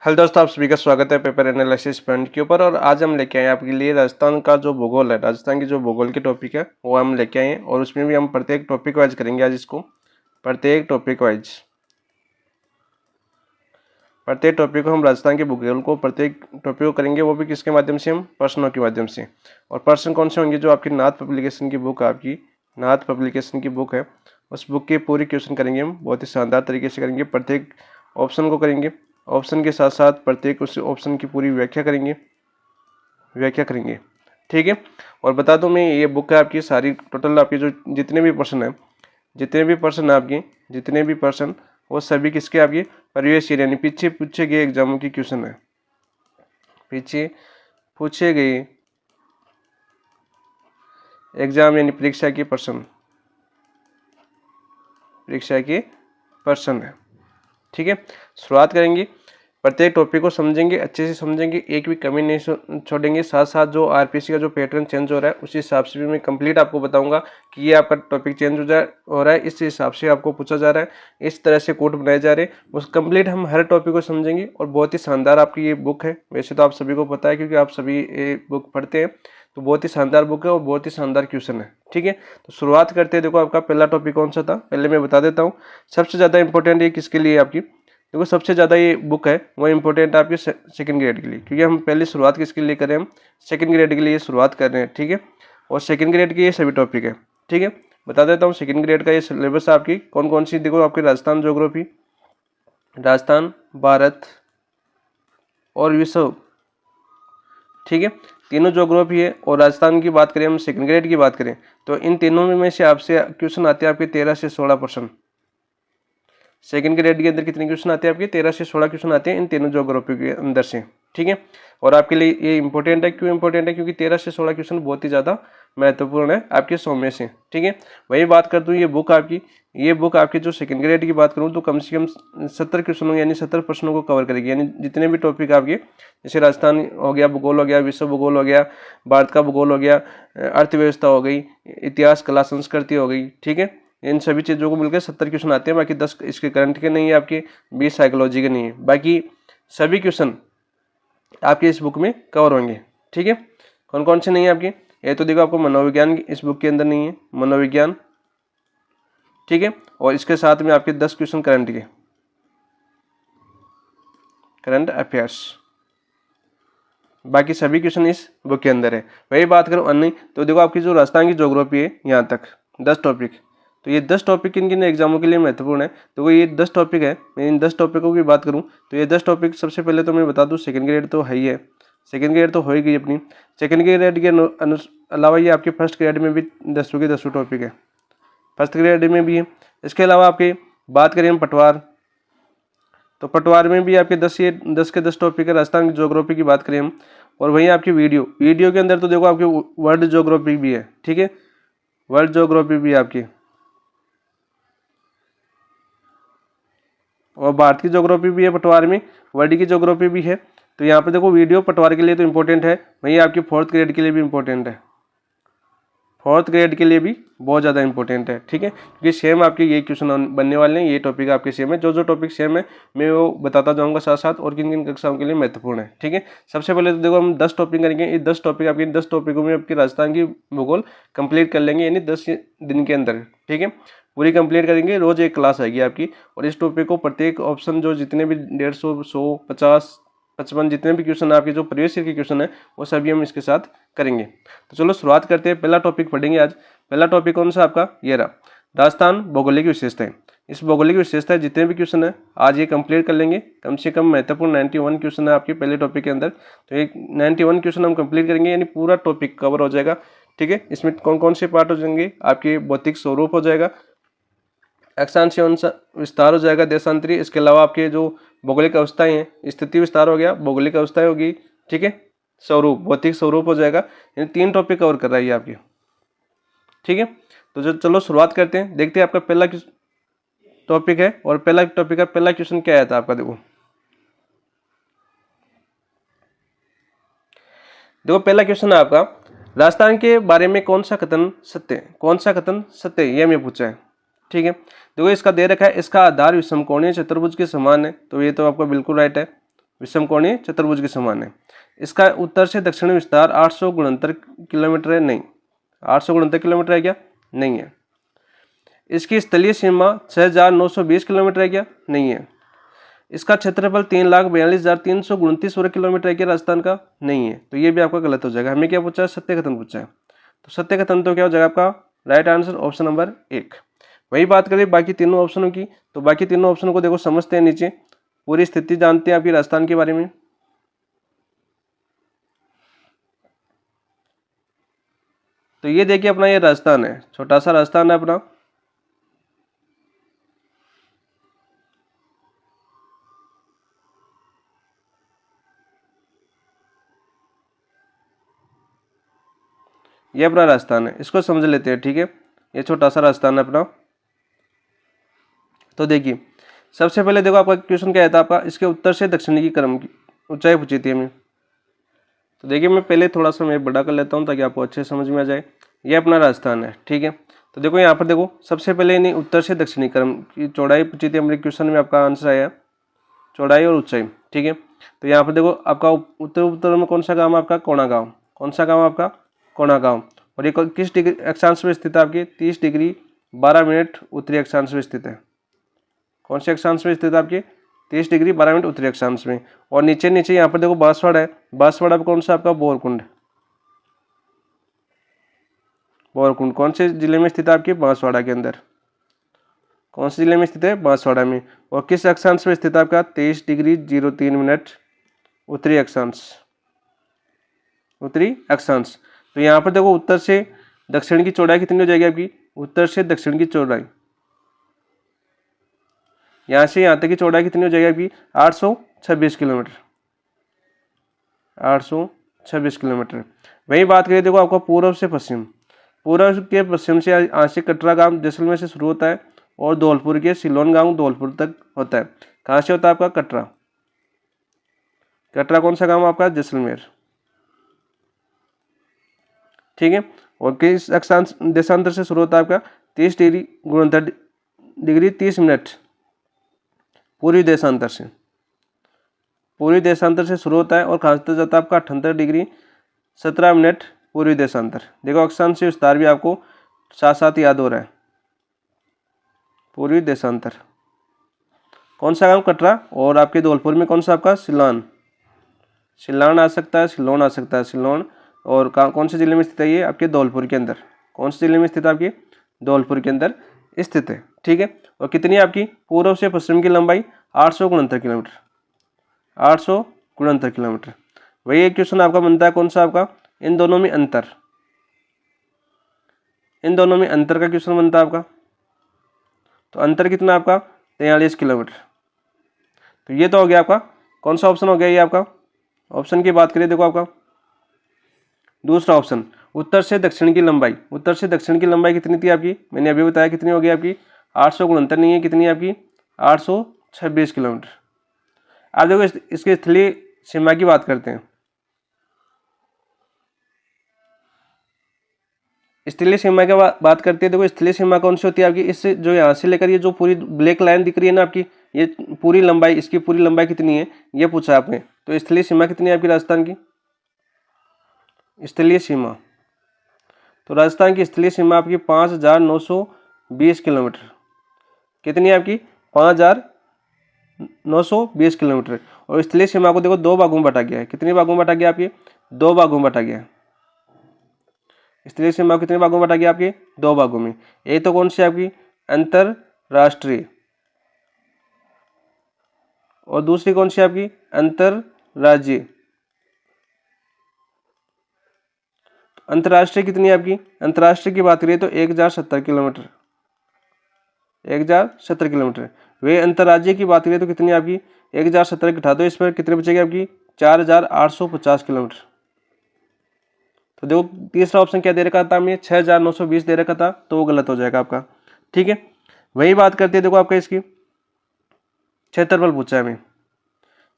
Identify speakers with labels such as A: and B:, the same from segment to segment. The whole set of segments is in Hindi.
A: हेलो दोस्तों, आप सभी का स्वागत है पेपर एनालिसिस पॉइंट के ऊपर। और आज हम लेके आए हैं आपके लिए राजस्थान का जो भूगोल है, राजस्थान की जो भूगोल की टॉपिक है वो हम लेके आए हैं। और उसमें भी हम प्रत्येक टॉपिक वाइज करेंगे आज इसको, प्रत्येक टॉपिक को हम राजस्थान के भूगोल को प्रत्येक टॉपिक को करेंगे, वो भी किसके माध्यम से, हम प्रश्नों के माध्यम से। और प्रश्न कौन से होंगे? जो आपकी नाथ पब्लिकेशन की बुक, आपकी नाथ पब्लिकेशन की बुक है, उस बुक के पूरी क्वेश्चन करेंगे हम, बहुत ही शानदार तरीके से करेंगे। प्रत्येक ऑप्शन को करेंगे, ऑप्शन के साथ साथ प्रत्येक उस ऑप्शन की पूरी व्याख्या करेंगे। ठीक है। और बता दूं मैं, ये बुक है आपकी सारी टोटल, आपके जो जितने भी प्रश्न हैं, जितने भी प्रश्न वो सभी किसके, आपके प्रीवियस ईयर यानी पीछे पूछे गए एग्जामों की क्वेश्चन है, पीछे पूछे गए एग्जाम यानी परीक्षा के प्रश्न है। ठीक है, शुरुआत करेंगे, प्रत्येक टॉपिक को समझेंगे, अच्छे से समझेंगे, एक भी कमी नहीं छोड़ेंगे। साथ साथ जो आरपीसी का जो पैटर्न चेंज हो रहा है उस हिसाब से भी मैं कंप्लीट आपको बताऊंगा कि ये आपका टॉपिक चेंज हो रहा है, इस हिसाब से आपको पूछा जा रहा है, इस तरह से कोड बनाए जा रहे हैं, उस कंप्लीट हम हर टॉपिक को समझेंगे। और बहुत ही शानदार आपकी ये बुक है, वैसे तो आप सभी को पता है क्योंकि आप सभी ये बुक पढ़ते हैं, तो बहुत ही शानदार बुक है और बहुत ही शानदार क्वेश्चन है। ठीक है, तो शुरुआत करते हैं। देखो आपका पहला टॉपिक कौन सा था, पहले मैं बता देता हूँ। सबसे ज़्यादा इंपॉर्टेंट ये किसके लिए आपकी, देखो सबसे ज़्यादा ये बुक है वो इम्पोर्टेंट है आपके सेकंड ग्रेड के लिए, क्योंकि हम पहले शुरुआत किसके लिए करें, हम सेकंड ग्रेड के लिए शुरुआत कर रहे हैं। ठीक है, और सेकंड ग्रेड के ये सभी टॉपिक है। ठीक है, बता देता हूँ सेकंड ग्रेड का ये सिलेबस आपकी कौन कौन सी। देखो आपके राजस्थान ज्योग्राफी, राजस्थान, भारत और विश्व। ठीक है, तीनों ज्योग्राफी है। और राजस्थान की बात करें, हम सेकंड ग्रेड की बात करें, तो इन तीनों में से आपसे क्वेश्चन आते हैं आपके 13 से 16%। सेकंड ग्रेड के अंदर कितने क्वेश्चन आते हैं आपके? 13 से 16 क्वेश्चन आते हैं इन तीनों ज्योग्राफी के अंदर से। ठीक है, और आपके लिए ये इंपॉर्टेंट है। क्यों इंपॉर्टेंट है? क्योंकि 13 से 16 क्वेश्चन बहुत ही ज़्यादा महत्वपूर्ण है आपके 100 में से। ठीक है, वही बात कर दूँ, ये बुक आपकी जो सेकंड ग्रेड की बात करूँ तो कम से कम 70 क्वेश्चनों यानी 70 प्रश्नों को कवर करेगी। यानी जितने भी टॉपिक आपके, जैसे राजस्थान हो गया, भूगोल हो गया, विश्व भूगोल हो गया, भारत का भूगोल हो गया, अर्थव्यवस्था हो गई, इतिहास, कला, संस्कृति हो गई। ठीक है, इन सभी चीज़ों को मिलकर 70 क्वेश्चन आते हैं। बाकी 10 इसके करंट के नहीं है आपके, 20 साइकोलॉजी के नहीं है। बाकी सभी क्वेश्चन आपके इस बुक में कवर होंगे। ठीक है, कौन कौन से नहीं है आपके? ये तो देखो आपको मनोविज्ञान इस बुक के अंदर नहीं है, मनोविज्ञान। ठीक है, और इसके साथ में आपके 10 क्वेश्चन करंट अफेयर्स। बाकी सभी क्वेश्चन इस बुक के अंदर है। वही बात करूँ अन्य, तो देखो आपकी जो राजस्थान की ज्योग्राफी है यहाँ तक 10 टॉपिक, तो ये 10 टॉपिक किन किन एग्जामों के लिए महत्वपूर्ण है? तो ये 10 टॉपिक है। मैं इन 10 टॉपिकों की बात करूँ तो ये 10 टॉपिक, सबसे पहले तो मैं बता दूँ सेकंड ग्रेड तो है ही है, सेकंड ग्रेड तो हो ही गई अपनी। सेकंड ग्रेड के अलावा ये आपके फर्स्ट ग्रेड में भी 10 के 10 टॉपिक है, फर्स्ट ग्रेड में भी है। इसके अलावा आपकी बात करें हम पटवार, तो पटवार में भी आपके 10 के 10 टॉपिक है। राजस्थान की ज्योग्राफी की बात करें हम, और वहीं आपकी वीडियो के अंदर तो देखो आपके वर्ल्ड ज्योग्राफी भी है। ठीक है, वर्ल्ड ज्योग्राफी भी आपकी, और भारत की ज्योग्राफी भी है पटवार में, वर्ल्ड की ज्योग्राफी भी है। तो यहाँ पे देखो वीडियो पटवार के लिए तो इम्पोर्टेंट है, वहीं आपकी फोर्थ ग्रेड के लिए भी इम्पोर्टेंट है, फोर्थ ग्रेड के लिए भी बहुत ज़्यादा इंपॉर्टेंट है। ठीक है, क्योंकि सेम आपके ये क्वेश्चन बनने वाले हैं, ये टॉपिक आपके सेम है। जो टॉपिक सेम है मैं वो बताता जाऊंगा साथ साथ, और किन किन कक्षाओं के लिए महत्वपूर्ण है। ठीक है, सबसे पहले तो देखो हम 10 टॉपिक करेंगे। ये 10 टॉपिक आपके 10 टॉपिकों में आपकी राजस्थान की भूगोल कंप्लीट कर लेंगे, यानी 10 दिन के अंदर। ठीक है, पूरी कंप्लीट करेंगे, रोज एक क्लास आएगी आपकी। और इस टॉपिक को प्रत्येक ऑप्शन जो जितने भी 150, 100, 50, 55 जितने भी क्वेश्चन आपके जो प्रीवियस ईयर के क्वेश्चन है वो सभी हम इसके साथ करेंगे। तो चलो शुरुआत करते हैं। पहला टॉपिक पढ़ेंगे आज। पहला टॉपिक कौन सा आपका? ये रहा, राजस्थान भौगोलिक विशेषताएं। इस भौगोलिक विशेषताएं जितने भी क्वेश्चन है आज ये कंप्लीट कर लेंगे। कम से कम महत्वपूर्ण 91 क्वेश्चन है आपके पहले टॉपिक के अंदर, तो एक 91 क्वेश्चन हम कंप्लीट करेंगे, यानी पूरा टॉपिक कवर हो जाएगा। ठीक है, इसमें कौन कौन से पार्ट हो जाएंगे? आपके भौतिक स्वरूप हो जाएगा, अक्षांशीय विस्तार हो जाएगा, देशांतरी। इसके अलावा आपके जो भौगोलिक अवस्थाएं हैं, स्थिति विस्तार हो गया, भौगोलिक अवस्थाएं होगी। ठीक है, स्वरूप, भौतिक स्वरूप हो जाएगा। इन 3 टॉपिक कवर कर रही है आपकी। ठीक है, तो चलो शुरुआत करते हैं, देखते हैं आपका पहला टॉपिक है। और पहला टॉपिक का पहला क्वेश्चन क्या आया था आपका? देखो पहला क्वेश्चन है आपका, राजस्थान के बारे में कौन सा कथन सत्य है? कौन सा कथन सत्य है, ये हमें पूछा है। ठीक है, देखो इसका दे रखा है, इसका आधार विषमकोणीय चतुर्भुज के समान है, तो ये तो आपका बिल्कुल राइट है, विषमकोणीय चतुर्भुज के समान है। इसका उत्तर से दक्षिण विस्तार 800 गुणंतर किलोमीटर है, नहीं। 800 गुणंतर किलोमीटर है क्या? नहीं है। इसकी स्थलीय सीमा 6920 किलोमीटर है क्या? नहीं है। इसका क्षेत्रफल 3,42,329 वर्ग किलोमीटर है क्या राजस्थान का? नहीं है। तो ये भी आपका गलत हो जाएगा। हमें क्या पूछा है? सत्य कथन पूछा है। तो सत्य कथन तो क्या हो जाएगा आपका? Right answer option number 1। वही बात करें बाकी तीनों ऑप्शनों की, तो बाकी तीनों ऑप्शनों को देखो, समझते हैं, नीचे पूरी स्थिति जानते हैं आपकी राजस्थान के बारे में। तो ये देखिए अपना ये राजस्थान है, छोटा सा राजस्थान है अपना। ये अपना राजस्थान है, इसको समझ लेते हैं, ठीक है। ये छोटा सा राजस्थान है अपना। तो देखिए सबसे पहले देखो आपका क्वेश्चन क्या था आपका, इसके उत्तर से दक्षिणी की क्रम की ऊंचाई पूछी थी हमें। तो देखिए मैं पहले थोड़ा सा मैं बड़ा कर लेता हूँ ताकि आपको अच्छे समझ में आ जाए। ये अपना राजस्थान है, ठीक है। तो देखो यहाँ पर देखो सबसे पहले इन्हीं उत्तर से दक्षिणी क्रम की चौड़ाई पूछी थी हमारे क्वेश्चन में। आपका आंसर आया चौड़ाई और ऊंचाई, ठीक है। तो यहाँ पर देखो आपका उत्तर में कौन सा गाँव आपका? कोणागांव। कौन सा गाँव आपका? कोणागांव। और ये किस डिग्री अक्षांश में स्थित है आपकी? 30 डिग्री 12 मिनट उत्तरी अक्षांश में स्थित है। कौन से अक्षांश में स्थित है आपके? 30 डिग्री 12 मिनट उत्तरी अक्षांश में। और नीचे नीचे यहाँ पर देखो बांसवाड़ा है। बांसवाड़ा पर कौन सा आपका? बोरकुंड। बोरकुंड कौन से जिले में स्थित है आपके? बांसवाड़ा के अंदर। कौन से जिले में स्थित है? बांसवाड़ा में। और किस अक्षांश में स्थित है आपका? 23 डिग्री 03 मिनट उत्तरी अक्षांश। उत्तरी अक्षांश। तो यहाँ पर देखो उत्तर से दक्षिण की चौड़ाई कितनी हो जाएगी आपकी? उत्तर से दक्षिण की चौड़ाई यहाँ से यहाँ तक की चौड़ाई कितनी हो जाएगी आपकी? 826 किलोमीटर। 826 किलोमीटर। वही बात करें देखो आपका पूर्व से पश्चिम। पूर्व के पश्चिम से यहाँ से कटरा गांव जैसलमेर से शुरू होता है और धौलपुर के सिलोन गांव धौलपुर तक होता है। कहाँ से होता है आपका? कटरा। कटरा कौन सा गांव आपका? जैसलमेर, ठीक है। और किस अक्षांश देशांतर से शुरू होता है आपका? 30 डिग्री गुणोत्तर डिग्री 30 मिनट पूर्वी देशांतर से। पूर्वी देशांतर से शुरू होता है और कहाँ तक जाता है आपका? 78 डिग्री 17 मिनट पूर्वी देशांतर। देखो अक्षांश से विस्तार भी आपको साथ साथ याद हो रहा है। पूर्वी देशांतर कौन सा गांव? कटरा। और आपके धौलपुर में कौन सा आपका? सिलान। सिलान आ सकता है, सिलोन आ सकता है, सिलोन। और कौन से जिले में स्थित है ये? आपके धौलपुर के अंदर। कौन से जिले में स्थित है आपके? धौलपुर के अंदर स्थित है, ठीक है। और कितनी आपकी पूर्व से पश्चिम की लंबाई? 800 गुणंतर किलोमीटर। 800 गुणंतर किलोमीटर। वही एक क्वेश्चन आपका बनता है कौन सा आपका? इन दोनों में अंतर। इन दोनों में अंतर का क्वेश्चन बनता है आपका। तो अंतर कितना आपका? 43 किलोमीटर। तो ये तो हो गया आपका कौन सा ऑप्शन हो गया? ये आपका ऑप्शन की बात करें देखो आपका दूसरा ऑप्शन, उत्तर से दक्षिण की लंबाई। उत्तर से दक्षिण की लंबाई कितनी थी आपकी? मैंने अभी बताया कितनी होगी आपकी? 800 गुणंतर नहीं है, कितनी है आपकी? 826 किलोमीटर। आप देखो इसके स्थलीय सीमा की बात करते हैं। स्थलीय सीमा की बात करते हैं। देखो स्थलीय सीमा कौन सी होती है आपकी? इससे जो यहाँ से लेकर ये जो पूरी ब्लैक लाइन दिख रही है ना आपकी, ये पूरी लंबाई, इसकी पूरी लंबाई कितनी है ये पूछा आपने। तो स्थलीय सीमा कितनी है आपकी राजस्थान की? स्थलीय सीमा, तो राजस्थान की स्थलीय सीमा आपकी 5920 किलोमीटर। कितनी है आपकी? 5920 किलोमीटर। और स्थलीय सीमा को देखो दो भागों में बांटा गया है। कितने भागों में बांटा गया आपके? दो भागों में बांटा गया है। स्थलीय सीमा कितने भागों में बांटा गया आपके? दो भागों में। एक तो कौन सी आपकी? अंतरराष्ट्रीय। और दूसरी कौन सी आपकी? अंतरराज्यीय। अंतर्राष्ट्रीय कितनी है आपकी? अंतर्राष्ट्रीय की बात करिए तो 1070 किलोमीटर। 1070 किलोमीटर। वे अंतर्राज्यीय की बात करिए तो कितनी आपकी? 1070 घटा दो इस पर, कितने बचेगी आपकी? 4850 किलोमीटर। तो देखो तीसरा ऑप्शन क्या दे रखा था हमें? 6920 दे रखा था, तो वो गलत हो जाएगा आपका, ठीक है। वही बात करते हैं देखो आपका इसकी क्षेत्रफल पूछा है हमें।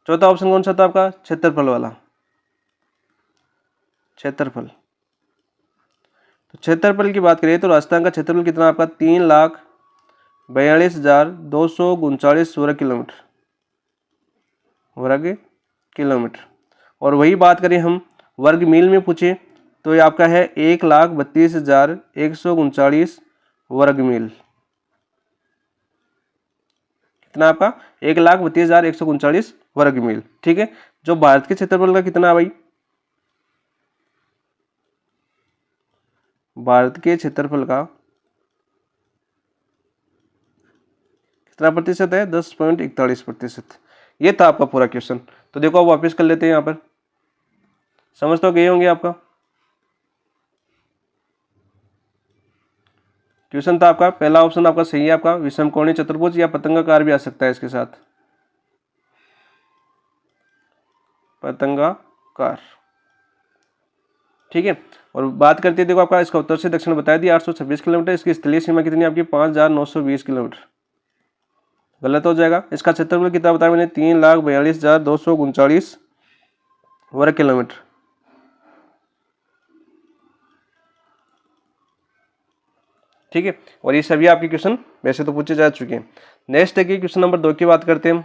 A: चौथा ऑप्शन कौन सा था आपका? क्षेत्रफल वाला। क्षेत्रफल, तो क्षेत्रफल की बात करिए तो राजस्थान का क्षेत्रफल कितना आपका? 3,42,239 वर्ग किलोमीटर। हो रहा है किलोमीटर। और वही बात करें हम वर्ग मील में पूछे तो ये आपका है 1,32,139 वर्ग मील। कितना आपका 1,32,139 वर्ग मील। ठीक है, जो भारत के क्षेत्रफल का कितना है भाई, भारत के क्षेत्रफल का कितना प्रतिशत है, 10.41%। ये था आपका पूरा क्वेश्चन। तो देखो अब वापस कर लेते हैं, यहाँ पर समझ तो गए होंगे आपका। क्वेश्चन था आपका, पहला ऑप्शन आपका सही है, आपका विषमकोणीय चतुर्भुज या पतंगाकार भी आ सकता है इसके साथ, पतंगाकार। ठीक है, और बात करते हैं देखो आपका इसका उत्तर से दक्षिण बता दिया 826 किलोमीटर। इसकी स्थलीय सीमा कितनी है आपकी 5,920 किलोमीटर। गलत हो जाएगा। इसका क्षेत्रफल कितना बताया मैंने 3,42,239 वर्ग किलोमीटर। ठीक है, और ये सभी आपके क्वेश्चन वैसे तो पूछे जा चुके हैं। नेक्स्ट है कि क्वेश्चन नंबर 2 की बात करते हैं हम।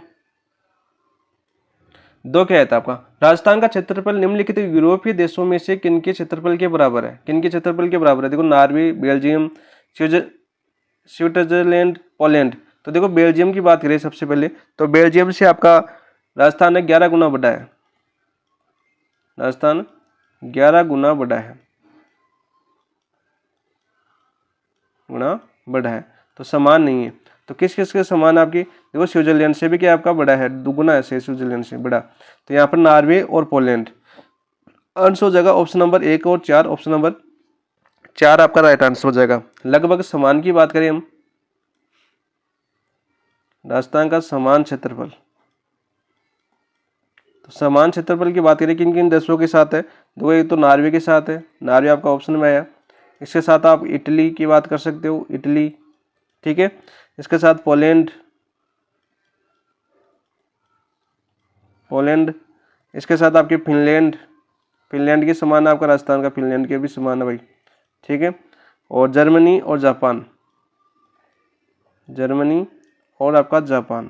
A: 2 क्या था आपका, राजस्थान का क्षेत्रफल निम्नलिखित यूरोपीय देशों में से किन के क्षेत्रफल के बराबर है। किन के क्षेत्रफल के बराबर है, देखो नॉर्वे, बेल्जियम, स्विट्जरलैंड, पोलैंड। तो देखो बेल्जियम की बात करें सबसे पहले, तो बेल्जियम से आपका राजस्थान है 11 गुना बड़ा है। राजस्थान 11 गुना बड़ा है, गुना बड़ा है, तो समान नहीं है। तो किस किस के समान आपकी, देखो स्विट्जरलैंड से भी क्या आपका बड़ा है, दुगुना है स्विट्जरलैंड से बड़ा। तो यहाँ पर नॉर्वे और पोलैंड आंसर हो जाएगा ऑप्शन नंबर 1 और 4। ऑप्शन नंबर 4 आपका राइट आंसर हो जाएगा। लगभग समान की बात करें हम, राजस्थान का समान क्षेत्रफल, तो समान क्षेत्रफल की बात करें किन किन देशों के साथ है, देखो एक तो नॉर्वे के साथ है, नॉर्वे आपका ऑप्शन में आया। इसके साथ आप इटली की बात कर सकते हो, इटली। ठीक है, इसके साथ पोलैंड, पोलैंड। इसके साथ आपके फिनलैंड, फिनलैंड के समान है आपका राजस्थान का, फिनलैंड के भी समान है भाई। ठीक है, और जर्मनी और जापान, जर्मनी और आपका जापान।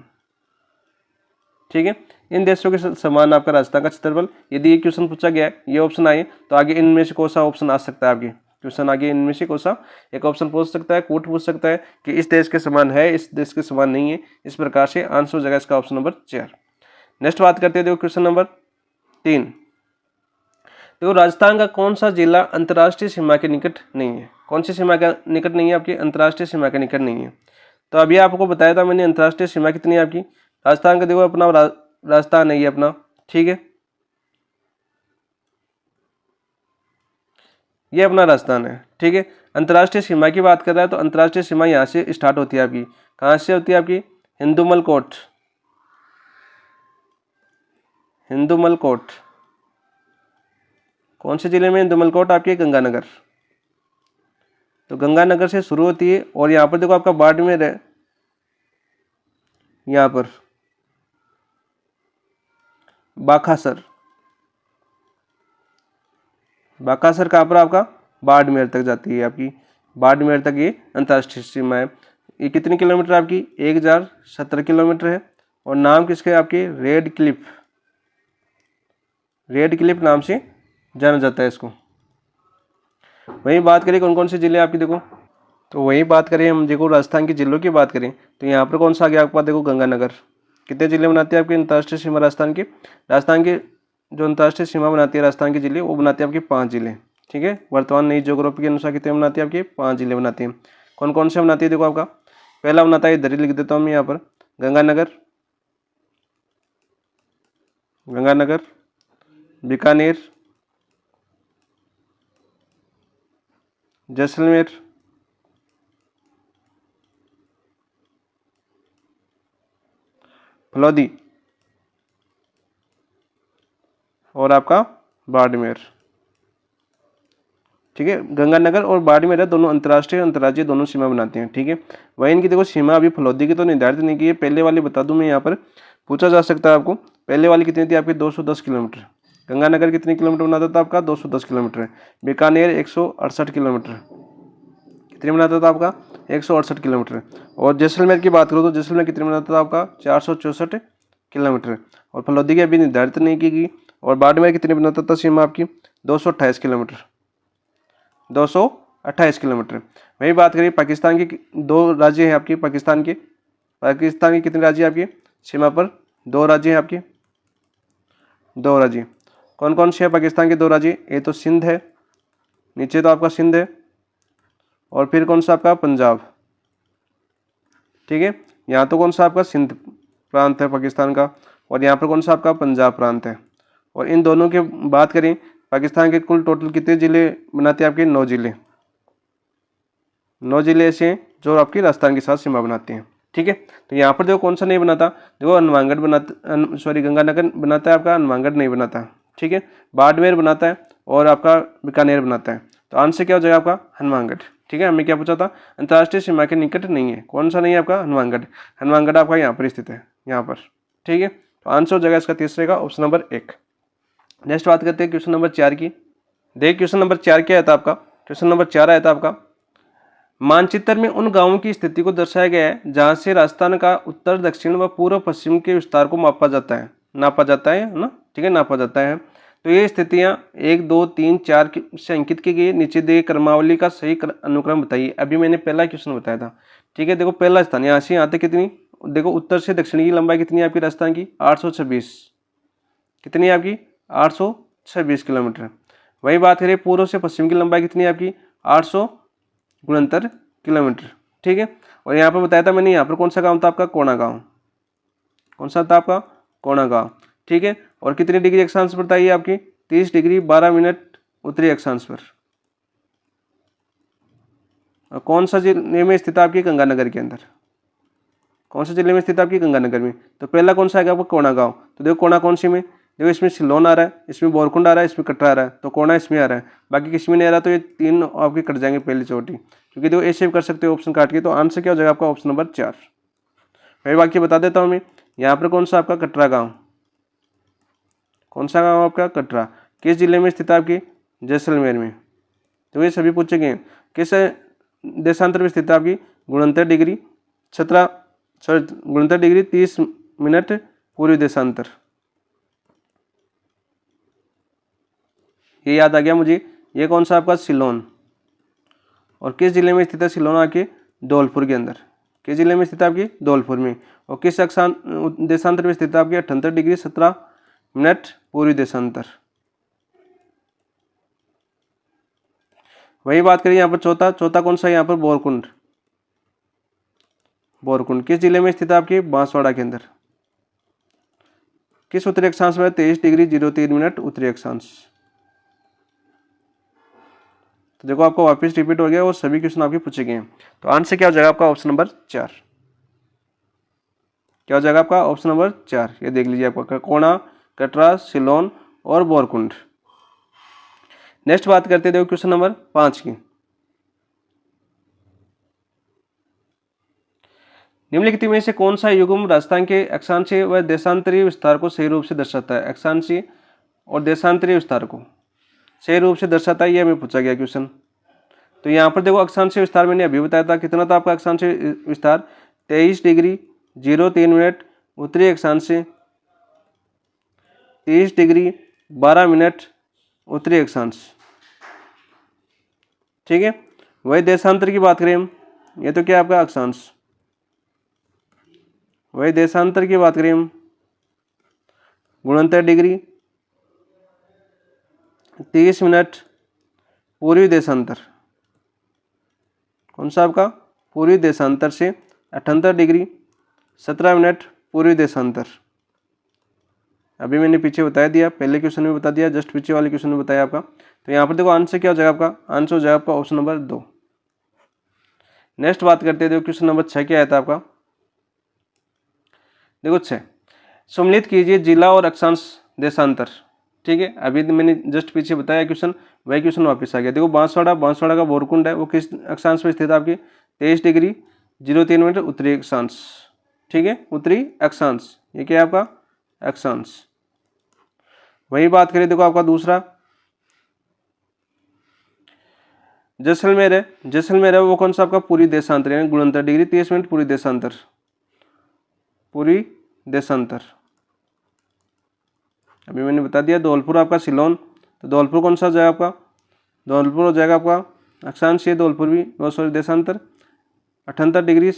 A: ठीक है, इन देशों के समान आपका राजस्थान का क्षेत्रफल। यदि ये क्वेश्चन पूछा गया है, ये ऑप्शन आए, तो आगे इनमें से कौन सा ऑप्शन आ सकता है आपके क्वेश्चन, आगे इनमें से कौन सा एक ऑप्शन पूछ सकता है, कूट पूछ सकता है कि इस देश के समान है, इस देश के समान नहीं है। इस प्रकार से आंसर हो जाएगा इसका ऑप्शन नंबर 4। नेक्स्ट बात करते हैं, देखो क्वेश्चन नंबर 3। देखो राजस्थान का कौन सा जिला अंतर्राष्ट्रीय सीमा के निकट नहीं है। कौन सी सीमा के निकट नहीं है आपकी, अंतर्राष्ट्रीय सीमा के निकट नहीं है। तो अभी आपको बताया था मैंने अंतर्राष्ट्रीय सीमा कितनी है आपकी, राजस्थान का देखो अपना राजस्थान है ये अपना। ठीक है, ये अपना राजस्थान है। ठीक है, अंतर्राष्ट्रीय सीमा की बात कर रहा है, तो अंतर्राष्ट्रीय सीमा यहाँ से स्टार्ट होती है आपकी, कहाँ से होती है आपकी, हिंदुमल कोट, हिंदुमल कोट। कौन से जिले में हिंदुमल कोट आपके, गंगानगर। तो गंगानगर से शुरू होती है, और यहाँ पर देखो आपका बाड़मेर है, यहाँ पर बाखासर, बाकासर कहाँ पर आपका, बाड़मेर तक जाती है आपकी, बाड़मेर तक ये अंतर्राष्ट्रीय सीमा है। ये कितनी किलोमीटर आपकी, 1017 किलोमीटर है। और नाम किसके आपके, रेड क्लिफ, रेड क्लिफ नाम से जाना जाता है इसको। वही बात करें कौन कौन से जिले आपकी, देखो तो वही बात करें हम, देखो राजस्थान के जिलों की बात करें तो यहाँ पर कौन सा आ गया आपके पास, देखो गंगानगर। कितने जिले बनाते हैं आपके अंतर्राष्ट्रीय सीमा राजस्थान के, राजस्थान के जो अंतर्राष्ट्रीय सीमा बनाती है राजस्थान के जिले, वो बनाते हैं आपके 5 जिले। ठीक है, वर्तमान नई ज्योग्राफी के अनुसार कितने बनाती है आपके, 5 जिले बनाती हैं। कौन कौन से बनाती है, देखो आपका पहला बनाता है, इधर ही लिख देता हूँ मैं यहाँ पर, गंगानगर, गंगानगर, बीकानेर, जैसलमेर, फलौदी और आपका बाड़मेर। ठीक है, गंगानगर और बाड़मेर है, दोनों अंतर्राष्ट्रीय अंतर्राज्यीय दोनों सीमा बनाते हैं। ठीक है, वही इनकी देखो सीमा अभी फलौदी की तो निर्धारित नहीं की है, पहले वाली बता दूं मैं, यहाँ पर पूछा जा सकता है आपको। पहले वाली कितनी थी आपकी, 210 किलोमीटर। गंगानगर कितने किलोमीटर बनाता था आपका, 210 किलोमीटर है। बीकानेर 168 किलोमीटर, कितने बनाता था आपका, 168 किलोमीटर। और जैसलमेर की बात करूँ तो जैसलमेर कितने बनाता था आपका, 464 किलोमीटर, और फलोदी की अभी निर्धारित नहीं की गई। और बाड़मेर कितनी बनाता था सीमा आपकी 228 किलोमीटर, 228 किलोमीटर। वही बात करिए पाकिस्तान की, दो राज्य हैं आपकी पाकिस्तान की कितने राज्य हैं आपकी सीमा पर, दो राज्य हैं आपके, दो राज्य कौन कौन से हैं पाकिस्तान के दो राज्य, ये तो सिंध है, नीचे तो आपका सिंध है, और फिर कौन सा आपका पंजाब, ठीक है। यहाँ तो कौन सा आपका सिंध प्रांत है पाकिस्तान का, और यहाँ पर कौन सा आपका पंजाब प्रांत है। और इन दोनों की बात करें, पाकिस्तान के कुल टोटल कितने जिले बनाते हैं आपके, 9 जिले, 9 जिले ऐसे हैं जो आपकी राजस्थान के साथ सीमा बनाते हैं, ठीक है। तो यहाँ पर देखो कौन सा नहीं बनाता, देखो हनुमानगढ़ बनाता, सॉरी गंगानगर बनाता है आपका, हनुमानगढ़ नहीं बनाता, ठीक है। बाड़मेर बनाता है और आपका बीकानेर बनाता है। तो आंसर क्या हो जाएगा आपका हनुमानगढ़, ठीक है। हमें क्या पूछा था, अंतर्राष्ट्रीय सीमा के निकट नहीं है, कौन सा नहीं है आपका हनुमानगढ़, हनुमानगढ़ आपका यहाँ पर स्थित है, यहाँ पर, ठीक है। तो आंसर हो जाएगा इसका तीसरे का ऑप्शन नंबर 1। नेक्स्ट बात करते हैं क्वेश्चन नंबर 4 की। देखिए क्वेश्चन नंबर 4 क्या आया था आपका, क्वेश्चन नंबर 4 आया था आपका, मानचित्र में उन गांवों की स्थिति को दर्शाया गया है जहां से राजस्थान का उत्तर दक्षिण व पूर्व पश्चिम के विस्तार को नापा जाता है ना, ठीक है, नापा जाता है। तो ये स्थितियां 1 2 3 4 से अंकित की गई, नीचे दिए क्रमावली का सही अनुक्रम बताइए। अभी मैंने पहला क्वेश्चन बताया था, ठीक है। देखो पहला स्थान यहाँ से यहाँ तक कितनी, देखो उत्तर से दक्षिण की लंबाई कितनी है आपकी राजस्थान की 826, कितनी है आपकी 826 किलोमीटर। वही बात करें पूर्व से पश्चिम की लंबाई कितनी है आपकी 869 किलोमीटर, ठीक है। और यहाँ पर बताया था मैंने, यहाँ पर कौन सा गांव था आपका कोणा गांव, कौन सा था आपका कोणा गांव, ठीक है। और कितनी डिग्री अक्षांश पर बताइए आपकी 30 डिग्री 12 मिनट उत्तरी अक्षांश पर। और कौन सा जिले में स्थित आपकी गंगानगर के अंदर, कौन से जिले में स्थित आपकी गंगानगर में। तो पहला कौन सा आएगा आपका कोणा गांव। तो देखो कोणा कौन सी में, देखो इसमें सिलोन आ रहा है, इसमें बोरकुंड आ रहा है, इसमें कटरा आ रहा है, तो कोणा इसमें आ रहा है, बाकी किसमें नहीं आ रहा। तो ये तीन आपके कट जाएंगे पहली चोटी, क्योंकि देखो ऐसे भी कर सकते हो ऑप्शन काट के। तो आंसर क्या हो जाएगा आपका ऑप्शन नंबर 4। मैं वाक्य बता देता हूँ मैं, यहाँ पर कौन सा आपका कटरा गाँव, कौन सा गाँव आपका कटरा, किस जिले में स्थित आपकी जैसलमेर में। तो ये सभी पूछे गए। किस देशांतर में स्थित आपकी गुणंतर डिग्री 30 मिनट पूर्वी देशांतर। ये याद आ गया मुझे, ये कौन सा आपका सिलोन। और किस जिले में स्थित है सिलोन आपके धौलपुर के अंदर, किस जिले में स्थित है आपकी धौलपुर में। और किस देशांतर में स्थित है आपकी 78 डिग्री 17 मिनट पूर्वी देशांतर। वही बात करिए यहाँ पर चौथा कौन सा है यहाँ पर बोरकुंड, बोरकुंड किस जिले में स्थित है आपकी बांसवाड़ा के अंदर, किस उत्तरी अक्षांश में 23 डिग्री 03 मिनट उत्तरी अक्षांश। तो देखो आपको वापस रिपीट हो गया और सभी क्वेश्चन आपके पूछे गए हैं। तो आंसर क्या हो जाएगा आपका ऑप्शन नंबर 4, क्या हो जाएगा आपका ऑप्शन नंबर 4। ये देख लीजिए आपका कोणा, कटरा, सिलोन और बोरकुंड। नेक्स्ट बात करते हैं देखो क्वेश्चन नंबर 5 की। निम्नलिखित में से कौन सा युग्म राजस्थान के अक्षांशीय व देशांतरीय विस्तार को सही रूप से दर्शाता है, अक्षांशीय और देशांतरीय विस्तार को सही रूप से दर्शाता है, ये हमें पूछा गया क्वेश्चन। तो यहाँ पर देखो अक्षांशीय विस्तार मैंने अभी बताया था, कितना था आपका अक्षांशीय विस्तार 23 डिग्री 03 मिनट उत्तरी अक्षांश से 30 डिग्री 12 मिनट उत्तरी अक्षांश, ठीक है। वही देशांतर की बात करें हम, ये तो क्या आपका अक्षांश, वही देशांतर की बात करें हम गुणंतर डिग्री 30 मिनट पूर्वी देशांतर, कौन सा आपका पूर्वी देशांतर से 78 डिग्री 17 मिनट पूर्वी देशांतर। अभी मैंने पीछे बता दिया, पहले क्वेश्चन में बता दिया, जस्ट पीछे वाले क्वेश्चन में बताया आपका। तो यहाँ पर देखो आंसर क्या हो जाएगा आपका, आंसर हो जाएगा आपका ऑप्शन नंबर 2। नेक्स्ट बात करते हैं देखो क्वेश्चन नंबर 6 क्या आया था आपका। देखो 6, सम्मिलित कीजिए जिला और अक्षांश देशांतर, ठीक है। अभी मैंने जस्ट पीछे बताया क्वेश्चन, वही क्वेश्चन वापस आ गया। देखो बांसवाड़ा का बोरकुंड है, वो किस अक्षांश में स्थित है आपकी 23 डिग्री 03 मिनट उत्तरी अक्षांश, ठीक है, उत्तरी अक्षांश। ये क्या है आपका अक्षांश। वही बात करें देखो आपका दूसरा जैसलमेर है, वो कौन सा आपका पूरी देशांतर यानी गुणंतर डिग्री 30 मिनट पूरी देशांतर, पूरी देशांतर, अभी मैंने बता दिया। धौलपुर आपका सिलोन, तो धौलपुर कौन सा हो जाएगा आपका, धौलपुर हो जाएगा आपका अक्षांश ये धौलपुर भी, सॉरी देशांतर 78 डिग्री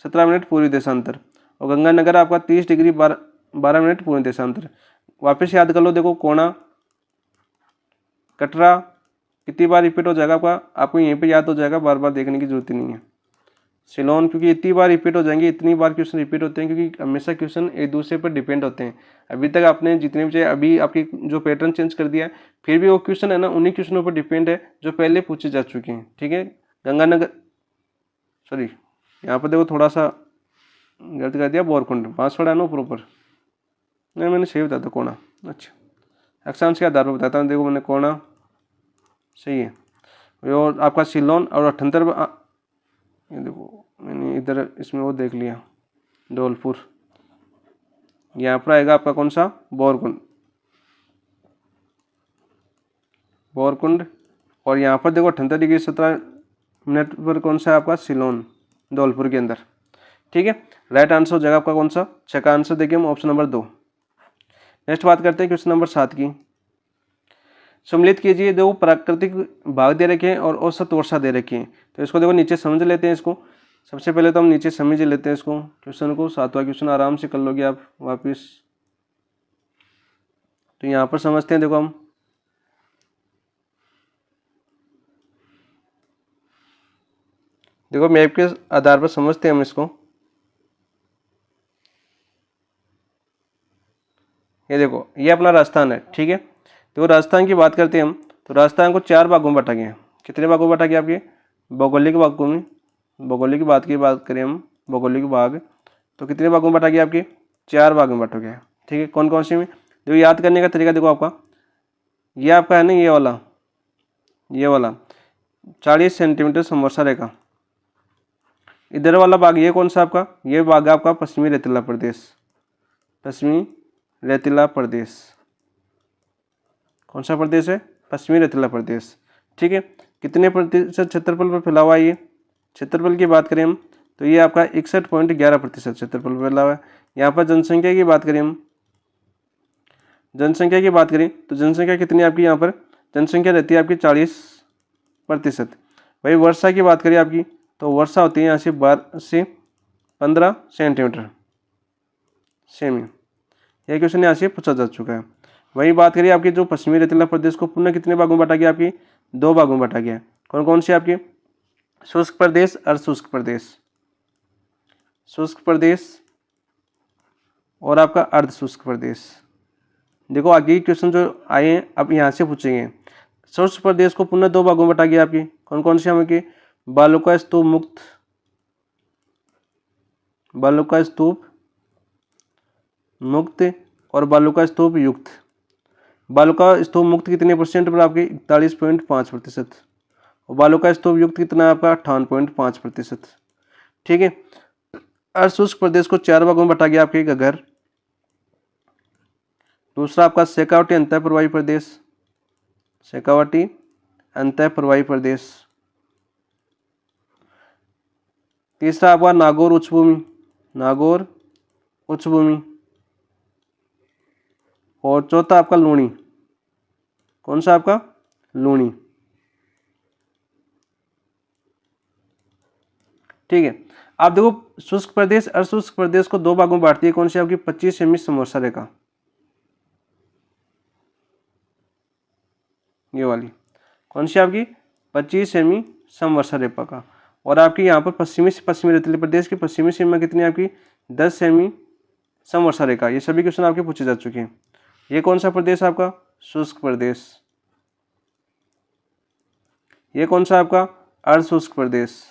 A: 17 मिनट पूर्वी देशांतर, और गंगानगर आपका 30 डिग्री 12 मिनट पूर्वी देशांतर। वापस याद कर लो, देखो कोणा कटरा कितनी बार रिपीट हो जाएगा आपको यहीं पे याद हो जाएगा, बार बार देखने की जरूरत नहीं है। सिलोन क्योंकि इतनी बार रिपीट हो जाएंगे, इतनी बार क्वेश्चन रिपीट होते हैं क्योंकि हमेशा क्वेश्चन एक दूसरे पर डिपेंड होते हैं। अभी तक आपने जितने भी अभी आपकी जो पैटर्न चेंज कर दिया है, फिर भी वो क्वेश्चन है ना उन्हीं क्वेश्चनों पर डिपेंड है जो पहले पूछे जा चुके हैं। ठीक है, गंगानगर सॉरी यहाँ पर देखो थोड़ा सा गलत कर दिया, बोरकुंड बांसवाड़ा है ना प्रॉपर, नहीं मैंने सही बताया था कोणा। अच्छा, अक्षांश के आधार पर बताता हूँ, देखो मैंने कोणा सही है, और आपका सिलोन और 78, ये देखो मैंने इधर इसमें वो देख लिया धौलपुर, यहाँ पर आएगा आपका कौन सा, बोरकुंड, और यहाँ पर देखो 78 डिग्री 17 मिनट पर कौन सा है आपका, सिलोन धौलपुर के अंदर। ठीक है, राइट आंसर हो जाएगा आपका कौन सा, 6 का आंसर देखिए हम ऑप्शन नंबर 2। नेक्स्ट बात करते हैं क्वेश्चन नंबर 7 की। सम्मिलित कीजिए, दो प्राकृतिक भाग दे रखे हैं और औसत वर्षा दे रखी है। तो इसको देखो नीचे समझ लेते हैं इसको। सबसे पहले तो हम नीचे समझ लेते हैं इसको, क्वेश्चन को। 7वां क्वेश्चन आराम से कर लोगे आप वापिस। तो यहाँ पर समझते हैं, देखो हम देखो मैप के आधार पर समझते हैं हम इसको। ये देखो ये अपना राजस्थान है। ठीक है, देखो राजस्थान की बात करते हैं हम, तो राजस्थान को 4 भागों में बांटा गया है। कितने भागों में बांटा गया आपके, भौगोलिक भागों में, भौगोलिक की बात करें हम, भौगोलिक भाग, तो कितने भागों में बांटा गया आपके, 4 भागों में बांटा गया। ठीक है, कौन कौन से में, देखो याद करने का तरीका देखो आपका, ये आपका है ना ये वाला 40 सेंटीमीटर समवर्षा रेखा। इधर वाला भाग ये कौन सा आपका, ये भाग आपका पश्चिमी रेतीला प्रदेश, पश्चिमी रेतीला प्रदेश। कौन सा प्रदेश है, पश्चिमी रेतीला प्रदेश। ठीक है, कितने प्रतिशत क्षेत्रफल पर फैला हुआ है ये, क्षेत्रफल की बात करें हम तो ये आपका 61.11% क्षेत्रफल पर फैला हुआ है। यहाँ पर जनसंख्या की बात करें हम, जनसंख्या की बात करें तो जनसंख्या कितनी आपकी, यहाँ पर जनसंख्या रहती है आपकी 40%। वही वर्षा की बात करें आपकी, तो वर्षा होती है यहाँ से 12 से 15 सेंटीमीटर सेमी। यह क्वेश्चन यहाँ से पूछा जा चुका है। वही बात करिए आपकी जो पश्चिमी रेतीला प्रदेश को पुनः कितने भागों में बांटा गया, आपकी 2 भागों में बांटा गया। कौन कौन से आपके, शुष्क प्रदेश, अर्धशुष्क प्रदेश, शुष्क प्रदेश और आपका अर्धशुष्क प्रदेश। देखो आगे क्वेश्चन जो आए हैं अब यहाँ से पूछेंगे। शुष्क प्रदेश को पुनः 2 भागों में बांटा गया आपकी, कौन कौन से आपके, बालुका स्तूप मुक्त, बालुका स्तूप मुक्त और बालुका स्तूप युक्त। बालुका स्तूप मुक्त कितने परसेंट पर आपके, 41.5%, और बालुका स्तूप युक्त कितना आपका, 58.5%। ठीक है, अर्धशुष्क प्रदेश को 4 भागों में बांटा गया आपके, घग्गर, दूसरा आपका शेखावटी अंतः प्रवाही प्रदेश, शेखावटी अंतः प्रवाही प्रदेश, तीसरा आपका नागौर उच्चभूमि, नागौर उच्चभूमि, और चौथा आपका लूणी। कौन सा आपका, लूणी। ठीक है, आप देखो शुष्क प्रदेश अर्धशुष्क प्रदेश को 2 भागों में बांटती है, कौन सी आपकी 25 सेमी समवर्षा रेखा, ये वाली कौन सी आपकी 25 सेमी समवर्षा रेखा का। और आपकी यहाँ पर पश्चिमी रेतीले प्रदेश की पश्चिमी सीमा कितनी आपकी 10 सेमी समवर्षा रेखा। ये सभी क्वेश्चन आपके पूछे जा चुके हैं। ये कौन सा प्रदेश आपका, शुष्क प्रदेश। ये कौन सा आपका, अर्धशुष्क प्रदेश।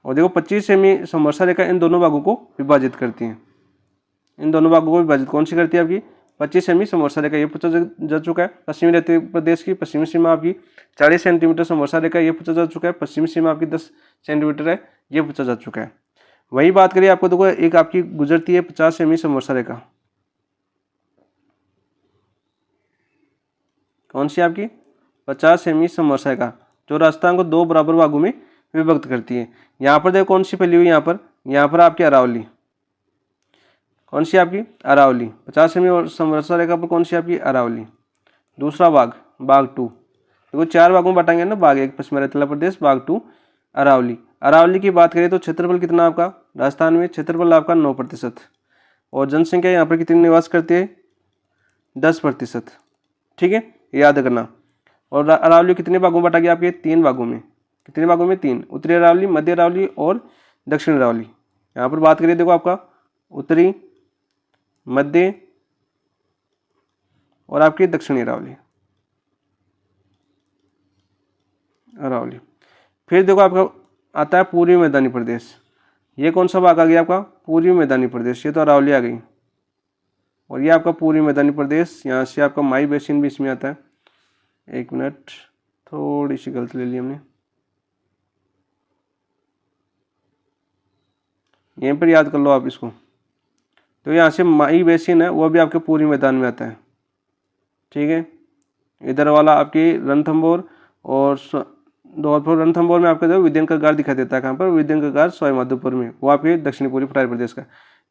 A: और देखो 25 सेमी समवर्षा रेखा इन दोनों भागों को विभाजित करती है, इन दोनों भागों को विभाजित कौन सी करती है आपकी 25 सेमी समवर्षा रेखा। ये पूछा जा चुका है। पश्चिमी रेतीले प्रदेश की पश्चिमी सीमा आपकी 40 सेंटीमीटर समवर्षा रेखा, ये पूछा जा चुका है। पश्चिमी सीमा आपकी 10 सेंटीमीटर है, ये पूछा जा चुका है। वही बात करिए आपको देखो एक आपकी गुजरती है 50 सेमी समवर्षा रेखा, कौन सी आपकी 50 सेमी समवर्षा रेखा, जो राजस्थान को 2 बराबर भागों में विभक्त करती है। यहाँ पर देखो कौन सी फैली हुई, यहाँ पर आपकी अरावली, कौन सी आपकी अरावली, 50वीं समवर्षा रेखा पर कौन सी आपकी अरावली। दूसरा भाग भाग 2, देखो 4 भागों में बांटेंगे ना, भाग 1 पश्चिमी रतला प्रदेश, भाग 2 अरावली। अरावली की बात करें तो क्षेत्रफल कितना आपका राजस्थान में, क्षेत्रफल आपका 9%, और जनसंख्या यहाँ पर कितनी निवास करती है 10%। ठीक है, याद करना। और अरावली कितने भागों में बांटा गया आपके 3 भागों में, कितने भागों में 3, उत्तरी अरावली, मध्य अरावली और दक्षिण अरावली। यहाँ पर बात करिए देखो आपका उत्तरी, मध्य और आपकी दक्षिणी अरावली, अरावली। फिर देखो आपका आता है पूर्वी मैदानी प्रदेश, ये कौन सा भाग आ गया आपका पूर्वी मैदानी प्रदेश, ये तो अरावली आ गई, और ये आपका पूर्वी मैदानी प्रदेश, यहाँ से आपका माई बेसिन भी इसमें आता है। 1 मिनट, थोड़ी सी गलती ले ली हमने, यहीं पर याद कर लो आप इसको। तो यहाँ से माई बेसिन है वो भी आपके पूर्वी मैदान में आता है। ठीक है, इधर वाला आपकी रणथंभौर और धौलपुर, रणथंभौर में आपका जो विद्यन का गार दिखाई देता है, कहाँ पर विद्यन का गार सवाई माधोपुर में, वो आपके दक्षिणी पूर्वी पठारी प्रदेश का।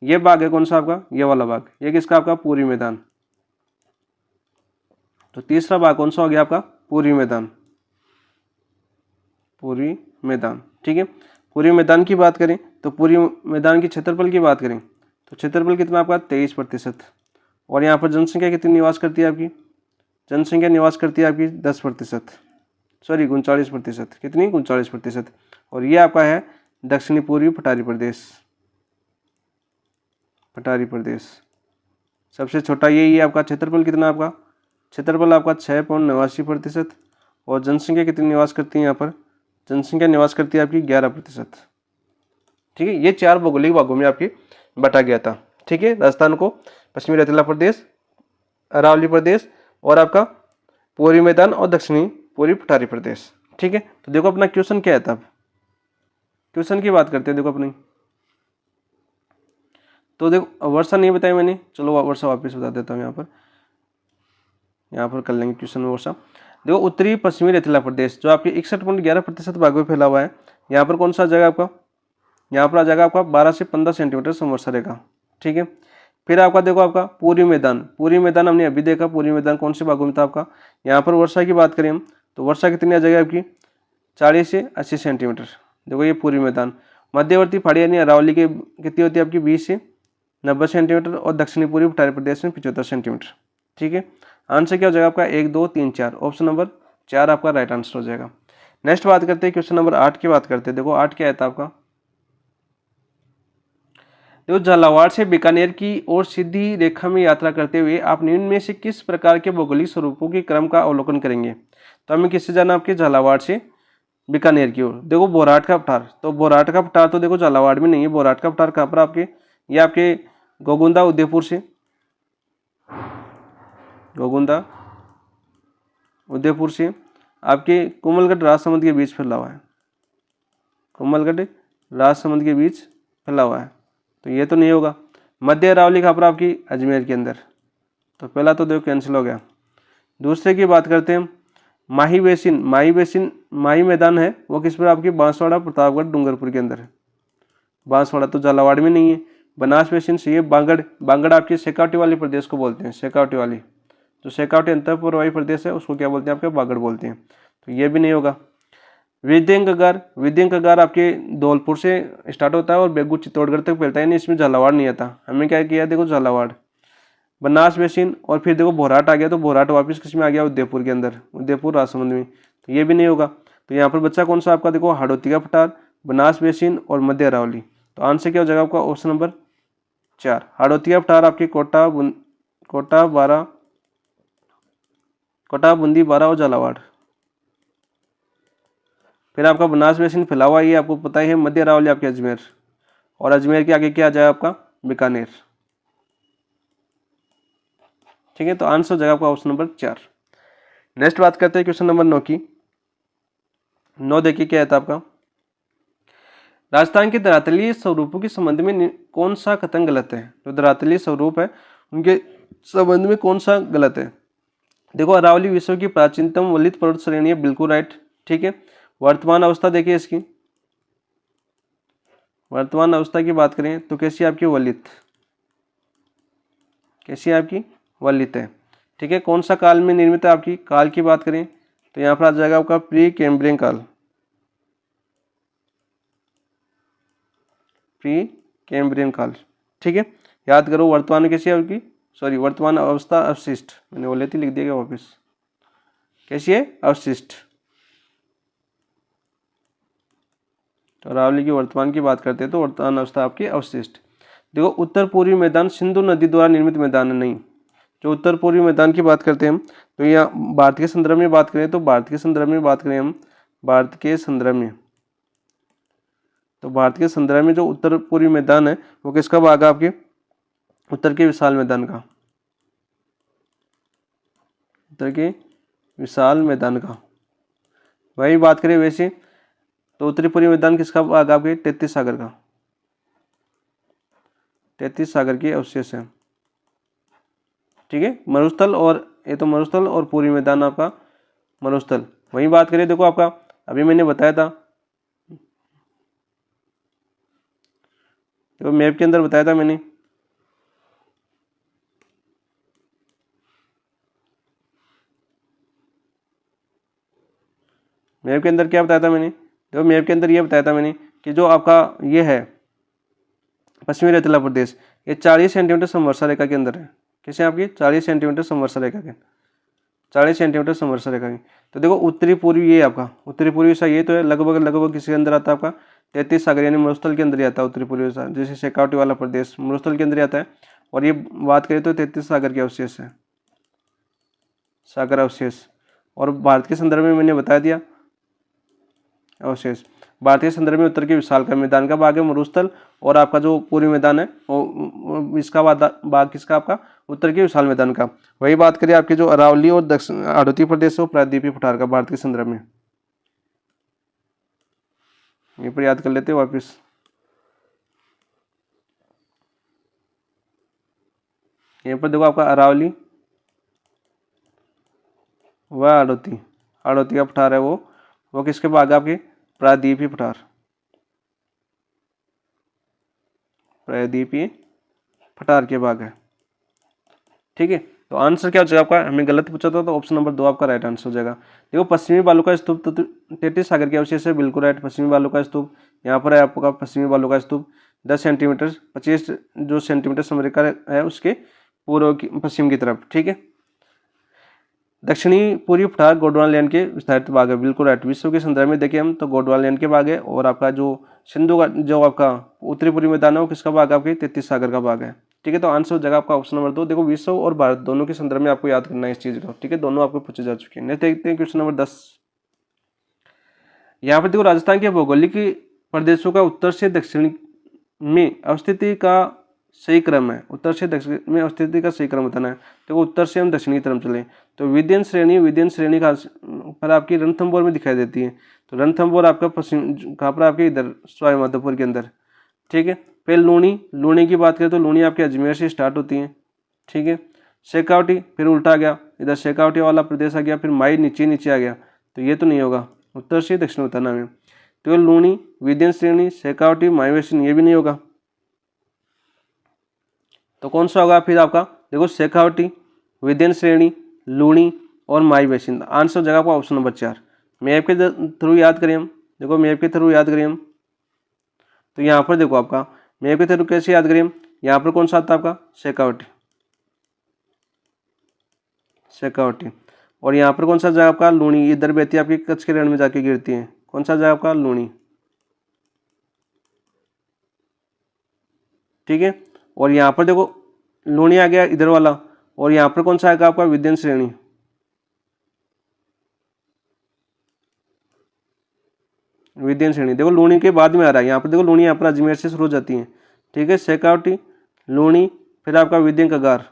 A: ये भाग है कौन सा आपका, ये वाला भाग, ये किसका आपका पूर्वी मैदान। तो तीसरा भाग कौन सा हो गया आपका पूर्वी मैदान, पूर्वी मैदान। ठीक है, पूर्वी मैदान की बात करें तो पूर्वी मैदान की क्षेत्रफल की बात करें तो क्षेत्रफल कितना आपका 23%, और यहाँ पर जनसंख्या कितनी निवास करती है आपकी, जनसंख्या निवास करती है आपकी 10%, सॉरी 39%, कितनी 39%, और ये आपका है दक्षिणी पूर्वी पठारी प्रदेश, पठारी प्रदेश सबसे छोटा यही है आपका। क्षेत्रफल कितना आपका, क्षेत्रफल आपका 6.89%, और जनसंख्या कितनी निवास करती है यहाँ पर, जनसंख्या निवास करती है आपकी 11%। ठीक है, ये 4 भौगोलिक भागों में आपकी बटा गया था। ठीक है, राजस्थान को पश्चिमी रतला प्रदेश, अरावली प्रदेश और आपका पूर्वी मैदान और दक्षिणी पूर्वी पठारी प्रदेश। ठीक है, तो देखो अपना क्वेश्चन क्या है था, क्वेश्चन की बात करते हैं। देखो अपनी, तो देखो वर्षा नहीं बताई मैंने, चलो वर्षा वापस बता देता हूँ। यहाँ पर कर लेंगे क्वेश्चन में वर्षा। देखो उत्तरी पश्चिमी रतला प्रदेश जो आपके 61.11% भागों में फैला हुआ है, यहाँ पर कौन सा जगह आपका, यहाँ पर आ जाएगा आपका 12 से 15 सेंटीमीटर समवर्षा रेखा। ठीक है, फिर आपका देखो आपका पूर्वी मैदान, पूर्वी मैदान हमने अभी देखा, पूर्वी मैदान कौन से भागों में था आपका। यहाँ पर वर्षा की बात करें हम तो वर्षा कितनी आ जाएगी आपकी 40 से 80 सेंटीमीटर। देखो ये पूर्वी मैदान, मध्यवर्ती पहाड़ी यानी अरावली की कितनी होती है आपकी 20 से 90 सेंटीमीटर, और दक्षिणी पूर्वी पठारी प्रदेश में 75 सेंटीमीटर। ठीक है, आंसर क्या हो जाएगा आपका 1, 2, 3, 4, ऑप्शन नंबर 4 आपका राइट आंसर हो जाएगा। नेक्स्ट बात करते हैं क्वेश्चन नंबर 8 की बात करते हैं। देखो 8 क्या है था आपका, देखो झालावाड़ से बीकानेर की ओर सीधी रेखा में यात्रा करते हुए आप निम्न में से किस प्रकार के भौगोलिक स्वरूपों के क्रम का अवलोकन करेंगे। तो हमें किससे जाना आपके झालावाड़ से बीकानेर की ओर। देखो बोराट का पठार, तो बोराट का पठार तो देखो झालावाड़ में नहीं है, बोराट का पठार कहाँ पर आपके, ये आपके गोगुंदा उदयपुर से, गोगुंदा उदयपुर से आपके कोमलगढ़ राजसमंद के बीच फैला हुआ है, कोमलगढ़ राजसमंद के बीच फैला हुआ है, तो ये तो नहीं होगा। मध्य अरावली कहाँ पर आपकी अजमेर के अंदर, तो पहला तो देखो कैंसिल हो गया। दूसरे की बात करते हैं माही बेसिन, माही बेसिन माही मैदान है वो किस पर आपकी बांसवाड़ा प्रतापगढ़ डूंगरपुर के अंदर है, बांसवाड़ा तो झालावाड़ में नहीं है। बनास बेसिन से ये बांगड़, बांगड़ आपके शेखावटी वाले प्रदेश को बोलते हैं, शेखावटी वाली, जो शेखावटी अंतरपूर्वी प्रदेश है उसको क्या बोलते हैं आपके बांगड़ बोलते हैं, तो ये भी नहीं होगा। विद्यंकगार, विद्यंकगार आपके धौलपुर से स्टार्ट होता है और बेगू चित्तौड़गढ़ तक फैलता है, इसमें झालावाड़ नहीं आता, हमें क्या किया देखो झालावाड़। बनास बेसिन और फिर देखो बोराट आ गया, तो बोराट वापस किस में आ गया उदयपुर के अंदर, उदयपुर राजसमंद में, तो ये भी नहीं होगा। तो यहाँ पर बच्चा कौन सा आपका देखो हाड़ौती का पठार, बनास बेसिन और मध्य अरावली, तो आंसर क्या हो जाएगा आपका ऑप्शन नंबर 4 हाड़ौती का पठार आपके कोटा बूंदी 12 और झालावाड़। फिर आपका बनास बेसिन फैला हुआ ये आपको पता ही है, मध्य अरावली आपके अजमेर, और अजमेर के आगे क्या आ जाएगा आपका बीकानेर। ठीक है, तो आंसर हो जाएगा आपका ऑप्शन नंबर 4। नेक्स्ट बात करते हैं क्वेश्चन नंबर 9 की। 9 देखिए क्या है आपका, राजस्थान के धरातलीय स्वरूपों के संबंध में कौन सा कथन गलत है। जो धरातलीय स्वरूप है उनके संबंध में कौन सा गलत है। देखो अरावली विश्व की प्राचीनतम वलित पर्वत श्रेणी है, बिल्कुल राइट। ठीक है, वर्तमान अवस्था देखिए इसकी, वर्तमान अवस्था की बात करें तो कैसी आपकी वलित, कैसी है आपकी, वलित है। ठीक है, कौन सा काल में निर्मित है आपकी, काल की बात करें तो यहाँ पर आ जाएगा आपका प्री कैम्ब्रियन काल, प्री कैम्ब्रियन काल। ठीक है, याद करो वर्तमान में कैसी है आपकी, सॉरी वर्तमान अवस्था अवशिष्ट, मैंने बोले थी लिख दिया वापस, कैसी है, अवशिष्ट। तो अरावली की वर्तमान की बात करते हैं तो वर्तमान अवस्था आपकी अवशिष्ट। देखो उत्तर पूर्वी मैदान सिंधु नदी द्वारा निर्मित मैदान है, नहीं। जो उत्तर पूर्वी मैदान की बात करते हैं हम, तो यहाँ भारत के संदर्भ में बात करें तो भारत के संदर्भ में बात करें हम, भारत के संदर्भ में, तो भारत के संदर्भ में जो उत्तर पूर्वी मैदान है वो किसका भाग है आपके, उत्तर के विशाल मैदान का, उत्तर के विशाल मैदान का। वही बात करें वैसे तो उत्तरी पूर्वी मैदान किसका भाग है आपके, 33 सागर का, 33 सागर के अवशेष है। ठीक है, मरुस्थल, और ये तो मरुस्थल और पूर्वी मैदान आपका मरुस्थल। वही बात करें देखो आपका, अभी मैंने बताया था, तो मैप के अंदर बताया था मैंने, मैप के अंदर क्या बताया था मैंने, देखो मैप के अंदर ये बताया था मैंने कि जो आपका ये है पश्चिमी रेतीला प्रदेश, ये 40 सेंटीमीटर समवर्षा रेखा के अंदर है। कैसे आपकी, 40 सेंटीमीटर समवर्षा रेखा के, 40 सेंटीमीटर समवर्षा रेखा की। तो देखो उत्तरी पूर्वी ये आपका उत्तरी पूर्वी हिस्सा ये तो है, लगभग किसके अंदर आता है आपका, 33 सागर यानी मरुस्थल के अंदर ही आता है उत्तरी पूर्वी हिस्सा, जैसे शेखावटी वाला प्रदेश मरुस्थल के अंदर ही आता है। और ये बात करें तो 33 सागर के अवशेष है, सागर अवशेष। और भारत के संदर्भ में मैंने बता दिया अवशेष, भारतीय संदर्भ में उत्तर के विशाल का मैदान का भाग है मरुस्थल, और आपका जो पूर्वी मैदान है वो इसका भाग किसका आपका, उत्तर के विशाल मैदान का। वही बात करिए आपके जो अरावली और दक्षिण आड़ोती प्रदेश है वो प्रायद्वीपीय पठार का, भारत के संदर्भ में। ये पर याद कर लेते हैं वापिस। यहाँ पर देखो आपका अरावली व आड़ोती, आड़ोती का पठार है वो किसके भाग है आपके, प्रायद्वीपीय पठार, प्रायद्वीपीय पठार के भाग है। ठीक है, तो आंसर क्या हो जाएगा आपका, हमें गलत पूछा था तो ऑप्शन नंबर 2 आपका राइट आंसर हो जाएगा। देखो पश्चिमी बालू का स्तूप तो 33 सागर के अवशेष है, बिल्कुल राइट। पश्चिमी बालू का स्तूप यहाँ पर है आपका, पश्चिमी बालू का स्तूप 10 सेंटीमीटर 25 जो सेंटीमीटर समरेखा है उसके पूर्व की पश्चिम की तरफ। ठीक है, दक्षिणी पूर्वी पठार गोंडवाना लैंड के विस्तारित भाग है, बिल्कुल राइट। विश्व के संदर्भ में देखिए हम तो गोंडवाना लैंड के भाग है, और आपका जो सिंधु का जो आपका उत्तरी पूर्वी मैदान है वो किसका भाग है आपके, 33 सागर का भाग है। ठीक है, तो आंसर हो जाएगा आपका ऑप्शन नंबर 2। देखो विश्व और भारत दोनों के संदर्भ में आपको याद करना है इस चीज को। ठीक है, दोनों आपको पूछे जा चुके हैं। नेक्स्ट देखते हैं क्वेश्चन नंबर 10। यहाँ पर देखो राजस्थान के भौगोलिक प्रदेशों का उत्तर से दक्षिण में अवस्थिति का सही क्रम है, उत्तर से दक्षिण में अवस्थिति का सही क्रम बताना है। तो उत्तर से हम दक्षिणी की तरफ चले तो विद्यन श्रेणी का पर आपकी रणथंभौर में दिखाई देती है। तो रणथंभौर आपका पश्चिम कहाँ पर आपके, इधर सवाई माधोपुर के अंदर। ठीक है, फिर लूणी की बात करें तो लूणी आपके अजमेर से स्टार्ट होती है। ठीक है, शेखावटी फिर उल्टा गया, इधर शेखावटी वाला प्रदेश आ गया, फिर माई नीचे आ गया, तो ये तो नहीं होगा, उत्तर से दक्षिण बताना में। तो लूणी, विद्यन श्रेणी, शेखावटी, माई वेसिन, ये भी नहीं होगा। तो कौन सा होगा फिर आपका, देखो शेखावटी, विद्यन श्रेणी, लूणी और माई बेसिन। आंसर हो जाएगा आपका ऑप्शन नंबर 4। मैप के थ्रू याद करें हम, देखो मैप के थ्रू याद करें हम, तो यहाँ पर देखो आपका मैप के थ्रू कैसे याद करें हम, यहाँ पर कौन सा आता है आपका, शेखावटी, शेखावटी। और यहाँ पर कौन सा जाएगा आपका, लूणी, इधर बहती है आपकी कच्छ के रण में जाके गिरती है, कौन सा जाएगा आपका, लूणी। ठीक है, और यहाँ पर देखो लूणी आ गया इधर वाला, और यहाँ पर कौन सा आएगा आपका, विद्यन श्रेणी। विद्यन श्रेणी देखो लूणी के बाद में आ रहा है, यहाँ पर देखो लूणी यहाँ पर अजमेर से शुरू हो जाती है। ठीक है, शेखावटी, लूणी, फिर आपका विद्यन कगार,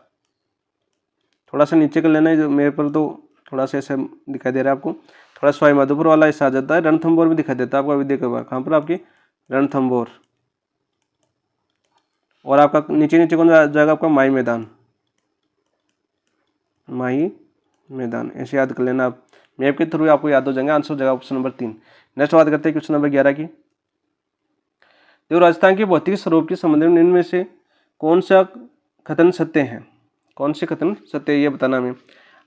A: थोड़ा सा नीचे कर लेना है, मेरे पर तो थोड़ा सा ऐसे दिखाई दे रहा है आपको, थोड़ा सवाई माधोपुर वाला हिस्सा आ जाता है। रणथंभौर में दिखाई देता है आपका विद्यन कगार, कहाँ पर आपकी, रणथंभौर। और आपका नीचे कौन जाएगा आपका, माई मैदान, माही मैदान, ऐसे याद कर लेना आप, मैप के थ्रू आपको याद हो जाएंगे। आंसर हो जाएगा ऑप्शन नंबर 3। नेक्स्ट बात करते हैं क्वेश्चन नंबर 11 की। देखो राजस्थान के भौतिक स्वरूप के संबंध में निम्न में से कौन सा कथन सत्य है। कौन सी कथन सत्य है ये बताना हमें।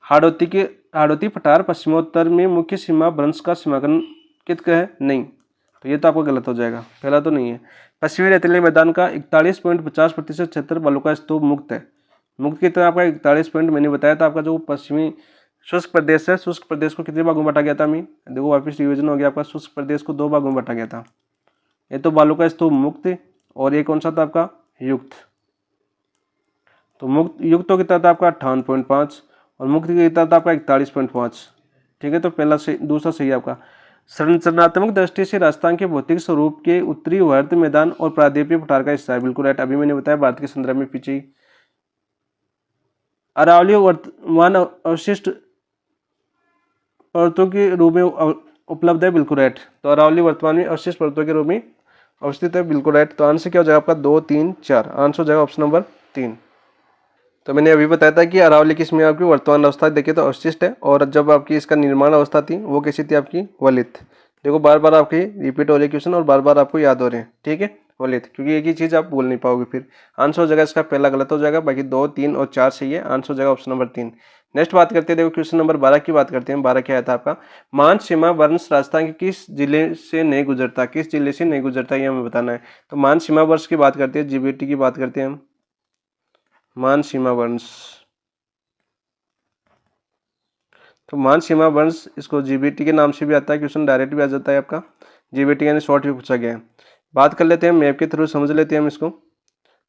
A: हाड़ौती पठार पश्चिमोत्तर में मुख्य सीमा भ्रंश का सीमांकन कित है? नहीं, तो ये तो आपको गलत हो जाएगा, पहला तो नहीं है। पश्चिमी रेतीले मैदान का 41.50% क्षेत्र बालुका स्तूप मुक्त है। मुक्त कितना आपका 41 पॉइंट मैंने बताया था। आपका जो पश्चिमी शुष्क प्रदेश है, शुष्क प्रदेश को कितने भागों में बांटा गया था? हमें देखो वापस रिविजन हो गया आपका, शुष्क प्रदेश को 2 भागों में बांटा गया था। ये तो बालुका स्तूप मुक्त और ये कौन सा था आपका? युक्त। तो मुक्त युक्त तो कितना था आपका? 58.5 और मुक्त कितना था आपका? 41.5। ठीक है, तो पहला सही, दूसरा सही है आपका। संरचनात्मक दृष्टि से राजस्थान के भौतिक स्वरूप के उत्तरी वर्त मैदान और प्रायद्वीपीय पठार का हिस्सा है। बिल्कुल राइट, अभी मैंने बताया भारत के संदर्भ में पीछे। अरावली वर्तमान अवशिष्ट पर्वतों के रूप में उपलब्ध है। बिल्कुल राइट, तो अरावली वर्तमान में अवशिष्ट पर्वतों के रूप में अवस्थित है। बिल्कुल राइट, तो आंसर क्या हो जाएगा आपका? 2, 3, 4। आंसर हो जाएगा ऑप्शन नंबर 3। तो मैंने अभी बताया था कि अरावली किसमें आपकी वर्तमान अवस्था देखिए तो अवशिष्ट है, और जब आपकी इसका निर्माण अवस्था थी वो कैसी थी आपकी? वलित। देखो बार बार आपकी रिपीट हो रहे क्वेश्चन और बार बार आपको याद हो रहे हैं। ठीक है, वलित, क्योंकि एक ही चीज आप बोल नहीं पाओगे फिर। आंसर हो जाएगा इसका पहला गलत हो जाएगा, बाकी 2, 3 और 4 सही है। आंसर हो जाएगा ऑप्शन नंबर 3। नेक्स्ट बात करते हैं, देखो क्वेश्चन नंबर 12 की बात करते हैं। 12 क्या आया था आपका? मान सीमा वर्ष राजस्थान के किस जिले से नहीं गुजरता? किस जिले से नहीं गुजरता ये हमें बताना है। तो मान सीमा वर्ष की बात करते हैं, जीबीटी की बात करते हैं हम। मान सीमा वंश, तो मान सीमा वंश, इसको जीबीटी के नाम से भी आता है, क्वेश्चन डायरेक्ट भी आ जाता है आपका। जीबीटी यानी शॉर्ट भी पूछा गया है। बात कर लेते हैं मैप के थ्रू, समझ लेते हैं हम इसको।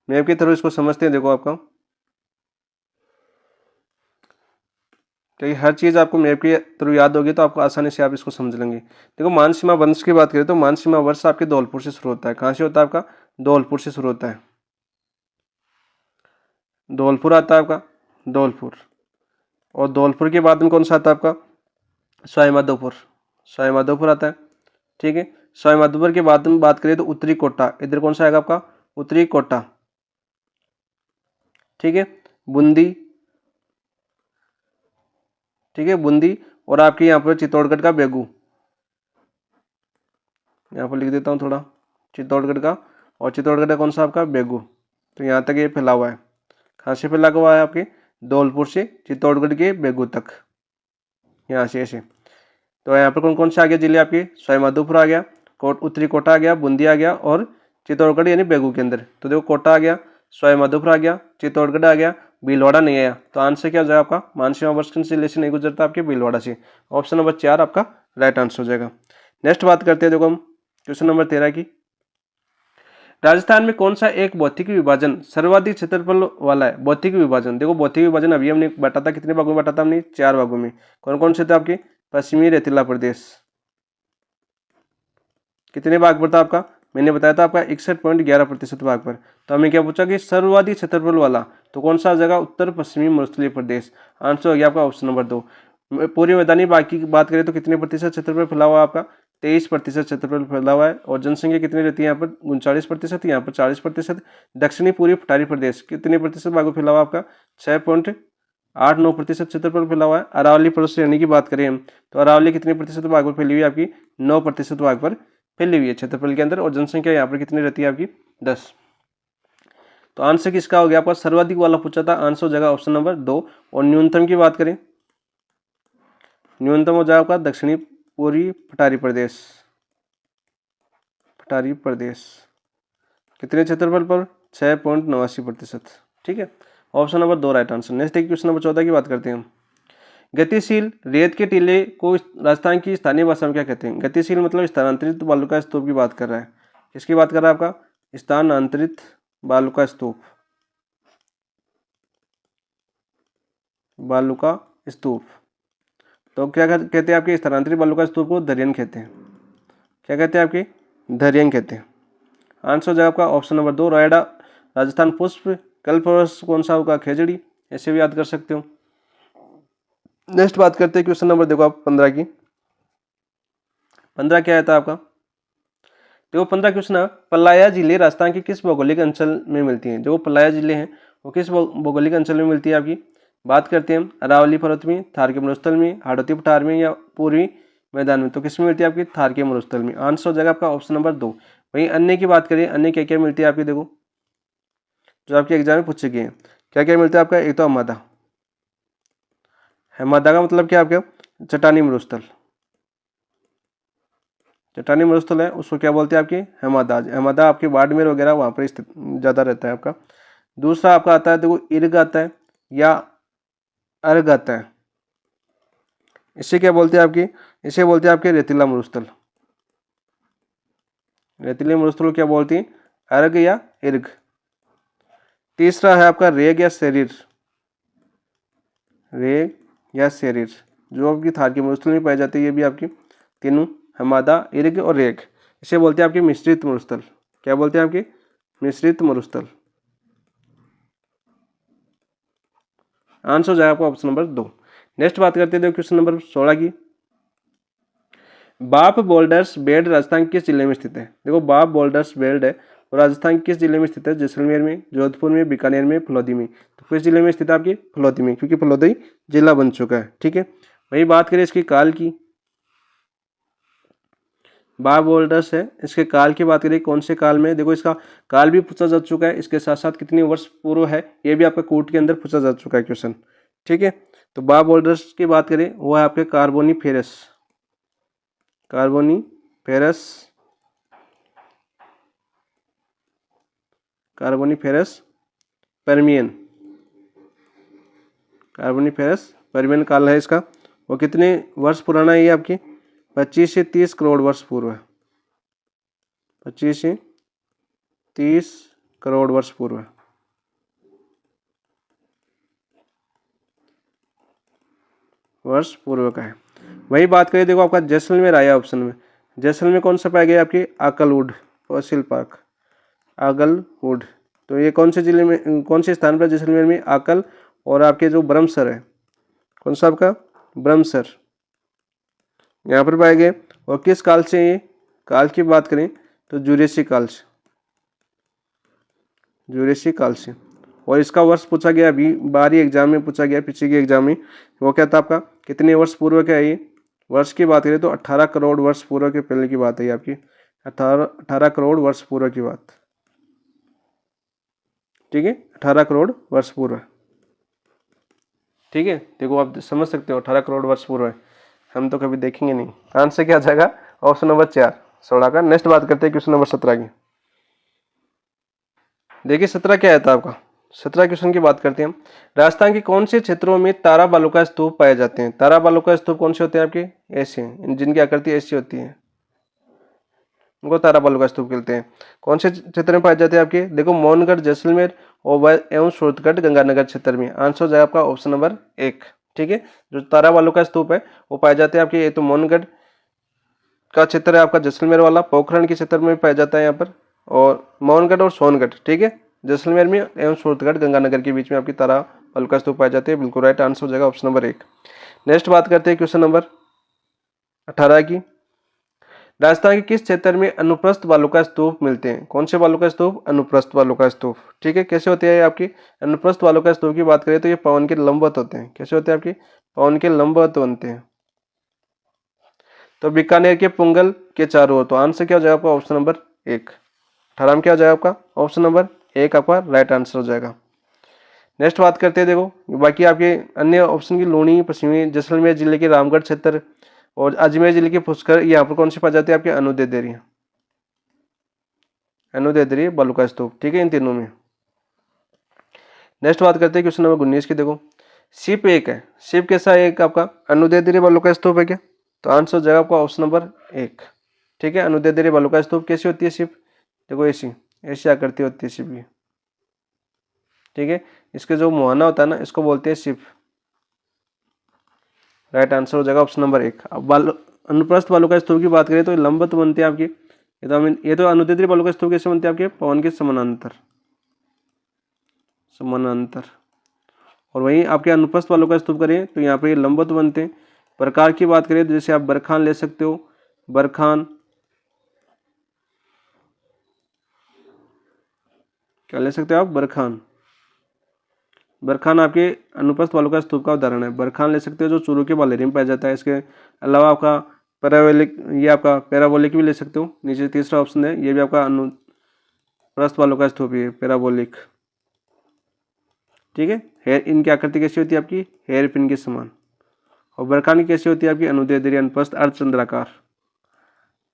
A: मैप के थ्रू इसको समझते हैं। देखो आपका क्योंकि हर चीज़ आपको मैप के थ्रू याद होगी तो आपको आसानी से आप इसको समझ लेंगे। देखो मान सीमा वंश की बात करें तो मान सीमा वर्ष आपके धौलपुर से शुरू होता है। कहाँ से होता है आपका? धौलपुर से शुरू होता है। धौलपुर आता है आपका, धौलपुर। और धौलपुर के बाद में कौन सा आता है आपका? सवाई माधोपुर। सवाई माधोपुर आता है। ठीक है, सवाई माधोपुर के बाद में बात करें तो उत्तरी कोटा, इधर कौन सा आएगा आपका? उत्तरी कोटा। ठीक है, बूंदी। ठीक है, बूंदी। और आपके यहाँ पर चित्तौड़गढ़ का बेगू, यहाँ पर लिख देता हूँ थोड़ा, चित्तौड़गढ़ का। और चित्तौड़गढ़ का कौन सा आपका? बेगू। तो यहाँ तक ये फैला हुआ है। कहाँ से फैला हुआ है? आपके धौलपुर से चित्तौड़गढ़ के बेगू तक, यहाँ से ऐसे। तो यहाँ पर कौन कौन से आ गया जिले आपके? सवाई माधोपुर आ गया, उत्तरी कोटा आ गया, बूंदी आ गया और चित्तौड़गढ़ यानी बेगू के अंदर। तो देखो कोटा आ गया, सवाई माधोपुर आ गया, चित्तौड़गढ़ आ गया, भीलवाड़ा नहीं आया। तो आंसर क्या हो जाएगा आपका? मान सीमा वर्ष किन जिले से नहीं गुजरता? आपके भीलवाड़ा से। ऑप्शन नंबर 4 आपका राइट आंसर हो जाएगा। नेक्स्ट बात करते हैं, देखो हम क्वेश्चन नंबर 13 की। राजस्थान में कौन सा एक भौतिक विभाजन सर्वाधिक क्षेत्रफल वाला है? भौतिक विभाजन, देखो भौतिक विभाजन अभी हमने बांटा था, कितने भागों में बांटा था हमने? 4 भागों में। कौन कौन से थे आपके? पश्चिमी रेतीला प्रदेश। कितने भाग पर था आपका? मैंने बताया था आपका 61.11% भाग पर। तो हमें क्या पूछा कि सर्वाधिक क्षेत्रफल वाला, तो कौन सा जगह? उत्तर पश्चिमी मरुस्थलीय प्रदेश। आंसर हो गया आपका ऑप्शन नंबर 2। पूरी मैदानी भाग की बात करें तो कितने प्रतिशत क्षेत्रफल फैला हुआ है आपका? 23% क्षेत्रफल फैला हुआ है। और जनसंख्या कितनी रहती है यहाँ पर? 39%, यहाँ पर 40%। दक्षिणी पूर्वी पठारी प्रदेश कितने प्रतिशत भागों फैला हुआ आपका? 6.89% क्षेत्रफल फैला हुआ है। अरावली पर्वत श्रेणी की बात करें हम तो अरावली कितने प्रतिशत भाग पर फैली हुई है आपकी? 9% भाग पर फैली हुई है क्षेत्रफल के अंदर। और जनसंख्या यहाँ पर कितनी रहती है आपकी? 10। तो आंसर किसका हो गया आपका? सर्वाधिक वाला पूछा था, आंसर हो जाएगा ऑप्शन नंबर 2। और न्यूनतम की बात करें, न्यूनतम हो जाएगा आपका दक्षिणी पूर्वी पठारी प्रदेश। पठारी प्रदेश कितने क्षेत्रफल पर? 6.89%। ठीक है, option number 2 right answer. Next देखिए क्वेश्चन नंबर 14 की बात करते हैं हम। गतिशील रेत के टीले को राजस्थान की स्थानीय भाषा में क्या कहते हैं? गतिशील मतलब स्थानांतरित बालुका स्तूप की बात कर रहा है। किसकी बात कर रहा है आपका? स्थानांतरित बालुका स्तूप। बालुका स्तूप। तो क्या कहते हैं आपके? स्थानांतरित बालुका स्तूप को धैर्यन कहते हैं। क्या कहते हैं आपके? धैर्यन कहते हैं। आंसर हो जाएगा आपका ऑप्शन नंबर 2 रायडा। राजस्थान पुष्प। कल्पवृक्ष कौन सा होगा? खेजड़ी। ऐसे भी याद कर सकते हो। नेक्स्ट बात करते हैं क्वेश्चन नंबर, देखो आप 15 की। 15 क्या आता है आपका? देखो 15 क्वेश्चन है, पलाया जिले राजस्थान के किस भौगोलिक अंचल में मिलती हैं? जो पलाया जिले हैं वो किस भौगोलिक अंचल में मिलती है आपकी? बात करते हैं हम अरावली पर्वत में, थार के मरुस्थल में, हाड़ौती पठार में या पूर्वी मैदान में। तो किस में मिलती है आपकी? थार के मरुस्थल में। आंसर हो जाएगा आपका ऑप्शन नंबर 2। वहीं अन्य की बात करें, अन्य क्या क्या मिलती है आपकी? देखो जो आपके एग्जाम में पूछे गए हैं, क्या क्या मिलता है आपका, एक तो हमादा, हमादा का मतलब क्या आपका, चट्टानी मरुस्थल, चट्टानी मरुस्थल है उसको क्या बोलते हैं आपकी, हमादा। हमादा आपके बाड़मेर वगैरह वहाँ पर स्थित ज़्यादा रहता है आपका। दूसरा आपका आता है देखो इर्ग आता है या अर्ग आता है, इसे क्या बोलते हैं आपकी, इसे बोलते हैं आपके रेतीला मरुस्थल, रेतीले मरुस्थल को क्या बोलती हैं, अर्ग या इर्ग। तीसरा है आपका रेग या शरीर, रेग या शरीर, जो आपकी थार की मरुस्थल में पाई जाती है, ये भी आपकी तीनों, हमादा, इर्ग और रेग, इसे बोलते हैं आपके मिश्रित मरुस्थल। क्या बोलते हैं आपके, मिश्रित मरुस्थल। आंसर हो जाएगा आपका ऑप्शन नंबर 2। नेक्स्ट बात करते हैं क्वेश्चन नंबर 16 की। बाप बोल्डर्स बेल्ट राजस्थान किस जिले में स्थित है। देखो बाप बोल्डर्स बेल्ट है और राजस्थान किस जिले में स्थित है, जैसलमेर में, जोधपुर में, बीकानेर में, फलौदी में। तो किस जिले में स्थित है आपकी, फलौदी में, क्योंकि फलौदी जिला बन चुका है। ठीक है, वही बात करें इसकी काल की, बाप बोल्डर्स है, इसके काल की बात करें कौन से काल में, देखो इसका काल भी पूछा जा चुका है, इसके साथ साथ कितने वर्ष पूर्व है ये भी आपका कोर्ट के अंदर पूछा जा चुका है क्वेश्चन। ठीक है, तो बाप बोल्डर्स की बात करें वो है आपके Carboniferous, Carboniferous, Carboniferous Permian, Carboniferous Permian काल है इसका। वो कितने वर्ष पुराना है ये आपकी, 25 से 30 करोड़ वर्ष पूर्व है, 25 से 30 करोड़ वर्ष पूर्व है। वर्ष पूर्व का है। वही बात करें देखो आपका जैसलमेर आया ऑप्शन में, जैसलमेर कौन सा पाया गया आपकी, आकलवुड फॉसिल पार्क, आगलवुड। तो ये कौन से जिले में, कौन से स्थान पर जैसलमेर में, आकल और आपके जो ब्रह्मसर है, कौन सा आपका, ब्रह्मसर, यहाँ पर पाए गए। और किस काल से ये, काल की बात करें तो जुरेसी काल से, जुरेसी काल से। और इसका वर्ष पूछा गया अभी बाहरी एग्जाम में पूछा गया, पीछे के एग्जाम में, वो क्या था आपका, कितने वर्ष पूर्व का है ये। वर्ष की बात करें तो 18 करोड़ वर्ष पूर्व के पहले की बात है ये आपकी, 18 करोड़ वर्ष पूर्व की बात। ठीक है, 18 करोड़ वर्ष पूर्व। ठीक है, देखो आप समझ सकते हो 18 करोड़ वर्ष पूर्व है, हम तो कभी देखेंगे नहीं। आंसर क्या आ जाएगा, ऑप्शन नंबर 4 16 का। नेक्स्ट बात करते हैं क्वेश्चन नंबर 17 की। देखिए 17 क्या आता है आपका, 17 क्वेश्चन की बात करते हैं हम। राजस्थान के कौन से क्षेत्रों में तारा बालू का स्तूप पाए जाते हैं। तारा बालू का स्तूप कौन से होते हैं आपके, ऐसे जिनकी आकृति ऐसी होती है, उनको तारा बालू का स्तूप कहते हैं। कौन से क्षेत्र में पाए जाते हैं आपके, देखो मोहनगढ़, जैसलमेर और एवं सूरतगढ़, गंगानगर क्षेत्र में। आंसर हो जाएगा आपका ऑप्शन नंबर 1। ठीक है, जो तारा बालू का स्तूप है वो पाए जाते हैं आपके, ये तो मोहनगढ़ का क्षेत्र है आपका, जैसलमेर वाला पोखरण के क्षेत्र में पाया जाता है यहाँ पर, और मोहनगढ़ और सोनगढ़। ठीक है, जैसलमेर में एवं सूरतगढ़, गंगानगर के बीच में आपकी तारा बालू का स्तूप पाए जाते हैं। बिल्कुल राइट आंसर हो जाएगा ऑप्शन नंबर 1। नेक्स्ट बात करते हैं क्वेश्चन नंबर 18 की। राजस्थान के किस क्षेत्र में अनुप्रस्थ बालू का स्तूप मिलते हैं। कौन से बालू का स्तूप, अनुप्रस्थ बालू का स्तूप। ठीक है, कैसे होते हैं आपकी अनुप्रस्थ बालू का स्तूप की बात करें तो ये पवन के लंबवत होते हैं। कैसे होते हैं आपकी, पवन के लंबवत बनते हैं। तो बीकानेर के पुंगल के चारों ओर। तो आंसर क्या हो जाएगा आपका ऑप्शन नंबर 1। 18 में क्या हो जाएगा आपका ऑप्शन नंबर 1 आपका राइट आंसर हो जाएगा। नेक्स्ट बात करते हैं, देखो बाकी आपके अन्य ऑप्शन की लूणी, पश्चिमी जैसलमेर जिले के रामगढ़ क्षेत्र और अजमेर जिले के पुष्कर, यहाँ पर कौन से पाए जाते हैं आपके, अनुदेदरी, अनुदेदरी बालू का स्तूप। ठीक है, इन तीनों में। नेक्स्ट बात करते हैं क्वेश्चन नंबर 19 की। देखो शिप एक है, शिप कैसा एक आपका अनुदेदरी बालू का स्तूप है क्या। तो आंसर हो जाएगा आपका ऑप्शन नंबर 1। ठीक है, अनुदेदरी बालू का स्तूप कैसी होती है शिप, देखो ऐसी ऐसी आकृति होती है शिप की। ठीक है, इसके जो मुहाना होता है ना इसको बोलते हैं शिप। राइट आंसर हो जाएगा ऑप्शन नंबर 1। अब अनुप्रस्थ बालू का स्तूप की बात करें तो लंबवत बनते हैं आपकी, ये तो अनुदेदरी बालू का स्तूप कैसे बनते हैं आपके, पवन के समानांतर, समानांतर। और वहीं आपके अनुप्रस्थ बालू का स्तूप करें तो यहाँ पे ये लंबवत बनते हैं। प्रकार की बात करें तो जैसे आप बरखान ले सकते हो, बरखान, क्या ले सकते हो आप, बरखान। बरखान आपके अनुप्रस्थ बालू का स्तूप का उदाहरण है। बरखान ले सकते हो जो चूरू के बालेरी में पाया जाता है। इसके अलावा आपका पैराबोलिक, ये आपका पैराबोलिक भी ले सकते हो, नीचे तीसरा ऑप्शन है, ये भी आपका अनुप्रस्थ बालू का स्तूप ही है, पैराबोलिक। ठीक है। हेयर, इनकी आकृति कैसी होती है आपकी, हेयर पिन के समान। और बरखान की कैसी होती है आपकी, अनुदैर्ध्य अनुप्रस्थ अर्धचंद्राकार,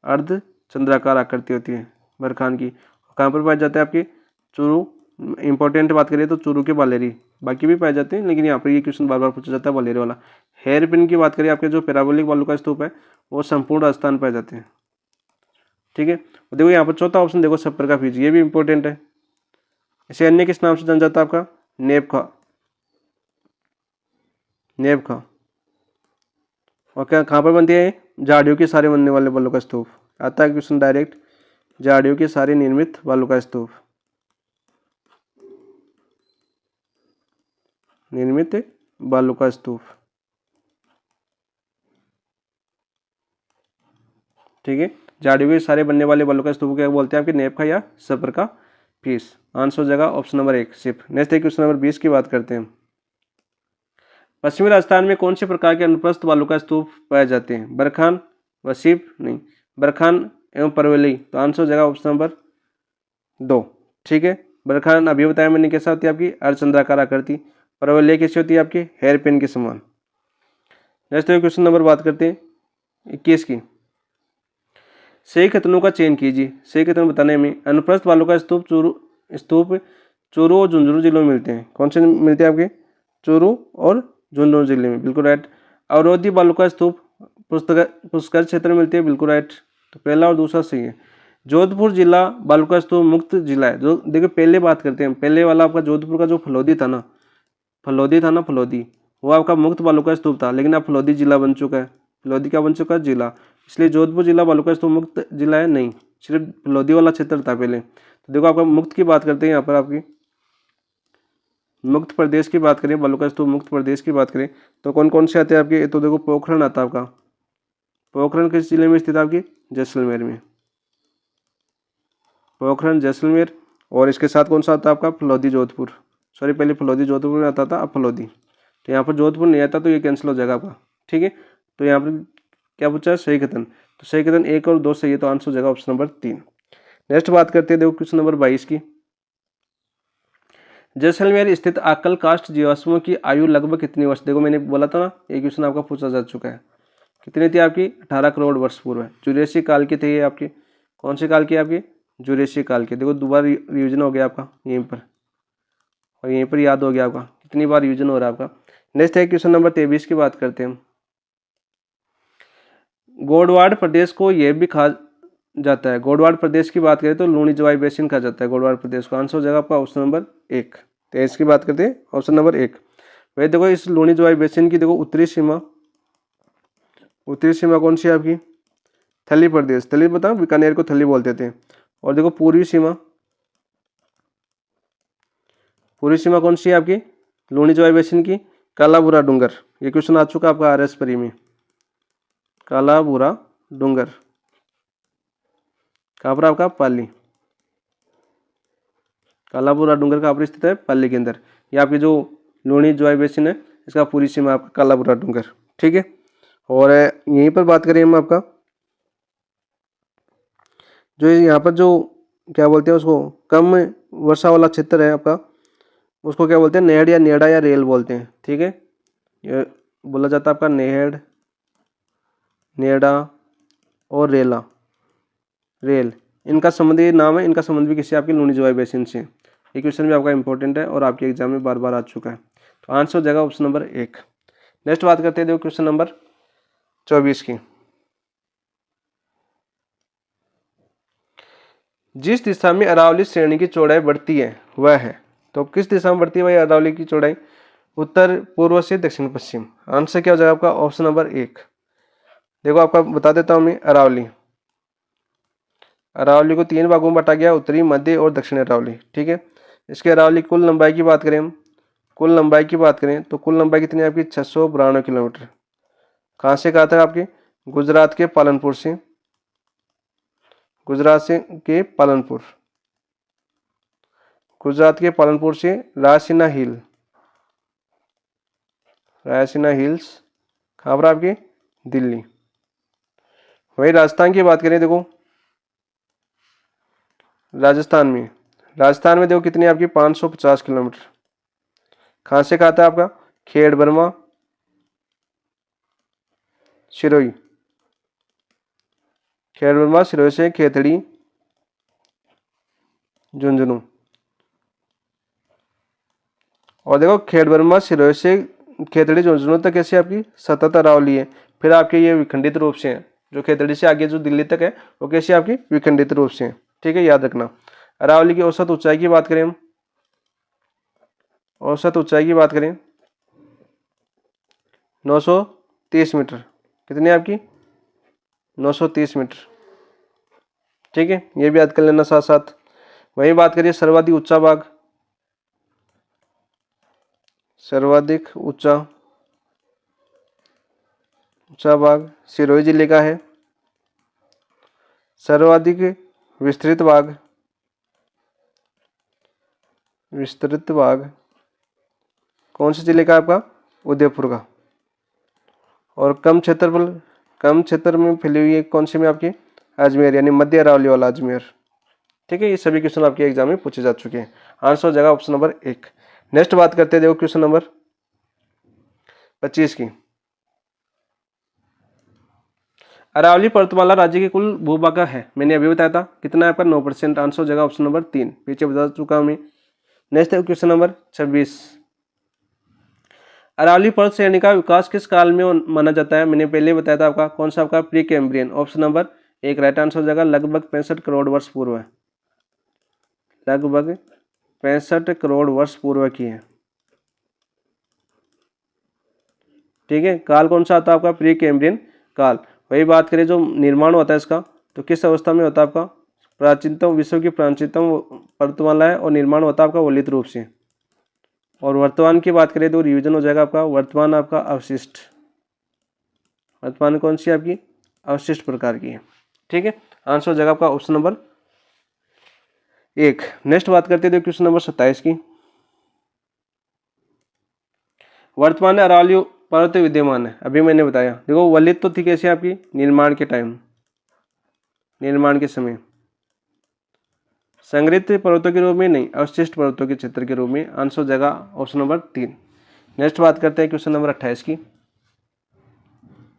A: अर्धचंद्राकार आकृति होती है बरखान की। कहाँ पर पाया जाता है आपके, चूरू, इंपॉर्टेंट बात करिए तो चूरू के बालेरी, बाकी भी पाए जाते हैं लेकिन यहाँ पर ये क्वेश्चन बार बार पूछा जाता है बालेरी वाला। हेयर पिन की बात करिए, आपके जो पैराबोलिक बालू का स्तूप है वो संपूर्ण राजस्थान पाए जाते हैं। ठीक है। देखो यहाँ पर चौथा ऑप्शन देखो, छप्पर का फीज, ये भी इंपॉर्टेंट है। इसे अन्य किस नाम से जाना जाता है आपका, नेबखा, नेबखा। और क्या कहाँ पर बनती है, झाड़ियों के सारे बनने वाले बालू का स्तूप। आता है क्वेश्चन डायरेक्ट, झाड़ियों के सारे निर्मित बालू का स्तूप, निर्मित बालू का स्तूप। ठीक है। झाड़ियों के सारे बनने वाले बालू का स्तूप क्या बोलते हैं आपके, नेबखा या छप्पर का फीस। आंसर हो जाएगा ऑप्शन नंबर 1 सिप। नेक्स्ट क्वेश्चन नंबर 20 की बात करते हैं। पश्चिमी राजस्थान में कौन से प्रकार के अनुप्रस्थ बालू का स्तूप पाए जाते हैं, बरखान, वसीप, नहीं, बरखान एवं परवली। तो आंसर हो जाएगा ऑप्शन नंबर 2। ठीक है। बरखान अभी बताया मैंने कैसा होती है आपकी, अर्धचंद्राकार आकृति। परवली कैसी होती है आपकी, हेयर पिन के समान। नेक्स्ट क्वेश्चन नंबर बात करते हैं 21 की। सही कथनों का चयन कीजिए। सही कथन बताने में, अनुप्रस्थ बालू का स्तूप चूरू और झुंझुनू जिलों में मिलते हैं। कौन से मिलते हैं आपके, चूरू और झुंझुनू जिले में, बिल्कुल राइट। अवरोधी बालू का स्तूप पुष्कर क्षेत्र में मिलते हैं, बिल्कुल राइट। तो पहला और दूसरा सही है। जोधपुर जिला बालू का स्तूप मुक्त जिला है। जो देखिए पहले बात करते हैं, पहले वाला आपका जोधपुर का जो फलोदी था ना, फलोदी, वो आपका मुक्त बालू का स्तूप था, लेकिन अब फलोदी जिला बन चुका है। फलोदी क्या बन चुका है, जिला। इसलिए जोधपुर जिला बालू का स्तूप मुक्त जिला है नहीं, सिर्फ फलोदी वाला क्षेत्र था पहले। तो देखो आपका मुक्त की बात करते हैं, यहाँ पर आपकी मुक्त प्रदेश की बात करें, बालू का स्तूप मुक्त प्रदेश की बात करें तो कौन कौन से आते हैं आपके, तो देखो पोखरण आता है आपका। पोखरण किस जिले में स्थित है आपकी, जैसलमेर में, पोखरण जैसलमेर। और इसके साथ कौन सा आता है आपका, फलोदी जोधपुर। सॉरी, पहले फलोदी जोधपुर में आता था, अब फलोदी। तो यहाँ पर जोधपुर नहीं आता तो ये कैंसिल हो जाएगा आपका। ठीक है। तो यहाँ पर क्या पूछा है, सही कथन। तो सही कथन 1 और 2 सही है, तो आंसर हो जाएगा ऑप्शन नंबर 3। नेक्स्ट बात करते हैं देखो क्वेश्चन नंबर 22 की। जैसलमेर स्थित आकल कास्ट जीवाश्मों की आयु लगभग कितनी वर्ष। देखो मैंने बोला था ना, ये क्वेश्चन आपका पूछा जा चुका है। कितनी थी आपकी, 18 करोड़ वर्ष पूर्व। जुरेसी काल की थी ये आपकी। कौन से काल की आपकी, जुरेसी काल की। देखो दोबारा रिविजन हो गया आपका यहीं पर, और यहीं पर याद हो गया आपका, कितनी बार रिविजन हो रहा है आपका। नेक्स्ट है क्वेश्चन नंबर 23 की बात करते हैं। गोडवाड़ प्रदेश को यह भी कहा जाता है, गोडवाड़ प्रदेश की बात करें तो लूणी जवाई बेसिन कहा जाता है गोडवाड़ प्रदेश को। आंसर हो जाएगा आपका ऑप्शन नंबर 1। तो इसकी बात करते हैं ऑप्शन नंबर 1। वही देखो इस लूणी जवाई बेसिन की देखो उत्तरी सीमा कौन सी है आपकी, थली प्रदेश। थली बताओ, बीकानेर को थली बोलते थे। और देखो पूर्वी सीमा कौन सी है आपकी, लूणी जवाई बेसिन की, कालाबुरा डूंगर। ये क्वेश्चन आ चुका आपका RS परी में, कालाबुरा डूंगर कहाँ पर आपका, पाली। कालाबुरा डूंगर कहाँ पर स्थित है, पाली के अंदर। ये आपकी जो लूणी जवाई बेसिन है इसका पूरी सीमा आपका कालाबुरा डूंगर। ठीक है। और यहीं पर बात करें हम आपका जो यहाँ पर जो क्या बोलते हैं उसको, कम वर्षा वाला क्षेत्र है आपका, उसको क्या बोलते हैं, नेहड़ या नेड़ा या रेल बोलते हैं। ठीक है। ये बोला जाता है आपका नेहड़, नेड़ा और रेला, रेल। इनका संबंधी नाम है, इनका संबंध भी किसी आपकी लूणी जवाई बेसिन से। ये क्वेश्चन भी आपका इंपॉर्टेंट है और आपके एग्जाम में बार बार आ चुका है। तो आंसर हो जाएगा ऑप्शन नंबर 1। नेक्स्ट बात करते हैं देखो क्वेश्चन नंबर 24 की। जिस दिशा में अरावली श्रेणी की चौड़ाई बढ़ती है वह है, तो किस दिशा में बढ़ती है भाई अरावली की चौड़ाई, उत्तर पूर्व से दक्षिण पश्चिम। आंसर क्या हो जाएगा आपका ऑप्शन नंबर 1। देखो आपका बता देता हूं मैं, अरावली को 3 भागों में बांटा गया, उत्तरी, मध्य और दक्षिण अरावली। ठीक है। इसके अरावली कुल लंबाई की बात करें हम, कुल लंबाई की बात करें तो कुल लंबाई कितनी है आपकी, 692 किलोमीटर। कहाँ से कहा था आपके, गुजरात के पालनपुर से, गुजरात के पालनपुर से रायसीना हिल्स कहाँ पर आपकी, दिल्ली। वही राजस्थान की बात करें देखो, राजस्थान में देखो कितनी आपकी 550 किलोमीटर। कहाँ से खाता है आपका, खेड़ बर्मा सिरोही, खेड़ बर्मा सिरोही से खेतड़ी झुंझुनू। और देखो खेड़ बर्मा सिरोही से खेतड़ी झुंझुनू तक कैसे आपकी सतत अरावली है, फिर आपके ये विखंडित रूप से हैं। जो खेतड़ी से आगे जो दिल्ली तक है वो कैसे आपकी विखंडित रूप से है। ठीक है, याद रखना। अरावली की औसत ऊंचाई की बात करें हम, औसत ऊंचाई की बात करें 930 मीटर। कितनी आपकी 930 मीटर। ठीक है, ये भी याद कर लेना साथ साथ। वही बात करिए सर्वाधिक ऊंचा भाग, सर्वाधिक ऊंचा ऊंचा भाग सिरोही जिले का है। सर्वाधिक विस्तृत भाग, विस्तृत भाग कौन से जिले का आपका, उदयपुर का। और कम क्षेत्र में फैली हुई है कौन सी में आपकी, अजमेर, यानी मध्य अरावली वाला अजमेर। ठीक है, ये सभी क्वेश्चन आपके एग्जाम में पूछे जा चुके हैं। आंसर हो जाएगा ऑप्शन नंबर 1। नेक्स्ट बात करते हैं, देखो क्वेश्चन नंबर 25 की। अरावली पर्वतमाला राज्य की कुल भूभाग है, मैंने अभी बताया था कितना है आपका 9%। आंसर हो जाएगा ऑप्शन नंबर 3, पीछे बता चुका हूं मैं। नेक्स्ट है क्वेश्चन नंबर 26। अरावली पर्वत श्रेणी का विकास किस काल में माना जाता है, मैंने पहले बताया था आपका कौन सा आपका pre Cambrian. Option number 1 right answer हो जाएगा, लगभग 65 करोड़ वर्ष पूर्व है, लगभग 65 करोड़ वर्ष पूर्व की है। ठीक है, काल कौन सा आता है आपका प्री कैम्ब्रियन काल। वही बात करें जो निर्माण होता है इसका, तो किस अवस्था में होता है आपका, प्राचीनतम विश्व की प्राचीनतम पर्वतमाला है और निर्माण होता है आपका वलित रूप से। और वर्तमान की बात करें तो रिवीजन हो जाएगा आपका, वर्तमान आपका अवशिष्ट, वर्तमान कौन सी आपकी अवशिष्ट प्रकार की है। ठीक है, आंसर हो जाएगा आपका ऑप्शन नंबर 1। नेक्स्ट बात करते हैं क्वेश्चन नंबर 27 की। वर्तमान में अरावली पर्वत विद्यमान है, अभी मैंने बताया। देखो वलित तो थी कैसे आपकी, निर्माण के टाइम, निर्माण के समय। संग्रहित पर्वतों के रूप में नहीं, अवशिष्ट पर्वतों के क्षेत्र के रूप में। आंसर हो जाएगा ऑप्शन नंबर 3। नेक्स्ट बात करते हैं क्वेश्चन नंबर 28 की।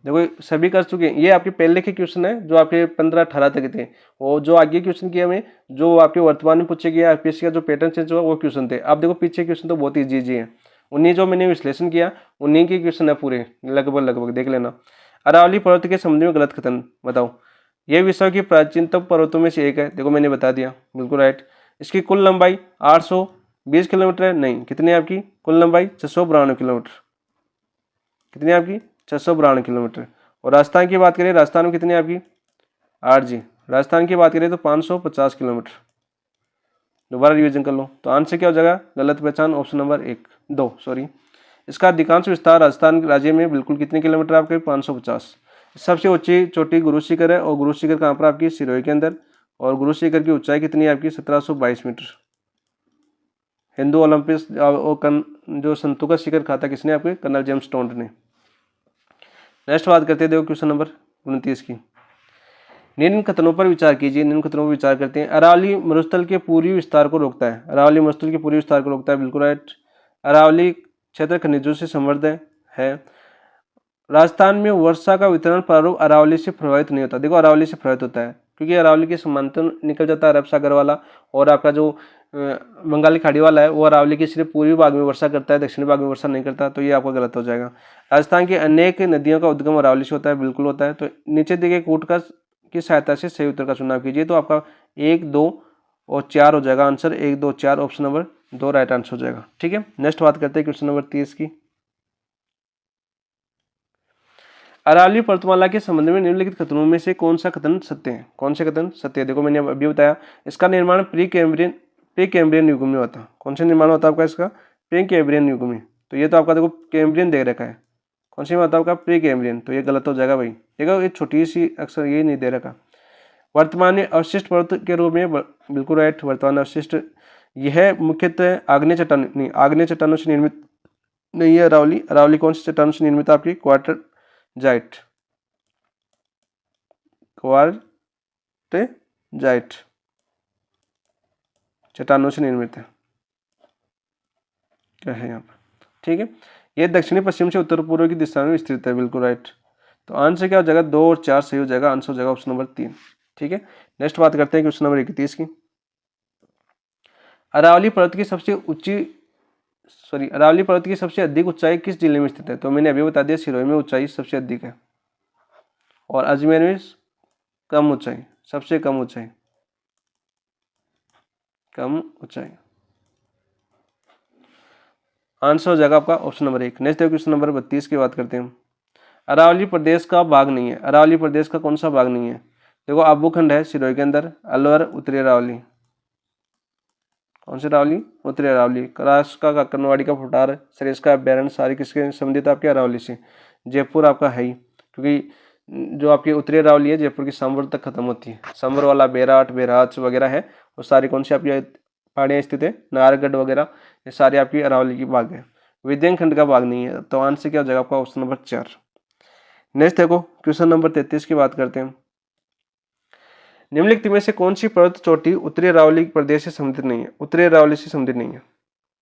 A: देखो सभी कर चुके हैं, ये आपके पहले के क्वेश्चन है जो आपके 15-18 तक थे। वो जो आगे क्वेश्चन किया मैं, जो आपके वर्तमान में पूछे गए आरपीएससी का जो पैटर्न चेंज हुआ वो क्वेश्चन थे। आप देखो पीछे क्वेश्चन तो बहुत ईजी है, उन्हीं जो मैंने विश्लेषण किया उन्हीं के क्वेश्चन है पूरे, लगभग देख लेना। अरावली पर्वत के संबंध में गलत कथन बताओ। ये विश्व की प्राचीनतम पर्वतों में से एक है, देखो मैंने बता दिया, बिल्कुल राइट। इसकी कुल लंबाई 820 किलोमीटर है, नहीं, कितनी आपकी कुल लंबाई 692 किलोमीटर, कितनी आपकी 692 किलोमीटर। और राजस्थान की बात करें, राजस्थान में कितनी आपकी 8 जी, राजस्थान की बात करें तो 550 किलोमीटर। दोबारा रिवीजन कर लो, तो आंसर क्या हो जाएगा, गलत पहचान ऑप्शन नंबर 2 सॉरी। इसका अधिकांश विस्तार राजस्थान राज्य में बिल्कुल कितने किलोमीटर आपके 550। सबसे ऊंची चोटी गुरु शिखर है, और गुरु शिखर कहाँ पर आपकी सिरोही के अंदर। और गुरु शिखर की ऊंचाई कितनी है आपकी 1722 मीटर। हिंदू ओलंपिक्स जो संतों का शिखर खाता किसने, आपके कर्नल जेम्स टोंट ने। नेक्स्ट बात करते हैं, देखो क्वेश्चन नंबर 29 की। निम्न कथनों पर विचार कीजिए, निम्न कथनों पर विचार करते हैं। अरावली मरुस्थल के पूर्वी विस्तार को रोकता है, अरावली मरुस्थल के पूर्वी विस्तार को रोकता है, बिल्कुल राइट। अरावली क्षेत्र खनिजों से समृद्ध है। राजस्थान में वर्षा का वितरण प्रारूप अरावली से प्रभावित नहीं होता, देखो अरावली से प्रभावित होता है क्योंकि अरावली के समांतर निकल जाता है अरब सागर वाला, और आपका जो बंगाली खाड़ी वाला है वो अरावली के सिर्फ पूर्वी भाग में वर्षा करता है, दक्षिणी भाग में वर्षा नहीं करता, तो ये आपका गलत हो जाएगा। राजस्थान की अनेक नदियों का उद्गम अरावली से होता है, बिल्कुल होता है। तो नीचे दिए गए कूट का की सहायता से सही उत्तर का चुनाव कीजिए, तो आपका 1, 2 और 4 हो जाएगा answer, 1, 2, 4 option number 2 right answer हो जाएगा। ठीक है, नेक्स्ट बात करते हैं क्वेश्चन नंबर 30 की। अरावली पर्वतमाला के संबंध में निम्नलिखित कथनों में से कौन सा कथन सत्य है, कौन से कथन सत्य है। देखो मैंने अभी बताया, इसका निर्माण प्री कैम्ब्रियन युग में होता। कौन से निर्माण होता है आपका इसका, प्री कैम्ब्रियन युग में। तो ये तो आपका देखो कैम्ब्रियन दे रखा है, कौन सी में होता है आपका प्री कैम्ब्रियन, तो ये गलत हो जाएगा भाई। देखो ये छोटी सी अक्षर ये नहीं दे रखा। वर्तमान में अवशिष्ट पर्वत के रूप में, बिल्कुल राइट, वर्तमान अवशिष्ट। यह मुख्यतः आग्नेय चट्टान नहीं, आग्नेय चट्टानों से निर्मित नहीं है अरावली। अरावली कौन सी चट्टानों से निर्मित है आपकी, क्वार्टरजाइट, क्वार्टरजाइट चट्टानों से निर्मित है। क्या है यहाँ पर, ठीक है, ये दक्षिणी पश्चिम से उत्तर पूर्व की दिशा में स्थित है, बिल्कुल राइट। तो आंसर क्या हो जाएगा, 2 और 4 सही हो जाएगा, आंसर हो जाएगा ऑप्शन नंबर 3। ठीक है, नेक्स्ट बात करते हैं क्वेश्चन नंबर 31 की। अरावली पर्वत की सबसे ऊंची अरावली पर्वत की सबसे अधिक ऊंचाई किस जिले में स्थित है? तो मैंने अभी बता दिया, सिरोही में ऊंचाई सबसे अधिक है और अजमेर में कम ऊंचाई, सबसे कम ऊंचाई, कम ऊंचाई। आंसर हो जाएगा आपका option number 1। Next question number 32 की बात करते हैं। अरावली प्रदेश का भाग नहीं है, अरावली प्रदेश का कौन सा भाग नहीं है? देखो, आबूखंड है सिरोही के अंदर, अलवर, उत्तरी अरावली। कौन सी अरावली? उत्तरी अरावली। करास्का का कन्नवाड़ी का फुटार, सरिस्का अभ्यारण्य, सारी किसके संबंधित आपके अरावली से। जयपुर आपका है ही, क्योंकि जो आपकी उत्तरी अरावली है जयपुर की सांबर तक खत्म होती है। सांबर वाला, बेराट, बेराच वगैरह है, वो सारी कौन सी आपकी पहाड़ियाँ स्थित है, नाहरगढ़ वगैरह, ये सारी आपकी अरावली की भाग है। विंध्यखंड का भाग नहीं है। तो आंसर क्या हो जाएगा आपका ऑप्शन नंबर 4। नेक्स्ट देखो क्वेश्चन नंबर 33 की बात करते हैं। निम्नलिखित में से कौन सी पर्वत चोटी उत्तरी अरावली प्रदेश से संबंधित नहीं है? उत्तरी अरावली से संबंधित नहीं है।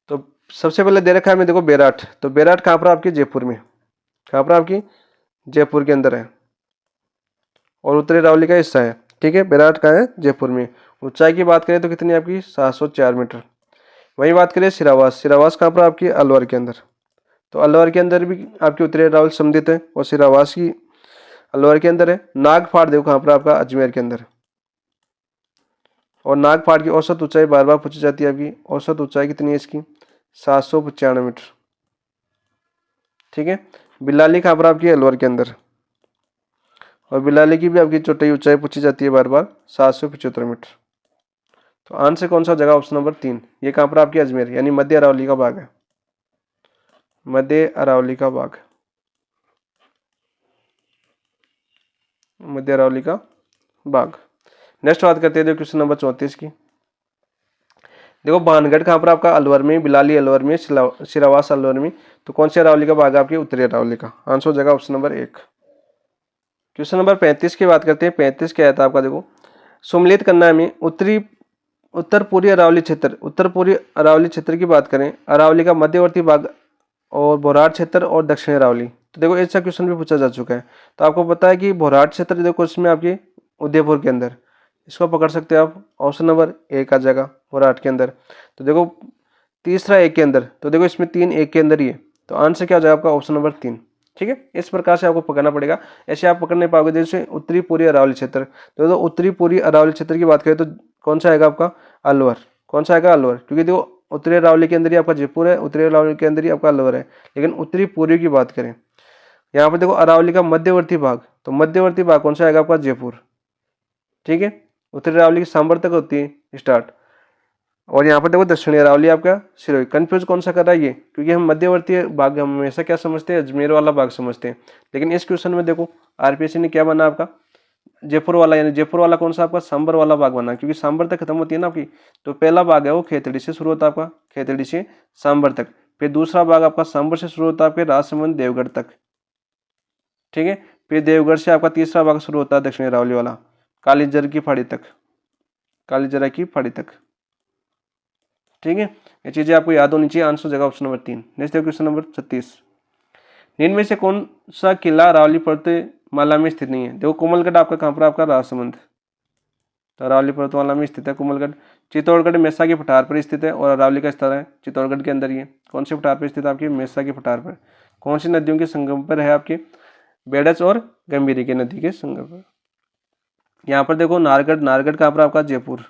A: तो सबसे पहले दे रखा है हमें, देखो बेराट। तो बेराट कहाँ पर आपकी? जयपुर में। कहाँ पर आपकी? जयपुर के अंदर है और उत्तरी अरावली का हिस्सा है। ठीक है, बेराट कहाँ है? जयपुर में। ऊंचाई की बात करें तो कितनी आपकी? 704 मीटर। वही बात करें सिरावास, सिरावास कहाँ पर आपकी? अलवर के अंदर। तो अलवर के अंदर भी आपकी उत्तरी अरावली सम्मिलित है और सिरावास की अलवर के अंदर है। नागपाड़ देखो कहाँ पर आपका? अजमेर के अंदर। और नागपाड़ की औसत ऊंचाई बार बार पूछी जाती है आपकी, औसत ऊंचाई कितनी है इसकी? 795 मीटर। ठीक है, बिलाली कहाँ पर आपकी? अलवर के अंदर। और बिलाली की भी आपकी चोटी ऊंचाई पूछी जाती है बार बार, 775 मीटर। तो आंसर कौन सा जगह? Option number 3। ये कहाँ पर आपकी? अजमेर, यानी मध्य अरावली का भाग है, मध्य अरावली का भाग, मध्य अरावली का भाग। नेक्स्ट बात करते हैं क्वेश्चन नंबर 34 की। देखो, बानगढ़ कहाँ पर आपका? अलवर में, बिलाली अलवर में, सिरावास अलवर में। तो कौन सी अरावली का भाग है आपकी? उत्तरी अरावली का। आंसर हो जाएगा ऑप्शन नंबर 1। क्वेश्चन नंबर 35 की बात करते हैं। 35 क्या आता है आपका? देखो, सम्मिलित करना में उत्तर पूर्वी अरावली क्षेत्र, उत्तर पूर्वी अरावली क्षेत्र की बात करें, अरावली का मध्यवर्ती भाग और भोराट क्षेत्र और दक्षिण अरावली। तो देखो, ऐसा क्वेश्चन भी पूछा जा चुका है। तो आपको पता है कि भोराट क्षेत्र देखो इसमें आपकी उदयपुर के अंदर, इसको पकड़ सकते हो आप, ऑप्शन नंबर 1 आ जाएगा भोराट के अंदर। तो देखो, तीसरा 1 के अंदर, तो देखो इसमें 3 1 के अंदर ही है। तो आंसर क्या हो जाएगा आपका? Option number 3। ठीक है, इस प्रकार से आपको पकड़ना पड़ेगा, ऐसे आप पकड़ नहीं पाओगे। जैसे उत्तरी पूर्वी अरावली क्षेत्र, तो उत्तरी पूर्वी अरावली क्षेत्र की बात करें तो कौन सा आएगा आपका? अलवर। कौन सा आएगा? अलवर, क्योंकि देखो उत्तरी अरावली के अंदर ही आपका जयपुर है, उत्तरी अरावली के अंदर ही आपका अलवर है। लेकिन उत्तरी पूर्वी की बात करें, यहाँ पर देखो अरावली का मध्यवर्ती भाग, तो मध्यवर्ती भाग कौन सा आएगा आपका? जयपुर। ठीक है, उत्तरी अरावली की सांबर तक होती है स्टार्ट, और यहाँ पर देखो दक्षिणी अरावली आपका सिरोही। कंफ्यूज कौन सा कर रहा है ये? क्योंकि हम मध्यवर्ती भाग हम हमेशा क्या समझते हैं? अजमेर वाला भाग समझते हैं। लेकिन इस क्वेश्चन में देखो आरपीएससी ने क्या बना आपका? जयपुर वाला, यानी जयपुर वाला कौन सा आपका? सांबर वाला भाग बना, क्योंकि सांबर तक खत्म होती है ना आपकी। तो पहला भाग है वो खेतड़ी से शुरू होता है आपका, खेतड़ी से सांबर तक। फिर दूसरा भाग आपका सांबर से शुरू होता है आपके राजसमंद देवगढ़ तक। ठीक है, फिर देवगढ़ से आपका तीसरा भाग शुरू होता है दक्षिणी अरावली वाला, कालीजर की फाड़ी तक, कालीजरा की फाड़ी तक। ठीक है, ये चीजें आपको याद होनी चाहिए। आंसर जगह option number 3। Next question number 36। निम्न में से कौन सा किला अरावली पर्वतमाला में स्थित नहीं है? देखो, कोमलगढ़ आपका कहाँ पर? आपका राजसमंद। तो अरावली पर्वतमाला में स्थित है कोमलगढ़। चित्तौड़गढ़ मेसा के पठार पर स्थित है और अरावली का स्थल है चित्तौड़गढ़ के अंदर ही है। कौन से पठार पर स्थित है? आपकी मेसा के पठार पर। कौन सी नदियों के संगम पर है? आपके बेडच और गंभीरी के नदी के संगम पर। यहाँ पर देखो नारगढ़, नारगढ़ कहाँ पर? आपका जयपुर।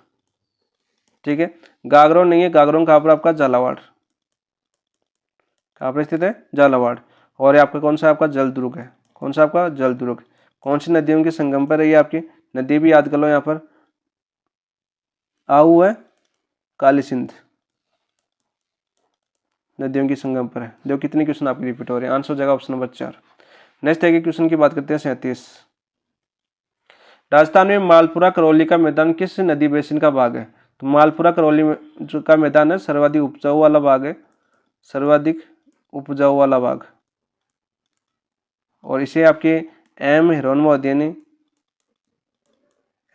A: ठीक है, गागरोन नहीं है, गागरोन कहाँ पर? आपका झालावाड़। कहाँ पर स्थित है? झालावाड़। और ये आपका कौन सा? आपका जलदुर्ग है। कौन सा आपका? जलदुर्ग। कौन सी नदियों के संगम पर है ये आपकी? नदी भी याद कर लो, यहाँ पर आहू है, काली सिंध, नदियों के संगम पर है। देखो कितने क्वेश्चन आपके रिपीट हो रहे हैं। आंसर हो जाएगा ऑप्शन नंबर 4। नेक्स्ट है क्वेश्चन की बात करते हैं 37। राजस्थान में मालपुरा करौली का मैदान किस नदी बेसिन का भाग है? तो मालपुरा करौली में जो का मैदान है सर्वाधिक उपजाऊ वाला भाग है, सर्वाधिक उपजाऊ वाला भाग। और इसे आपके एम हिरोन महोदय ने,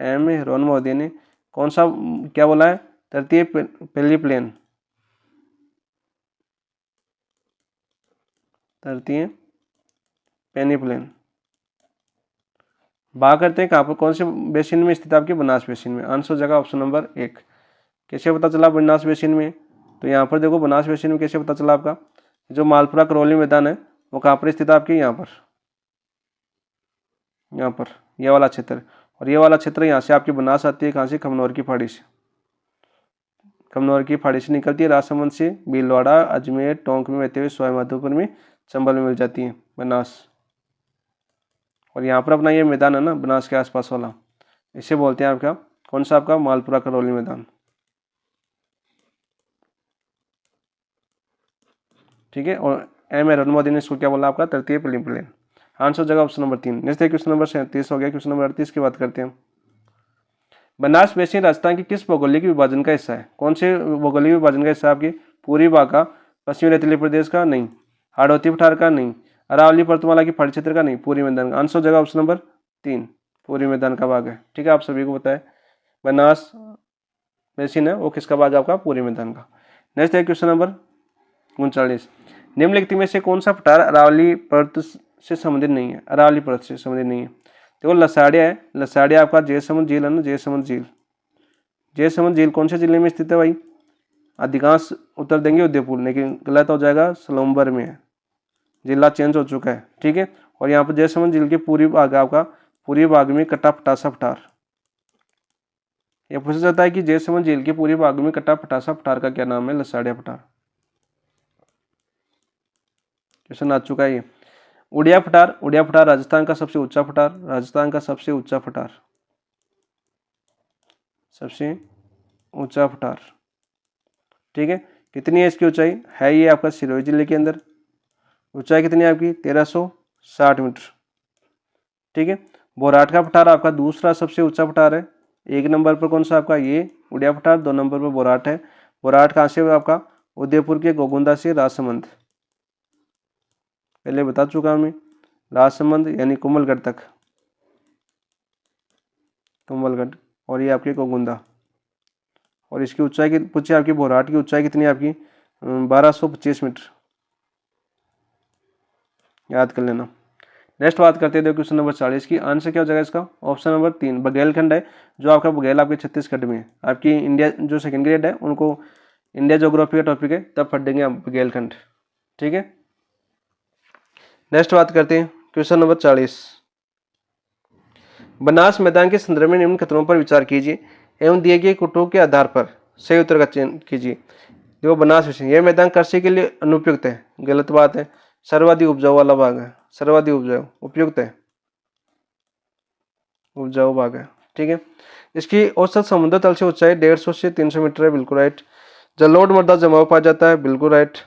A: एम हिरोन महोदय ने कौन सा क्या बोला है? तृतीय पहली प्लेन, तृतीय पेनिप्लेन। बात करते हैं कहाँ पर, कौन से बेसिन में स्थित आपके, बनास बेसिन में। आंसर हो जाएगा ऑप्शन नंबर 1। कैसे पता चला बनास बेसिन में, तो यहाँ पर देखो बनास बेसिन में कैसे पता चला आपका, जो मालपुरा करौली मैदान है वो कहाँ पर स्थित है आपके, यहाँ पर, यहाँ पर ये वाला क्षेत्र। और ये वाला क्षेत्र यहाँ से आपकी बनास आती है, कहाँ से, खमनौर की फाड़ी से। खमनौर की फाड़ी से निकलती है, राजसमंद से भीलवाड़ा, अजमेर, टोंक में बहते हुए सवाईमाधोपुर में, चंबल में मिल जाती है बनास। और यहाँ पर अपना ये मैदान है ना बनास के आसपास वाला, इसे बोलते हैं आपका कौन सा, आपका मालपुरा करौली मैदान। ठीक है। और एम ए रनमोदी ने इसको क्या बोला आपका, तृतीय पेनिप्लेन। आंसर हो जाएगा ऑप्शन नंबर 3। नेक्स्ट है क्वेश्चन नंबर 37 हो गया। क्वेश्चन नंबर 38 की बात करते हैं। बनास बेसिन राजस्थान के किस भौगोलिक विभाजन का हिस्सा है। कौन से भौगोलिक विभाजन का हिस्सा है आपकी, पूर्वी भाग का, पश्चिमी रेतीली प्रदेश का नहीं, हाड़ौती पठार का नहीं, अरावली पर्वतमाला की पहाड़ी क्षेत्र का नहीं, पूर्वी मैदान का। आंसर हो जाएगा ऑप्शन नंबर 3, पूर्वी मैदान का भाग है। ठीक है, आप सभी को बताए बनास बेसिन है वो किसका भाग है आपका, पूर्वी मैदान का। नेक्स्ट है क्वेश्चन नंबर 39। निम्नलिखित में से कौन सा पठार अरावली पर्वत से संबंधित नहीं है, अरावली पर्वत से संबंधित नहीं है। देखो लसाड़िया है, लसाड़िया आपका जयसमंद झील है ना, जयसमंद झील। जयसमंद झील कौन से जिले में स्थित है भाई, अधिकांश उत्तर देंगे उदयपुर, लेकिन गलत हो जाएगा, सलूम्बर में है, जिला चेंज हो चुका है। ठीक है। और यहाँ पर जयसमंद झील के पूर्वी भाग आपका, पूर्वी भाग में कट्टा पटासा पठार। यह पूछा जाता है कि जयसमंद झील के पूर्वी भाग में कट्टा पटासा पठार का क्या नाम है, लसाड़िया पठार। क्वेश्चन आ चुका है ये। उड़िया पठार, उड़िया पठार राजस्थान का सबसे ऊंचा पठार, राजस्थान का सबसे ऊंचा पठार, सबसे ऊंचा पठार। ठीक है। कितनी है इसकी ऊंचाई, है ये आपका सिरोही जिले के अंदर। ऊंचाई कितनी है आपकी, 1360 मीटर। ठीक है। बोराट का पठार आपका दूसरा सबसे ऊंचा पठार है। 1 नंबर पर कौन सा आपका, ये उड़िया पठार, 2 नंबर पर बोराट है। बोराट कहाँ से आपका, उदयपुर के गोगुंदा से राजसमंद, पहले बता चुका हूं मैं, राजसमंद यानी कुंभलगढ़ तक, कुंभलगढ़। और ये आपके गोगुंदा। और इसकी ऊंचाई की पूछे आपकी, बोराट की ऊंचाई कितनी है आपकी, 1225 मीटर, याद कर लेना। नेक्स्ट बात करते हैं क्वेश्चन नंबर 40 की। आंसर क्या हो जाएगा इसका, ऑप्शन नंबर 3 बघेलखंड है, जो आपका बघेल आपके छत्तीसगढ़ में है। आपकी इंडिया जो सेकंड ग्रेड है उनको इंडिया ज्योग्राफी का टॉपिक है, तब पढ़ देंगे हम बघेलखंड। ठीक है। नेक्स्ट बात करते हैं क्वेश्चन नंबर 40। बनास मैदान के संदर्भ में निम्न खतरों पर विचार कीजिए एवं दिए गए कुटुंब के आधार पर सही उत्तर का चयन कीजिए। देखो बनास विषय, यह मैदान कृषि के लिए अनुपयुक्त है, गलत बात है। सर्वाधिक उपजाऊ वाला भाग है, सर्वाधिक उपजाऊ, उपयुक्त है, उपजाऊ भाग है। ठीक है। इसकी औसत समुद्र तल से ऊंचाई 150 से 300 मीटर है, बिल्कुल राइट। जलोढ़ मृदा जमाव पाया जाता है, बिल्कुल राइट।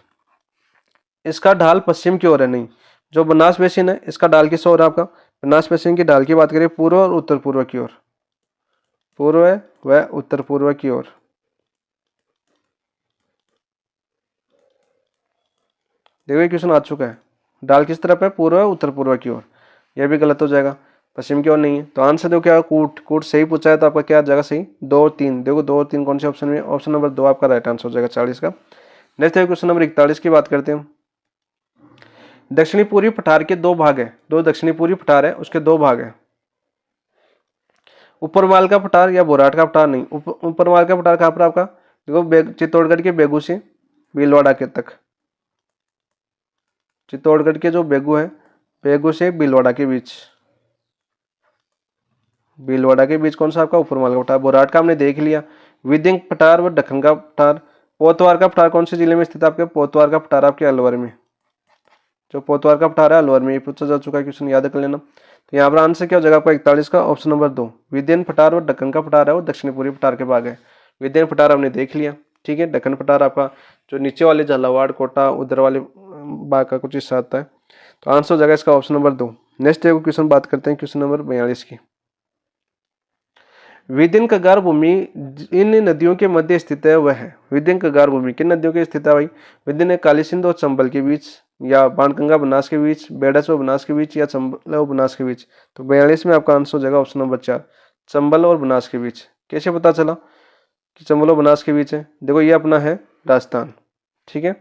A: इसका ढाल पश्चिम की ओर है, नहीं, जो बनास बेसिन है इसका ढाल किस ओर है आपका, बनास बेसिन की ढाल की बात करें पूर्व और उत्तर पूर्व की ओर, पूर्व है व उत्तर पूर्व की ओर। देखो क्वेश्चन आ चुका है, ढाल किस तरफ है, पूर्व उत्तर पूर्व की ओर। यह भी गलत हो जाएगा, पश्चिम की ओर नहीं है। तो आंसर देखो क्या, कूट, कूट सही पूछा है तो आपका क्या आ जाएगा सही, 2 और 3। देखो 2 और 3 कौन से ऑप्शन में, ऑप्शन नंबर 2 आपका राइट आंसर हो जाएगा 40 का। नेक्स्ट है क्वेश्चन नंबर 41 की बात करते हैं। दक्षिणी पूर्वी पठार के 2 भाग है, 2 दक्षिणी पूर्वी पठार है, उसके 2 भाग है। ऊपरवाल का पठार या बोराट का पठार नहीं, ऊपरवाल का पठार कहाँ पर आपका, देखो चित्तौड़गढ़ के बेगू से भीलवाड़ा के तक, चित्तौड़गढ़ के जो बेगू है, बेगू से भीलवाड़ा के बीच, भीलवाड़ा के बीच कौन सा आपका ऊपरवाल का पठार। बोराट का हमने देख लिया। विदिंग पठार व दखन का पठार। पोतवार का पठार कौन से जिले में स्थित है आपके, पोतवार का पठार आपके अलवर में, जो पोतवार का पठार है अलवर में, ये पूछा जा चुका है, क्वेश्चन याद कर लेना। तो यहाँ पर आंसर क्या हो जाएगा आपका 41 का ऑप्शन नंबर 2। विद्यन पठार और दक्कन का पठार है वो दक्षिणी पूर्वी पठार के भाग है। विद्यन पठार हमने देख लिया। ठीक है। दक्कन पठार आपका जो नीचे वाले झालावाड़ कोटा उधर वाले भाग का कुछ हिस्सा आता है। तो आंसर हो जाएगा इसका ऑप्शन नंबर 2। नेक्स्ट क्वेश्चन बात करते हैं क्वेश्चन नंबर 42 की। विदिन कगार भूमि इन नदियों के मध्य स्थित है वह है। विदिन कगार भूमि किन नदियों के स्थित है भाई, विदिन काली सिंध और चंबल के बीच, या बाणगंगा बनास के बीच, बेडस व बनास के बीच, या चंबल और बनास के बीच। तो 42 में आपका आंसर हो जाएगा ऑप्शन नंबर 4, चंबल और बनास के बीच। कैसे पता चला कि चंबल और बनास के बीच है, देखो ये अपना है राजस्थान। ठीक है,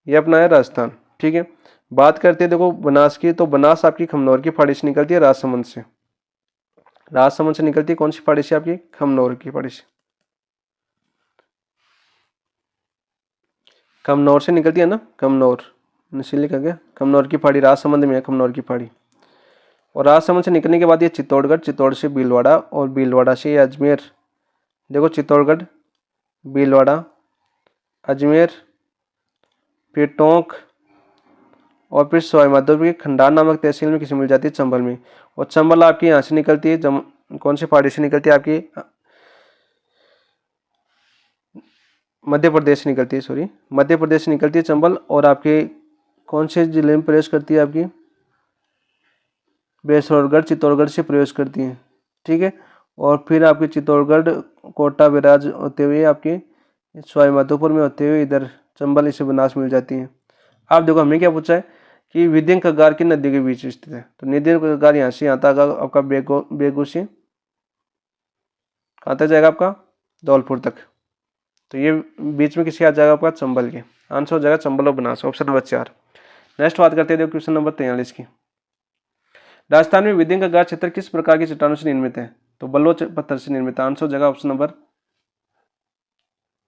A: ये अपना है राजस्थान। ठीक है। बात करते हैं देखो बनास की, तो बनास आपकी खमनौर की पहाड़ी से निकलती है, राजसमंद से। राजसमंद से निकलती है कौन सी पहाड़ी से? आपकी खमनौर की पहाड़ी से। कमनौर से निकलती है ना, कमनौर, इसीलिए कह गया कमनौर की पहाड़ी राजसमंद में है, कमनौर की पहाड़ी। और राजसमंद से निकलने के बाद ये चित्तौड़गढ़, चित्तौड़ से भीलवाड़ा, और भीलवाड़ा से ये अजमेर। देखो चित्तौड़गढ़, भीलवाड़ा, अजमेर, फिर टोंक, और फिर सवाई माधोपुर की खंडार नामक तहसील में किसी मिल जाती है, चंबल में। और चंबल आपकी यहाँ से निकलती है, कौन सी पहाड़ी से निकलती है? आपकी मध्य प्रदेश से निकलती है, सॉरी मध्य प्रदेश से निकलती है चंबल। और आपके कौन से जिले में प्रवेश करती है? आपकी बेसरगढ़, चित्तौड़गढ़ से प्रवेश करती है, ठीक है। और फिर आपके चित्तौड़गढ़, कोटा, बैराज होते हुए आपके सवाई माधोपुर में होते हुए इधर चंबल, इसे बनास मिल जाती है। आप देखो हमें क्या पूछा है कि विदिन कगार की नदी के बीच स्थित है, तो विदिन कगार यहाँ से यहाँ तक आपका बेगू से कहाँ तक जाएगा? आपका धौलपुर तक। तो ये बीच में किसके आ जाएगा? आपका चंबल के। आंसर हो जाएगा चंबल और बनास, ऑप्शन नंबर 4। नेक्स्ट बात करते हैं देखो क्वेश्चन नंबर 43 की। राजस्थान में विदिन कगार क्षेत्र किस प्रकार की चट्टानों से निर्मित है? तो बलुआ पत्थर से निर्मित है। आंसर हो जाएगा ऑप्शन नंबर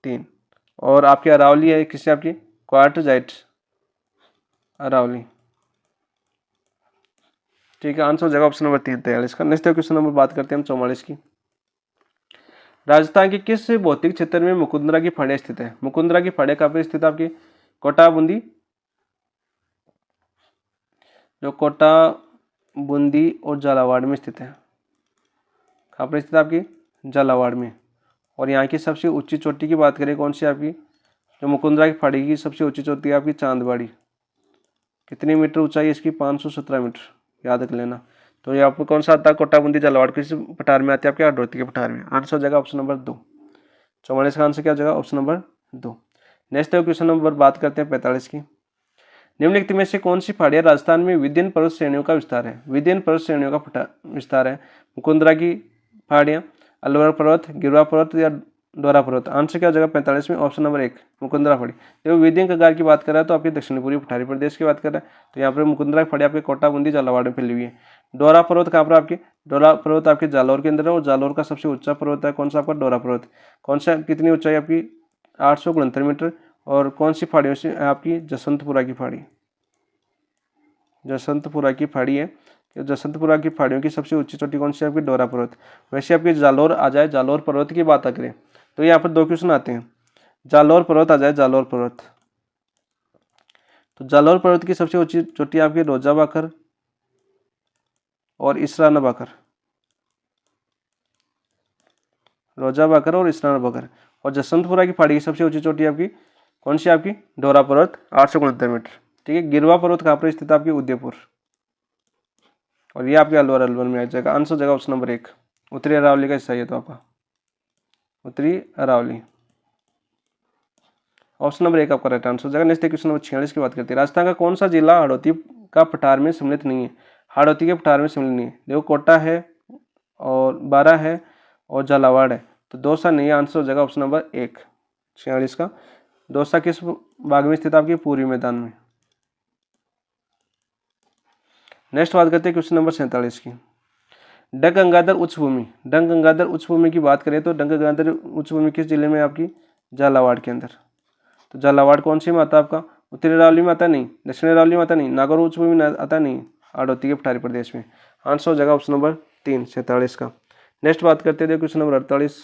A: 3। और आपकी अरावली है किससे? आपकी क्वार्टजाइट, अरावली, ठीक है। आंसर हो जाएगा ऑप्शन नंबर 3 43 का। नेक्स्ट क्वेश्चन नंबर बात करते हैं हम 44 की। राजस्थान के किस भौतिक क्षेत्र में मुकुंदरा की पहाड़ियां स्थित है? मुकुंदरा की पहाड़ियां कहाँ पर स्थित है? आपकी कोटा बूंदी, जो कोटा, बूंदी और झालावाड़ में स्थित है। कहाँ पर स्थित है? आपकी झालावाड़ में। और यहाँ की सबसे ऊंची चोटी की बात करें, कौन सी? आपकी जो मुकुंदरा की पहाड़ी की सबसे ऊंची चोटी है आपकी चांदबाड़ी। कितनी मीटर ऊंचाई है इसकी? 517 मीटर, याद रख लेना। तो ये आपको कौन सा आता है? कोटा बूंदी झालावाड़ किस पठार में आती है? आपके हाड़ौती के पठार में। आंसर हो जाएगा ऑप्शन नंबर 2। 44 का आंसर क्या हो जाएगा? Option number 2। Next question number बात करते हैं 45 की। निम्नलिखित में से कौन सी पहाड़ियां राजस्थान में विभिन्न पर्वत श्रेणियों का विस्तार है? विभिन्न पर्वत श्रेणियों का विस्तार है। मुकुंदरा की पहाड़ियां, अलवर पर्वत, गिरवा पर्वत या डोरा पर्वत। आंसर क्या हो जाएगा 45 में? ऑप्शन नंबर 1 मुकुंदरा पहाड़ी। देखो विदिन कगार की बात कर रहा है तो आपकी दक्षिण पूर्वी पठारी प्रदेश की बात कर रहा है, तो यहाँ पर मुकुंदरा की पहाड़ी आपके कोटा बूंदी झालावाड़ में फैली हुई है। डोरा पर्वत कहाँ पर? आपकी डोरा पर्वत आपके जालौर के अंदर है, और जालौर का सबसे ऊंचा पर्वत है कौन सा? आपका डोरा पर्वत। कौन सा, कितनी ऊंचाई आपकी? 869 मीटर। और कौन सी पहाड़ियों से? आपकी जसवंतपुरा की पहाड़ी, जसवंतपुरा की पहाड़ी है। जसवंतपुरा की पहाड़ियों की सबसे ऊंची चोटी कौन सी? आपकी डोरा पर्वत। वैसे आपकी जालौर आ जाए, जालौर पर्वत की बात करें तो यहाँ पर 2 क्वेश्चन आते हैं। जालौर पर्वत आ जाए, जालौर पर्वत, तो जालौर पर्वत की सबसे ऊंची चोटी आपकी रोजा बाकर और इसराना बाकर, रोजा बाकर और इसराना बाकर। और जसवंतपुरा की पहाड़ी की सबसे ऊंची चोटी आपकी कौन सी? आपकी डोरा पर्वत, 869 मीटर, ठीक है। गिरवा पर्वत कहाँ पर स्थित है? आपकी उदयपुर। और ये आपके अलवर, अलवर में आ जाएगा। आंसर हो जाएगा ऑप्शन नंबर 1 उत्तरी अरावली का हिस्सा है तो आपका उत्तरी अरावली, ऑप्शन नंबर 1 आपका राइट आंसर हो जाएगा। नेक्स्ट क्वेश्चन नंबर 46 की बात करते हैं। राजस्थान का कौन सा जिला हाड़ौती का पठार में सम्मिलित नहीं है? हाड़ौती के पठार में सम्मिलित नहीं है। देखो कोटा है और 12 है और झालावाड़ है, तो दौसा नहीं है। आंसर हो जाएगा ऑप्शन नंबर 1 46 का। दौसा किस भाग में स्थित? आपके पूर्वी मैदान में। नेक्स्ट बात करते हैं क्वेश्चन नंबर 47 की। डंग गंगाधर उच्च भूमि, डंग गंगाधर उच्च भूमि की बात करें तो डंग गंगाधर उच्च भूमि किस जिले में? आपकी झालावाड़ के अंदर। तो झालावाड़ कौन सी में आता है? आपका उत्तरी अरावली में आता नहीं, दक्षिणी अरावली में आता नहीं, नागौर उच्च भूमि में आता नहीं, हाड़ौती के पठारी प्रदेश में। आंसर हो जाएगा ऑप्शन नंबर 3 47 का। नेक्स्ट बात करते हैं क्वेश्चन नंबर 48।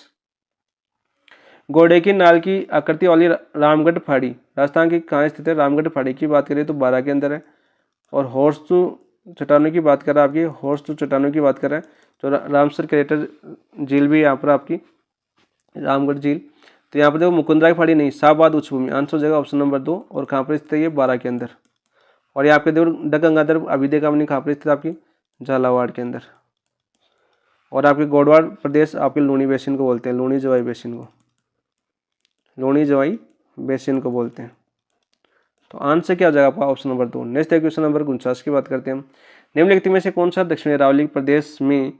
A: घोड़े की नाल की आकृति वाली रामगढ़ पहाड़ी राजस्थान की कहाँ स्थित है? रामगढ़ पहाड़ी की बात करें तो 12 के अंदर है। और हॉर्सटू चट्टानों की बात कर रहा है, आपकी हॉर्सटू चट्टानों की बात कर रहा है तो रामसर क्रेटर झील भी यहाँ पर आपकी रामगढ़ झील। तो यहाँ पर देखो मुकुंदरा की पहाड़ी नहीं, शाहबाद उच्च भूमि। आंसर हो जाएगा ऑप्शन नंबर 2। और कहाँ पर स्थित है? ये 12 के अंदर। और यहाँ पे देखो डंग गंगाधर अभिदय कामनी कहाँ पर स्थित है? आपकी झालावाड़ के अंदर। और आपके गोडवाड़ प्रदेश आपके लूणी बेसिन को बोलते हैं, लूणी जवाई बेसिन को, लूणी जवाई बेसिन को बोलते हैं। तो आंसर क्या हो जाएगा आपका? Option number 2। Next question number 49 की बात करते हैं हम। निम्नलिखित में से कौन सा दक्षिणी अरावली प्रदेश में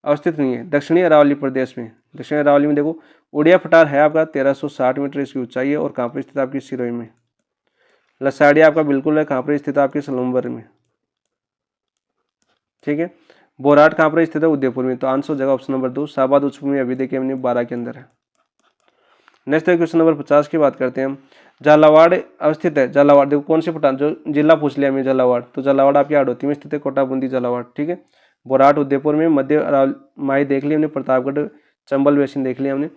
A: अवस्थित नहीं है? दक्षिणी अरावली प्रदेश में, दक्षिणी अरावली में देखो उड़िया पठार है आपका 1360 मीटर इसकी ऊंचाई है। और कहाँ पर स्थित? आपकी सिरोही में। लसाड़िया आपका बिल्कुल है, कहाँ पर स्थित है, आपके सलूमबर में। ठीक है, बोराट कहाँ पर स्थित है, उदयपुर में। तो आंसर हो जाएगा ऑप्शन नंबर 2, शाहबाद उच्च भूमि अभी देखिए हमने 12 के अंदर है। नेक्स्ट है क्वेश्चन नंबर 50 की बात करते हैं हम। झालावाड़ अवस्थित है, झालावाड़ देखो कौन से पठान, जो जिला पूछ लिया हमने झालावाड़, तो झालावाड़ आपकी हाड़ौती में स्थित है, कोटा बूंदी झालावाड़। ठीक है, बोराट उदयपुर में, मध्य माई देख ली हमने, प्रतापगढ़ चंबल बेसिन देख लिया हमने।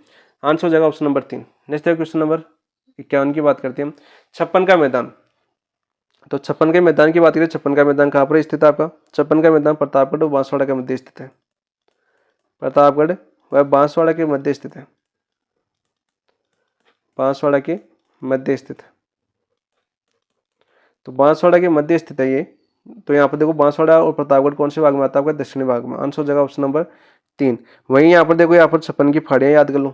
A: आंसर हो जाएगा ऑप्शन नंबर 3। नेक्स्ट है क्वेश्चन नंबर 51 की बात करते हैं हम। छप्पन का मैदान, तो छप्पन के मैदान की बात करें, छप्पन का मैदान कहाँ पर स्थित है आपका, छप्पन का मैदान प्रतापगढ़ और बांसवाड़ा के मध्य स्थित है। प्रतापगढ़ व बांसवाड़ा के मध्य स्थित है, बांसवाड़ा के मध्य स्थित है। तो बांसवाड़ा के मध्य स्थित है ये। तो यहाँ पर देखो बांसवाड़ा और प्रतापगढ़ कौन से भाग में आता है, आपका दक्षिणी भाग में। आंसर हो जाएगा ऑप्शन नंबर 3। वहीं यहाँ पर देखो, यहाँ पर छप्पन की फाड़ियाँ याद कर लो,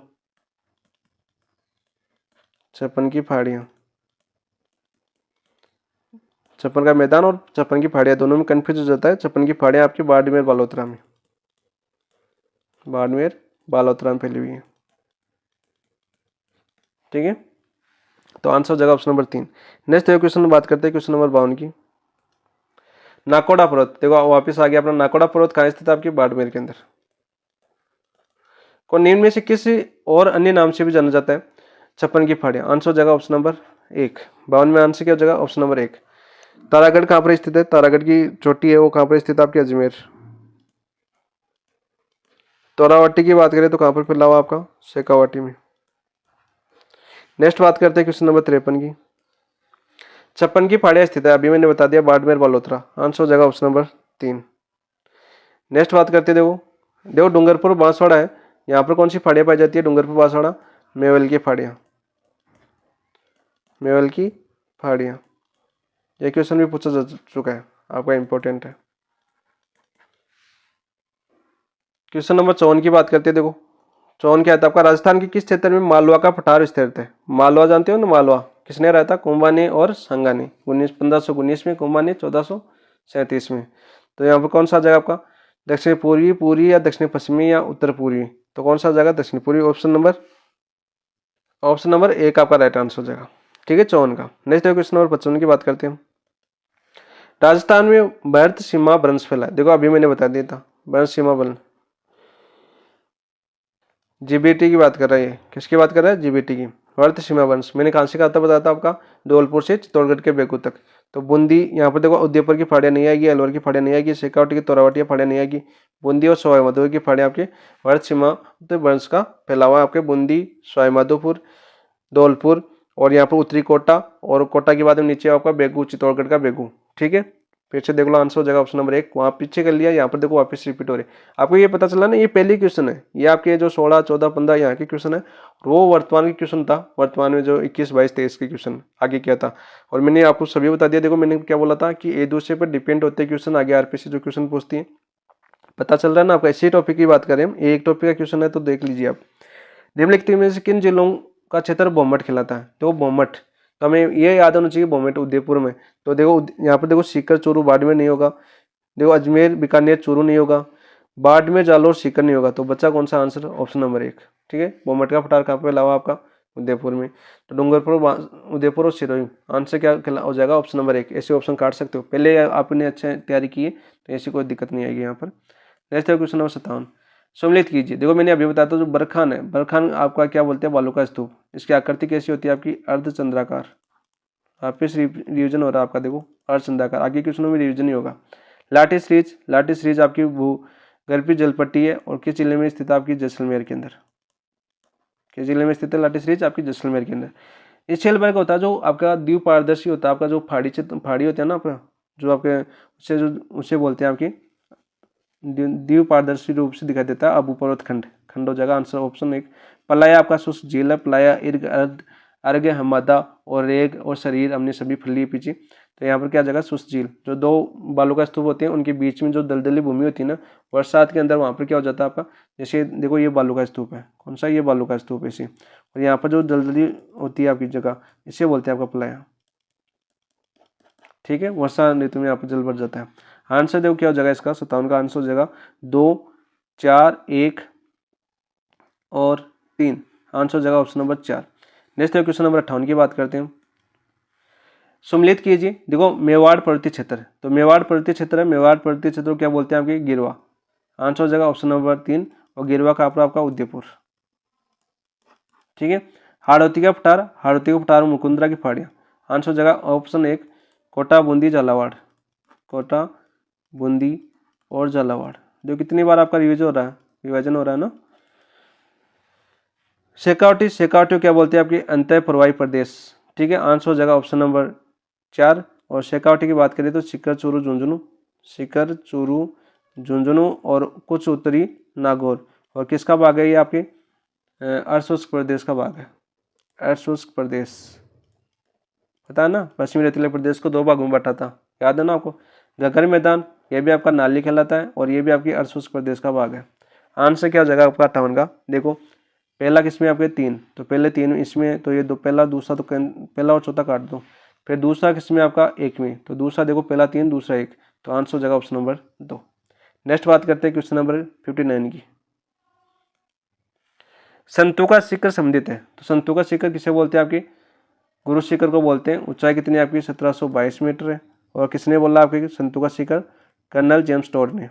A: छप्पन की फाड़ियाँ, छप्पन का मैदान और छप्पन की फाड़ियाँ दोनों में कंफ्यूज हो जाता है। छप्पन की फाड़ियाँ आपकी बाड़मेर बालोतरा में, बाड़मेर बालोतरा में फैली हुई है। ठीक है, तो आंसर हो जाएगा ऑप्शन नंबर 3। नेक्स्ट क्वेश्चन बात करते हैं क्वेश्चन नंबर 52 की। नाकोड़ा पर्वत, देखो वापस आ गया अपना। नाकोड़ा पर्वत कहाँ स्थित है, आपकी बाड़मेर के अंदर। को निम्न में से किसी और अन्य नाम से भी जाना जाता है, छप्पन की फाड़ियाँ। आंसर हो जाएगा ऑप्शन नंबर 1। 52 में आंसर क्या हो जाएगा, ऑप्शन नंबर 1। तारागढ़ कहाँ पर स्थित है, तारागढ़ की चोटी है वो कहाँ पर स्थित है, आपके अजमेर। तोरावटी की बात करें तो कहाँ पर फैला हुआ आपका, शेखावाटी में। नेक्स्ट बात करते हैं क्वेश्चन नंबर 53 की। छप्पन की फाड़ियाँ स्थित है, अभी मैंने बता दिया, बाड़मेर बालोतरा। आंसर हो जाएगा ऑप्शन नंबर 3। नेक्स्ट बात करते हैं, देखो देखो डूंगरपुर बांसवाड़ा है, यहाँ पर कौन सी फाड़ियाँ पाई जाती है, डूंगरपुर बांसवाड़ा, मेवल की फाड़ियाँ, मेवल की फाड़ियाँ। ये क्वेश्चन भी पूछा जा चुका है, आपका इंपॉर्टेंट है। क्वेश्चन नंबर 54 की बात करते हैं, देखो 54 क्या था आपका, राजस्थान के किस क्षेत्र में मालवा का पठार स्थित है। मालवा जानते हो ना, मालवा किसने रहा था, कुंभा ने और संगा ने। 1519 में कुंभा ने, 1437 में। तो यहाँ पर कौन सा जगह आपका, दक्षिण पूर्वी, पूर्वी या दक्षिण पश्चिमी या उत्तर पूर्वी। तो कौन सा जगह, दक्षिण पूर्वी। ऑप्शन नंबर 1 आपका राइट आंसर हो जाएगा। ठीक है, 54 का। नेक्स्ट क्वेश्चन नंबर 55 की बात करते हैं। राजस्थान में भरत सीमा वंश फैला है, देखो अभी मैंने बता दिया था, भरत सीमा वंश। जीबीटी की बात कर रहा है, किसकी बात कर रहा है, जीबीटी की। भरत सीमा वंश मैंने कहाँ से कहा था, बताया था आपका, धौलपुर से चित्तौड़गढ़ के बेगू तक। तो बूंदी, यहाँ पर देखो उदयपुर की फाड़ियाँ नहीं आएगी, अलवर की फाड़ियाँ नहीं आएगी, शेखावाटी की तोरावटी फाड़ियाँ नहीं आएगी। बूंदी और सवाई माधोपुर की फाड़ियाँ आपके भरत सीमा वंश का फैलावा आपके बूंदी, सवाई माधोपुर, धौलपुर और यहाँ पर उत्तरी कोटा, और कोटा के बाद में नीचे आपका बेगू, चित्तौड़गढ़ का बेगू। ठीक है, फिर से देख लो, आंसर हो जाएगा ऑप्शन नंबर 1। वहाँ पीछे कर लिया, यहाँ पर देखो वापस रिपीट हो रहे। आपको ये पता चला ना, ये पहली क्वेश्चन है, ये आपके जो 16, 14, 15 यहाँ के क्वेश्चन है, वो वर्तमान की क्वेश्चन था। वर्तमान में जो 21, 22, 23 के क्वेश्चन आगे क्या था, और मैंने आपको सभी बता दिया। देखो मैंने क्या बोला था कि एक दूसरे पर डिपेंड होते हैं क्वेश्चन, आगे आरपीएससी जो क्वेश्चन पूछती है। पता चल रहा है ना आपका। इसी टॉपिक की बात करें हम, एक टॉपिक का क्वेश्चन है तो देख लीजिए आप। निम्नलिखित में से किन जिलों का क्षेत्र बोमट खिलाता है, तो बोमट, तो हमें ये याद होना चाहिए, बोमट उदयपुर में। तो देखो यहाँ पर देखो सीकर, चूरू, बाड़मेर नहीं होगा। देखो अजमेर, बीकानेर, चूरू नहीं होगा। बाड़मेर, जालोर, सीकर नहीं होगा। तो बच्चा कौन सा आंसर, ऑप्शन नंबर 1। ठीक है, बोमट का पठार कहाँ पे अलावा आपका, उदयपुर में। तो डूंगरपुर, उदयपुर और सिरोही, आंसर क्या हो जाएगा, ऑप्शन नंबर 1। ऐसे ऑप्शन काट सकते हो, पहले आपने अच्छे तैयारी की है तो ऐसी कोई दिक्कत नहीं आएगी यहाँ पर। नेक्स्ट है क्वेश्चन नंबर 57, सम्मिलित कीजिए। देखो मैंने अभी बताया था, जो बरखान है, बरखान आपका क्या बोलते हैं, बालू का स्तूप। इसकी आकृति कैसी होती है आपकी, अर्धचंद्राकार। वापिस रिविजन हो रहा है आपका, देखो अर्धचंद्राकार। आगे क्वेश्चनों में रिविजन ही होगा। लाठी सीरीज, लाठी सीरीज आपकी भूगर्भीय जलपट्टी है, और किस जिले में स्थित है, आपकी जैसलमेर के अंदर। किस जिले में स्थित है लाठी सीरीज, आपकी जैसलमेर के अंदर। इस छेल वर्ग होता है जो आपका द्वीप पारदर्शी होता है, आपका जो फाड़ी होता है ना आपका, जो आपके उसे बोलते हैं आपकी द्वीप पारदर्शी रूप से दिखाई देता है। अबू पर्वत खंड, खंड हो जाएगा आंसर ऑप्शन 1। पलाया आपका शुष्क झील है, पलाया, इर्ग, अर्घ, हमादा और रेग और शरीर हमने सभी फली पीछे। तो यहाँ पर क्या जगह, शुष्क झील, जो दो बालू का स्तूप होते हैं उनके बीच में जो दलदली भूमि होती है ना, बरसात के अंदर वहाँ पर क्या हो जाता है आपका, जैसे देखो ये बालू का स्तूप है, कौन सा, ये बालू का स्तूप इसे, और यहाँ पर जो दलदली होती है आपकी जगह, इसे बोलते हैं आपका पलाया। ठीक है, वर्षा ऋतु में यहाँ पर जल भर जाता है। आंसर देखो क्या हो जाएगा इसका, 57 का आंसर हो जाएगा 2, 4, 1 और 3। आंसर हो जाएगा option number 4। Next question number 58 की बात करते हैं। सम्मिलित कीजिए। देखो मेवाड़ पर्वतीय क्षेत्र, तो मेवाड़ पर्वतीय क्षेत्र है, मेवाड़ पर्वतीय क्षेत्र को क्या बोलते हैं आपके, गिरवा। आंसर हो जाएगा ऑप्शन नंबर 3, और गिरवा का आपका उदयपुर। ठीक है। हाड़ौती का पठार, हाड़ौती का पठार मुकुंदरा की पहाड़ियाँ। आंसर हो जाएगा ऑप्शन 1 कोटा, बूंदी, झालावाड़। कोटा, बूंदी और झालावाड़। जो कितनी बार आपका रिविजन हो रहा है, विभाजन हो रहा है ना। शेखावटी, शेखावटी को क्या बोलते हैं आपकी, अंतः प्रवाही प्रदेश। ठीक है। आंसर हो जाएगा ऑप्शन नंबर 4। और शेखावटी की बात करें तो शिखर, चूरू, झुंझुनू, शिखर, चूरू, झुंझुनू और कुछ उत्तरी नागौर। और किसका भाग है ये आपके, अर्धशुष्क प्रदेश का भाग है। अर्धशुष्क प्रदेश पता है ना, पश्चिमी रेतीले प्रदेश को 2 भागों में बांटा था, याद है ना आपको। घग्गर मैदान ये भी आपका नाली कहलाता है, और ये भी आपकी अर्धशुष्क प्रदेश का भाग है। आंसर क्या हो जाएगा आपका 58 का। देखो पहला किसमें आपके 3, तो पहले 3 इसमें, तो ये दो, पहला दूसरा, तो पहला और चौथा काट दो। फिर दूसरा किसमें आपका 1 में, तो दूसरा देखो पहला 3 दूसरा 1, तो आंसर हो जाएगा ऑप्शन नंबर 2। नेक्स्ट बात करते हैं क्वेश्चन नंबर 59 की। संतों का शिखर संबंधित है, तो संतों का शिखर किसे बोलते हैं आपकी, गुरु शिखर को बोलते हैं। ऊंचाई कितनी आपकी 1722 मीटर है। और किसने बोला आपके संतों का शिखर, कर्नल जेम्स टॉड ने,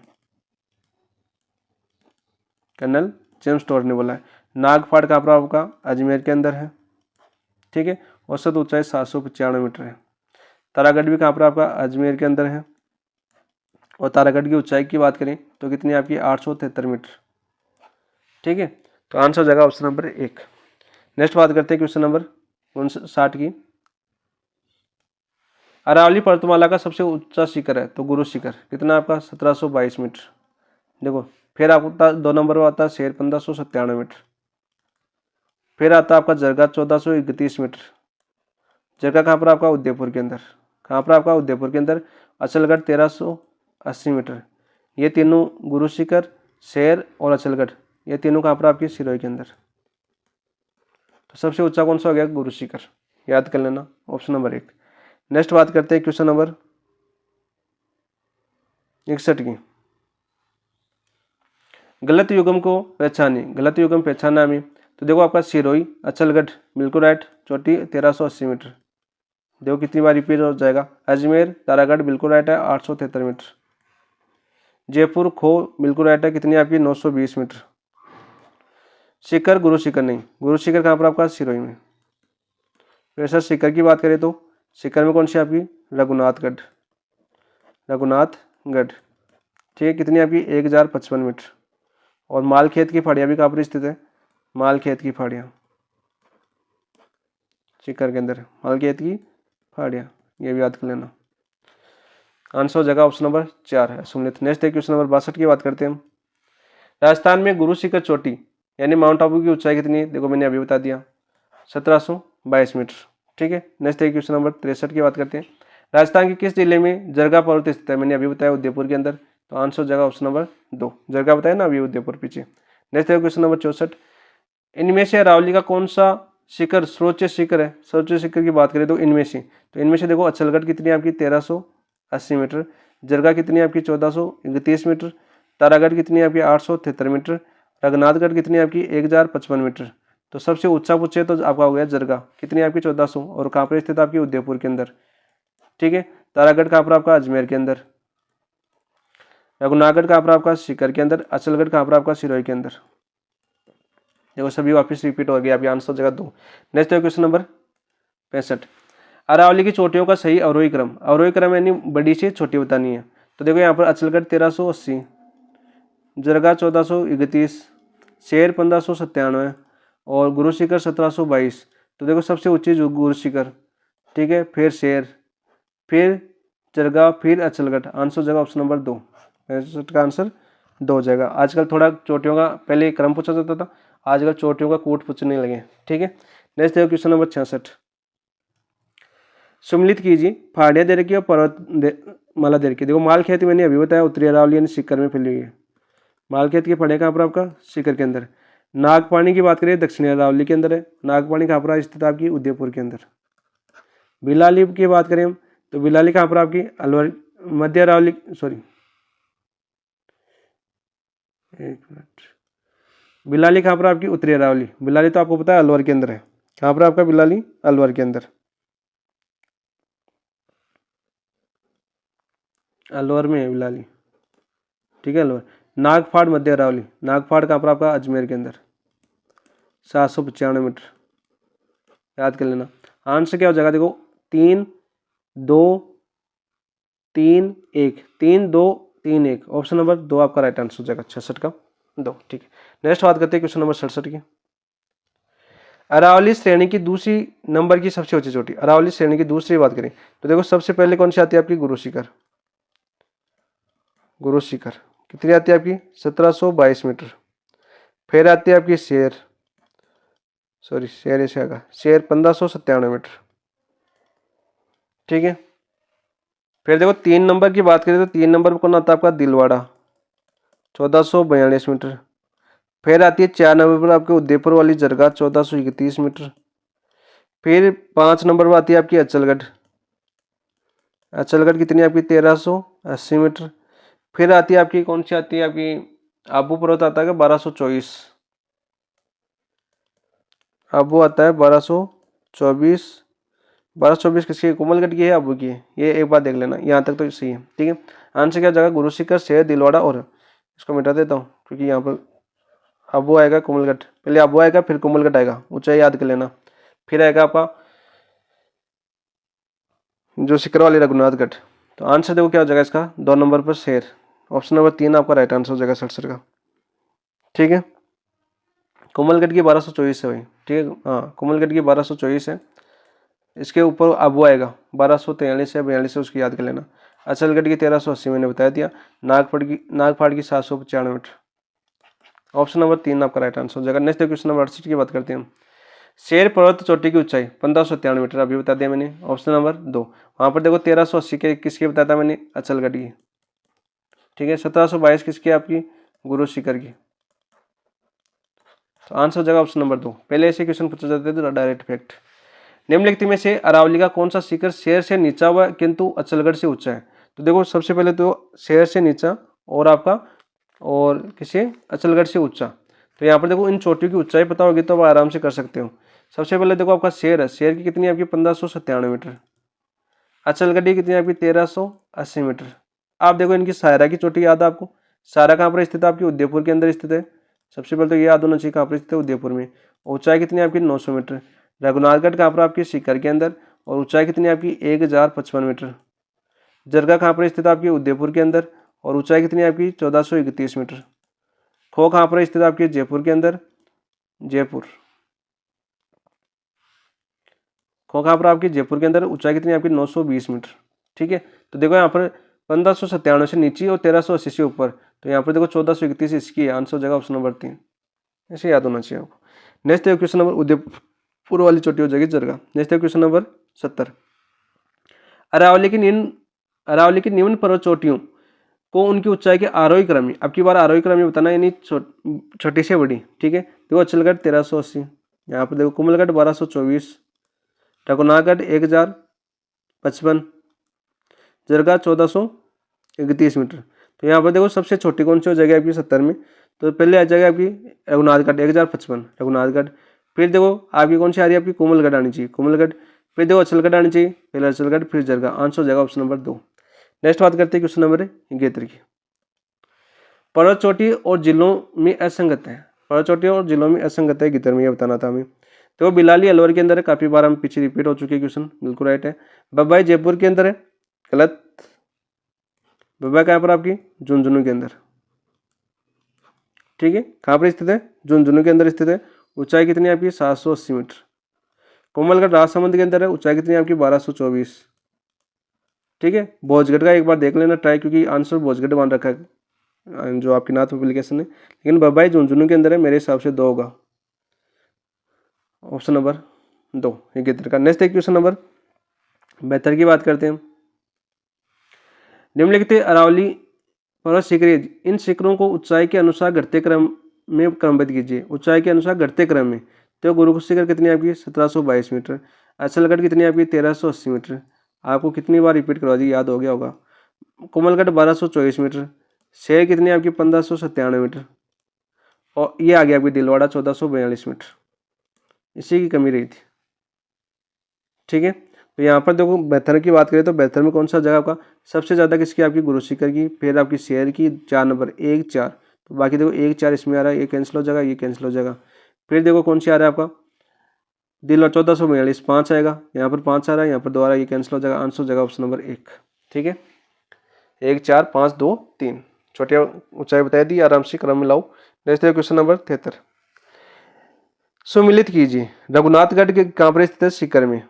A: कर्नल जेम्स टॉड ने बोला है। नागपाड़ का आपका अजमेर के अंदर है। ठीक है। औसत ऊंचाई 795 मीटर है। तारागढ़ भी कहाँ पर आपका अजमेर के अंदर है। और तारागढ़ की ऊंचाई की बात करें तो कितनी आपकी 873 मीटर। ठीक है। तो आंसर हो जाएगा ऑप्शन नंबर 1। नेक्स्ट बात करते हैं क्वेश्चन नंबर 59 की। अरावली पर्वतमाला का सबसे ऊंचा शिखर है, तो गुरु शिखर कितना आपका 1722 मीटर। देखो फिर आपको 2 नंबर पर आता है शेर 1597 मीटर। फिर आता है आपका जरगा 1431 मीटर। जरगा कहाँ पर आपका, उदयपुर के अंदर। कहाँ पर आपका, उदयपुर के अंदर। अचलगढ़ 1380 मीटर। ये तीनों गुरु शिखर, शेर और अचलगढ़, ये तीनों कहाँ पर आपकी, सिरोही के अंदर। तो सबसे ऊंचा कौन सा हो गया, गुरु शिखर, याद कर लेना ऑप्शन नंबर 1। नेक्स्ट बात करते हैं क्वेश्चन नंबर 61 की। गलत युग्म को पहचानिए, गलत युग्म पहचाना हमें, तो देखो आपका सिरोही, अचलगढ़ बिल्कुल राइट, चोटी 1380 मीटर। देखो कितनी बार रिपीट हो जाएगा। अजमेर, तारागढ़ बिल्कुल राइट है 873 मीटर। जयपुर, खो बिल्कुल राइट है, कितनी आपकी 920 मीटर। शिखर, गुरु शिखर नहीं, गुरु शिखर कहाँ पर आपका, सिरोही में। वैसे शिखर की बात करें तो शिखर में कौन सी आपकी, रघुनाथगढ़, रघुनाथगढ़। ठीक है। कितनी आपकी 1055 मीटर। और मालखेत की पहाड़ियाँ भी कहाँ पर स्थित है, मालखेत की पहाड़ियाँ, शिखर के अंदर मालखेत की पहाड़ियाँ, ये भी याद कर लेना। आंसर हो जाएगा ऑप्शन नंबर 4 है सुमित। नेक्स्ट है क्वेश्चन नंबर 62 की बात करते हैं हम। राजस्थान में गुरु शिखर चोटी यानी माउंट आबू की ऊंचाई कितनी है, देखो मैंने अभी बता दिया 1722 मीटर। ठीक है। नेक्स्ट है क्वेश्चन नंबर 63 की बात करते हैं। राजस्थान के किस जिले में जरगा पर्वत स्थित है, मैंने अभी बताया उदयपुर के अंदर, तो आंसर हो जाएगा ऑप्शन नंबर 2। जरगा बताया ना अभी, उदयपुर पीछे। नेक्स्ट है क्वेश्चन नंबर 64। इनमें से अरावली का कौन सा शिखर सर्वोच्च शिखर है, सर्वोच्च शिखर की बात करें तो इनमें से, तो इनमें से देखो अचलगढ़ कितनी आपकी 1380 मीटर, जरगा कितनी आपकी 1431 मीटर, तारागढ़ कितनी आपकी 873 मीटर, रघुनाथगढ़ कितनी आपकी 1055 मीटर। तो सबसे ऊंचा पूछे तो आपका हो गया जरगा, कितनी आपकी 1400, और कहाँ पर स्थित आपकी उदयपुर के अंदर। ठीक है। तारागढ़ कहाँ पर आपका, अजमेर के अंदर। रघुनाथगढ़ कहाँ पर आपका, शिखर के अंदर। अचलगढ़ कहाँ पर आपका, सिरोही के अंदर। देखो सभी वापस रिपीट हो गया, अभी आंसर हो जाएगा 2। नेक्स्ट है क्वेश्चन नंबर 65। अरावली की चोटियों का सही अवरोही क्रम, अवरोही क्रम यानी बड़ी से छोटी बतानी है। तो देखो यहाँ पर अचलगढ़ 1380, जरगा 1431, शेर 1597 और गुरु शिखर 1722। तो देखो सबसे ऊंची गुरु शिखर, ठीक है, फिर शेर, फिर जरगा, फिर अचलगढ़। आंसर हो जाएगा ऑप्शन नंबर 2। 65 का आंसर 2 हो जाएगा। आजकल थोड़ा चोटियों का पहले क्रम पूछा जाता था, आजकल चोटियों का कूट पूछने लगे। ठीक है। नेक्स्ट देखो क्वेश्चन नंबर 66। सम्मिलित कीजिए पहाड़ियाँ दे रखी और पर्वत माला दे रखी। देखो मालखेत मैंने अभी बताया उत्तरी अरावली यानी शिखर में फैली हुई है। मालखेत की पहाड़ियाँ कहाँ पर आपका, शिखर के अंदर। नागपानी की बात करें दक्षिणी अरावली के अंदर है। नागपानी कहाँ पर स्थित आपकी, उदयपुर के अंदर। बिलाली की बात करें हम तो बिलाली कहाँ पर आपकी, अलवर, मध्य अरावली, सॉरी एक मिनट, बिलाली कहाँ पर आपकी, उत्तरी अरावली। बिलाली तो आपको पता है अलवर के अंदर है। कहाँ पर आपका बिलाली, अलवर के अंदर। अलवर में है बिलाली, ठीक है अलवर। नागफाड़ मध्य अरावली, नागफाड़ कहाँ पर आपका, अजमेर के अंदर, 795 मीटर, याद कर लेना। आंसर क्या हो जाएगा, देखो 3 2 3 1, 3 2 3 1, ऑप्शन नंबर 2 आपका राइट आंसर हो जाएगा 66 का 2, ठीक है। नेक्स्ट बात करते हैं क्वेश्चन नंबर 67 की। अरावली श्रेणी की दूसरी नंबर की सबसे ऊंची चोटी, अरावली श्रेणी की दूसरी बात करें तो देखो सबसे पहले कौन सी आती है आपकी, गुरु शिखर, गुरु शिखर कितनी आती है आपकी, 1722 मीटर। फिर आती है आपकी शेर, सॉरी शेर ऐसे आएगा, शेर 1597 मीटर, ठीक है। फिर देखो 3 नंबर की बात करें तो 3 नंबर पर कौन आता है आपका, दिलवाड़ा, 1442 मीटर। फिर आती है 4 नंबर पर आपके उदयपुर वाली जरगा, 1431 मीटर। फिर 5 नंबर पर आती है आपकी अचलगढ़, अचलगढ़ कितनी आपकी, 1380 मीटर। फिर आती है आपकी कौन सी आती है आपकी, आबू पर्वत आता है 1224, आबू आता है 1224, 1224 किसकी, कोमलगढ़ की है, आबू की है, ये एक बात देख लेना, यहाँ तक तो सही है, ठीक है। आंसर क्या जाएगा, गुरु शिखर, शेर, दिलवाड़ा, और इसको मिटा देता हूँ क्योंकि यहाँ पर आबू आएगा, कोमलगढ़, पहले आबू आएगा फिर कोमलगढ़ आएगा, ऊंचाई याद कर लेना। फिर आएगा आपका जो शिखर वाली रघुनाथगढ़। तो आंसर देखो क्या हो जाएगा इसका, 2 नंबर पर शेर, ऑप्शन नंबर 3 आपका राइट आंसर हो जाएगा 67 का, ठीक है। कोमलगढ़ की 1224 है भाई, ठीक है, हाँ कोमलगढ़ की 1224 है। इसके ऊपर आबू आएगा 1243 है, 42 है, उसकी याद कर लेना। अचलगढ़ की 1380 मैंने बता दिया। नागपाड़ की 795 मीटर, ऑप्शन नंबर 3 आपका राइट आंसर हो जाएगा। नेक्स्ट क्वेश्चन नंबर 68 की बात करते हैं हम। शेर पर्वत चोटी की ऊंचाई 1593 मीटर, अभी बता दिया मैंने, ऑप्शन नंबर 2। वहां पर देखो 1380 के किसकी बताया था मैंने, अचलगढ़ की, ठीक है। 1722 किसकी, आपकी गुरु शिखर की। तो आंसर हो जाएगा ऑप्शन नंबर 2। पहले ऐसे क्वेश्चन पूछे जाते थे डायरेक्ट फैक्ट। निम्नलिखित में से अरावली का कौन सा शिखर शेर से नीचा हुआ किंतु अचलगढ़ से ऊंचा है। तो देखो सबसे पहले तो शेर से नीचा और आपका और किसी अचलगढ़ से ऊंचा। तो यहाँ पर देखो इन चोटियों की ऊंचाई पता होगी तो आप आराम से कर सकते हो। सबसे पहले देखो आपका शेर है, शेर की कितनी आपकी 1597 मीटर। अचलगढ़ की कितनी आपकी 1380 मीटर। आप देखो इनकी सायरा की चोटी याद है आपको, सायरा कहाँ पर स्थित है, आपकी उदयपुर के अंदर स्थित है। सबसे पहले तो ये याद होना चाहिए कहाँ पर स्थित है, उदयपुर में। ऊंचाई कितनी आपकी 900 मीटर। रघुनाथगढ़ कहाँ पर आपकी, शिखर के अंदर, और ऊंचाई कितनी आपकी 1055 मीटर। जरगा कहाँ पर स्थित है आपकी, उदयपुर के अंदर, और ऊंचाई कितनी आपकी 1431 मीटर। खो कहाँ पर स्थित है आपकी, जयपुर के अंदर, जयपुर। खो कहाँ पर आपकी, जयपुर के अंदर, ऊंचाई कितनी आपकी 920 मीटर, ठीक है। तो देखो यहाँ पर 1597 से नीचे और 1380 से ऊपर, तो यहाँ पर देखो 1431 इसकी आंसर हो जाएगा ऑप्शन नंबर 3, ऐसे याद होना चाहिए आपको। नेक्स्ट क्वेश्चन नंबर, उदयपुर वाली चोटी हो जाएगी जरगा। Next question number 70। अरावली की निम्न पर्वत चोटियों को उनकी ऊंचाई के आरोही क्रम में, अब की बार आरोही क्रम में बताना, यानी छोटी से बड़ी, ठीक है। देखो अचलगढ़ 1380, यहाँ पर देखो कोमलगढ़ 1224, रघुनाथगढ़ 1055, जरगा 1431 मीटर। तो यहाँ पर देखो सबसे छोटी कौन सी हो जाएगी आपकी 70 में, तो पहले आ जाएगा आपकी रघुनाथगढ़ 1055, रघुनाथगढ़। फिर देखो आपकी कौन सी आ रही है, आपकी कोमलगढ़ आनी चाहिए, कोमलगढ़। फिर देखो अचलगढ़ आनी चाहिए, पहले अचलगढ़ फिर जरगा, आंसर हो जाएगा ऑप्शन नंबर 2। नेक्स्ट बात करते हैं क्वेश्चन नंबर 71 की। पर्वत चोटी और जिलों में असंगत है, पर्वत चोटी और जिलों में असंगत है गितर में, ये बताना था हमें। तो बिलाली अलवर के अंदर है, काफी बार हम पीछे रिपीट हो चुके हैं क्वेश्चन, बिल्कुल राइट है। बब्बाई जयपुर के अंदर है, गलत। बब्बाई कहाँ पर आपकी, झुंझुनू के अंदर, ठीक है। कहाँ पर स्थित है, झुंझुनू के अंदर स्थित है। ऊंचाई कितनी है आपकी 780 मीटर। कोमलगढ़ राजसमंद के अंदर है, ऊंचाई कितनी है आपकी 1224, ठीक है। भोजगढ़ का एक बार देख लेना ट्राई, क्योंकि आंसर भोजगढ़ मान रखा है जो आपकी नाथ एप्लीकेशन है, लेकिन बब्बाई झुंझुनू के अंदर है, मेरे हिसाब से 2 होगा, ऑप्शन नंबर 2 71 का। नेक्स्ट क्वेश्चन नंबर 72 की बात करते हैं। निम्नलिखित अरावली पर्वत शिखर, इन शिखरों को ऊंचाई के अनुसार घटते क्रम में क्रमबद्ध कीजिए, ऊंचाई के अनुसार घटते क्रम में। तो गुरु शिखर कितनी आपकी 1722 मीटर, अचलगढ़ कितनी आपकी 1380 मीटर, आपको कितनी बार रिपीट करवा दी, याद हो गया होगा। कोमलगढ़ 1224 मीटर, शेर कितनी आपकी 1597 मीटर, और ये आ गया आपकी दिलवाड़ा 1442 मीटर, इसी की कमी रही थी, ठीक है। तो यहाँ पर देखो बेहतर की बात करें तो बेहतर में कौन सा जगह आपका सबसे ज़्यादा किसकी, आपकी गुरु शिखर की, फिर आपकी शेयर की 4 नंबर 1 4, तो बाकी देखो 1 4 इसमें आ रहा है, ये कैंसिल हो जाएगा, ये कैंसिल हो जाएगा। फिर देखो कौन सी आ रहा है आपका दिल और 1442 5 आएगा, यहाँ पर 5 आ रहा है, यहाँ पर 2 आ रहा है, ये कैंसिल हो जाएगा, आंसर हो जाएगा ऑप्शन नंबर 1। ठीक है, 1 4 5 2 3 छोटी ऊंचाई बताई दी, आराम से क्रम में लाओ। नेक्स्ट है क्वेश्चन नंबर 73। सुमिलित कीजिए रघुनाथगढ़ के कहाँ पर स्थित है, सीकर में।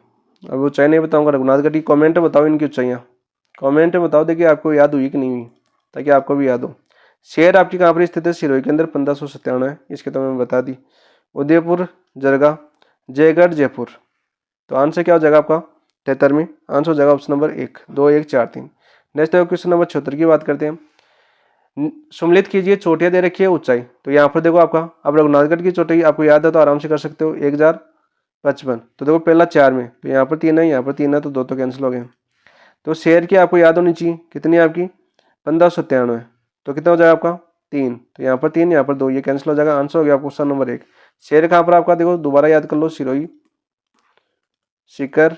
A: अब ऊंचाई नहीं बताऊंगा, रघुनाथगढ़ की कमेंट बताओ इनकी ऊंचाइयाँ, कमेंट में बताओ, देखिए आपको याद हुई कि नहीं हुई, ताकि आपको भी याद हो। शहर आपकी कहाँ पर स्थित है, सिरोही के अंदर 1597 है, इसके तो मैंने बता दी। उदयपुर, जरगा, जयगढ़, जयपुर। तो आंसर क्या हो जाएगा आपका 73 में, आंसर हो जाएगा ऑप्शन नंबर 1 2 1 4 3। नेक्स्ट है क्वेश्चन नंबर 76 की बात करते हैं। सम्मिलित कीजिए चोटियां दे रखी है ऊंचाई। तो यहाँ पर देखो आपका, अब रघुनाथगढ़ की चोटी आपको याद है तो आराम से कर सकते हो, 1055। तो देखो पहला 4 में, तो यहाँ पर 3 है, यहाँ पर 3 है, तो 2 तो कैंसिल हो गए। तो शेयर की आपको याद होनी चाहिए, कितनी है आपकी 1597, तो कितना हो जाएगा आपका 3, तो यहाँ पर 3 यहाँ पर 2, ये कैंसिल हो जाएगा, आंसर हो गया क्वेश्चन नंबर 1। शेयर कहाँ पर आपका देखो दोबारा याद कर लो, सिरोही, सीकर,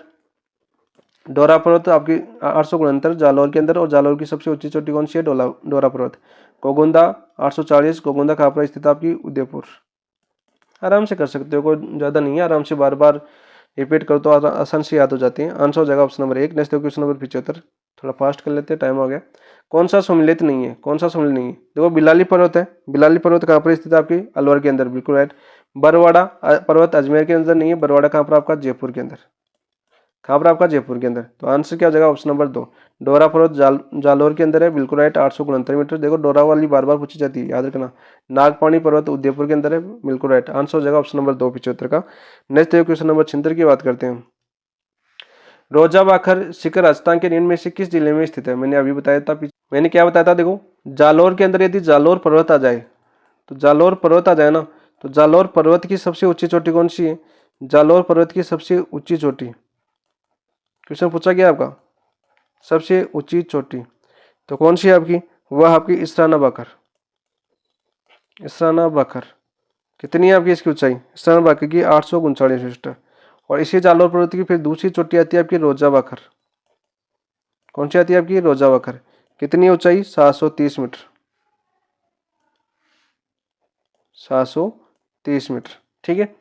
A: डोरा पर्वत आपकी 869 जालौर के अंदर, और जालौर की सबसे ऊंची चोटी कौन सी है, डोरा पर्वत। गोगुंदा 840, गोगुंदा कहाँ पर स्थित है आपकी, उदयपुर। आराम से कर सकते हो, कोई ज़्यादा नहीं है, आराम से बार बार रिपीट करो तो आसान से याद हो जाती है। आंसर हो जाएगा option number 1। Next question number 75, थोड़ा फास्ट कर लेते हैं, टाइम हो गया। कौन सा सम्मिलित नहीं है, कौन सा सम्मिलित नहीं है, देखो बिलाली पर्वत है, बिलाली पर्वत कहाँ पर स्थित है आपकी, अलवर के अंदर, बिल्कुल राइट। बरवाड़ा पर्वत अजमेर के अंदर नहीं है, बरवाड़ा कहाँ पर आपका, जयपुर के अंदर। कहाँ पर आपका, जयपुर के अंदर। तो आंसर क्या हो जाएगा ऑप्शन नंबर 2, डोरा पर्वत जालौर के अंदर है, बिल्कुल राइट, 869 मीटर। देखो डोरा वाली बार बार पूछी जाती है, याद रखना। नागपानी पर्वत उदयपुर के अंदर है, बिल्कुल राइट, आंसर हो जाएगा ऑप्शन नंबर 2 75 का। नेक्स्ट क्वेश्चन नंबर 76 की बात करते हैं। रोजा बाखर शिखर राजस्थान के निम्न में से किस जिले में स्थित है, मैंने अभी बताया था, मैंने क्या बताया था, देखो जालौर के अंदर यदि जालौर पर्वत आ जाए, तो जालौर पर्वत आ जाए ना, तो जालौर पर्वत की सबसे ऊंची चोटी कौन सी है, जालौर पर्वत की सबसे ऊंची चोटी, क्वेश्चन पूछा गया आपका, सबसे ऊंची चोटी तो कौन सी है आपकी, वह आपकी इसराना बाखर। इसराना बाखर कितनी है आपकी इसकी ऊंचाई, इसराना बाखर की 839 मीटर। और इसी जालौर पर्वत की फिर दूसरी चोटी आती है आपकी रोजा बाखर। कौन सी आती है आपकी, रोजा बाखर। कितनी ऊंचाई, 730 मीटर, 730 मीटर। ठीक है,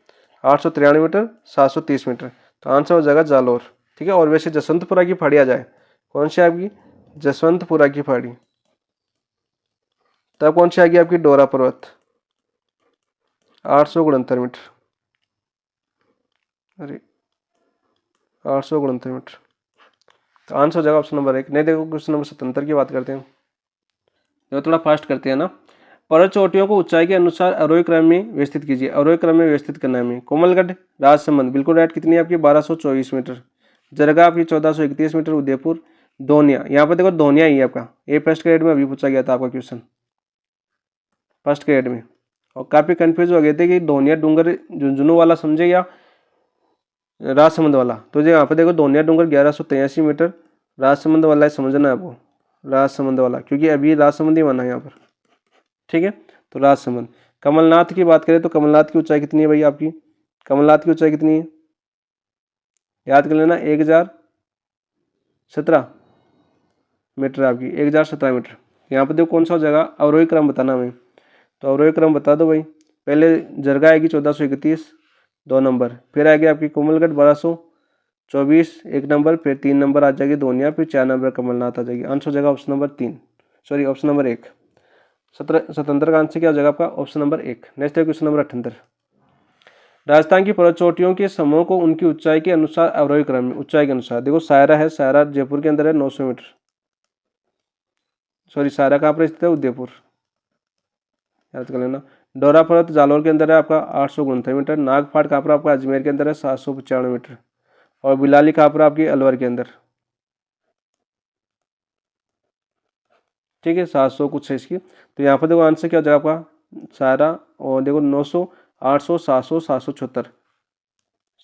A: 893 मीटर, 730 मीटर। तो आंसर हो जाएगा जालौर। ठीक है, और वैसे जसवंतपुरा की पहाड़ी आ जाए, कौन सी आपकी, जसवंतपुरा की पहाड़ी, तब कौन सी आएगी आपकी, डोरा पर्वत, 869 मीटर। अरे 869 मीटर, तो आंसर हो जाएगा ऑप्शन नंबर 1। नहीं देखो क्वेश्चन नंबर 77 की बात करते हैं, देखो थोड़ा फास्ट करते हैं ना। पर्वत चोटियों को ऊंचाई के अनुसार अवरोही क्रम में व्यवस्थित कीजिए, अवरोही क्रम में व्यवस्थित करना है। कोमलगढ़, राजसमंद, बिल्कुल राइट, कितनी है आपकी 1224 मीटर। जरगा आपकी 1431 मीटर। उदयपुर, धोनिया, यहाँ पर देखो धोनिया ही है आपका, ये फर्स्ट ग्रेड में अभी पूछा गया था आपका क्वेश्चन, फर्स्ट ग्रेड में, और काफी कंफ्यूज हो गए थे कि धोनिया डूंगर झुंझुनू वाला समझे या राजसमंद वाला। तो जो यहाँ पे देखो धोनिया डूंगर 1183 मीटर, राजसमंद वाला है, समझना है आपको, राजसमंद वाला, क्योंकि अभी राजसमंद ही बना है यहाँ पर। ठीक है, तो राजसमंद। कमलनाथ की बात करें तो कमलनाथ की ऊंचाई कितनी है भाई आपकी, कमलनाथ की ऊंचाई कितनी है, याद कर लेना, 1017 मीटर आपकी, 1017 मीटर। यहाँ पर देखो कौन सा हो जाएगा, अवरोही क्रम बताना हमें, तो अवरोही क्रम बता दो भाई। पहले जरगा आएगी 1431 2 नंबर, फिर आएगी आपकी कोमलगढ़ 1224 1 नंबर, फिर 3 नंबर आ जाएगी धोनिया, फिर 4 नंबर कमलनाथ आ जाएगी। आंसर हो जाएगा option number 3, sorry option number 1। 77 का आंसर क्या हो जाएगा आपका, ऑप्शन नंबर 1। नेक्स्ट है क्वेश्चन नंबर 78। राजस्थान की पर्वत चोटियों के समूह को उनकी ऊंचाई के अनुसार अवरोही क्रम में, ऊंचाई के अनुसार, देखो सायरा है, सायरा जयपुर के अंदर है 900 मीटर, सॉरी सायरा कहाँ पर स्थित है, उदयपुर, याद कर लेना। डोरा पर्वत जालौर के अंदर है आपका 869 मीटर। नागपाट कहाँ पर आपका, अजमेर के अंदर है 795 मीटर। और बिलाली कहाँ पर आपकी, अलवर के अंदर। ठीक है, 700 कुछ है इसकी। तो यहाँ पर देखो आंसर क्या हो जाएगा आपका, सारा, और देखो 900 800 700 776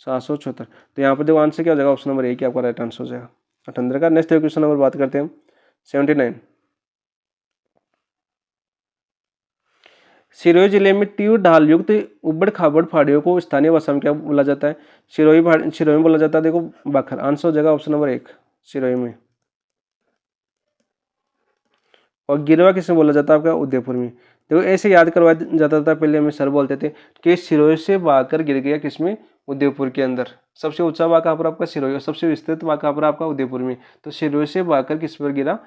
A: 776। तो यहाँ पर देखो आंसर क्या हो जाएगा, ऑप्शन नंबर 1 आपका राइट आंसर हो जाएगा 78 का। नेक्स्ट क्वेश्चन नंबर बात करते हैं 79। सिरोही जिले में तीव्र ढाल युक्त उबड़ खाबड़ पहाड़ियों को स्थानीय भाषा में क्या बोला जाता है? सिरोही में बोला जाता है, देखो बाखर। आंसर हो जाएगा ऑप्शन नंबर 1 सिरोही में। और गिरवा किसमें बोला जाता है आपका? उदयपुर में। देखो ऐसे याद करवाया जाता था पहले, हमें सर बोलते थे कि सिरोही से बहाकर गिर गया किसमें? उदयपुर के अंदर। सबसे ऊंचा भाग कहाँ पर आपका? सिरोही। और सबसे विस्तृत भाग कहाँ पर आपका? उदयपुर में। तो सिरोही से बहाकर किस पर गिरा?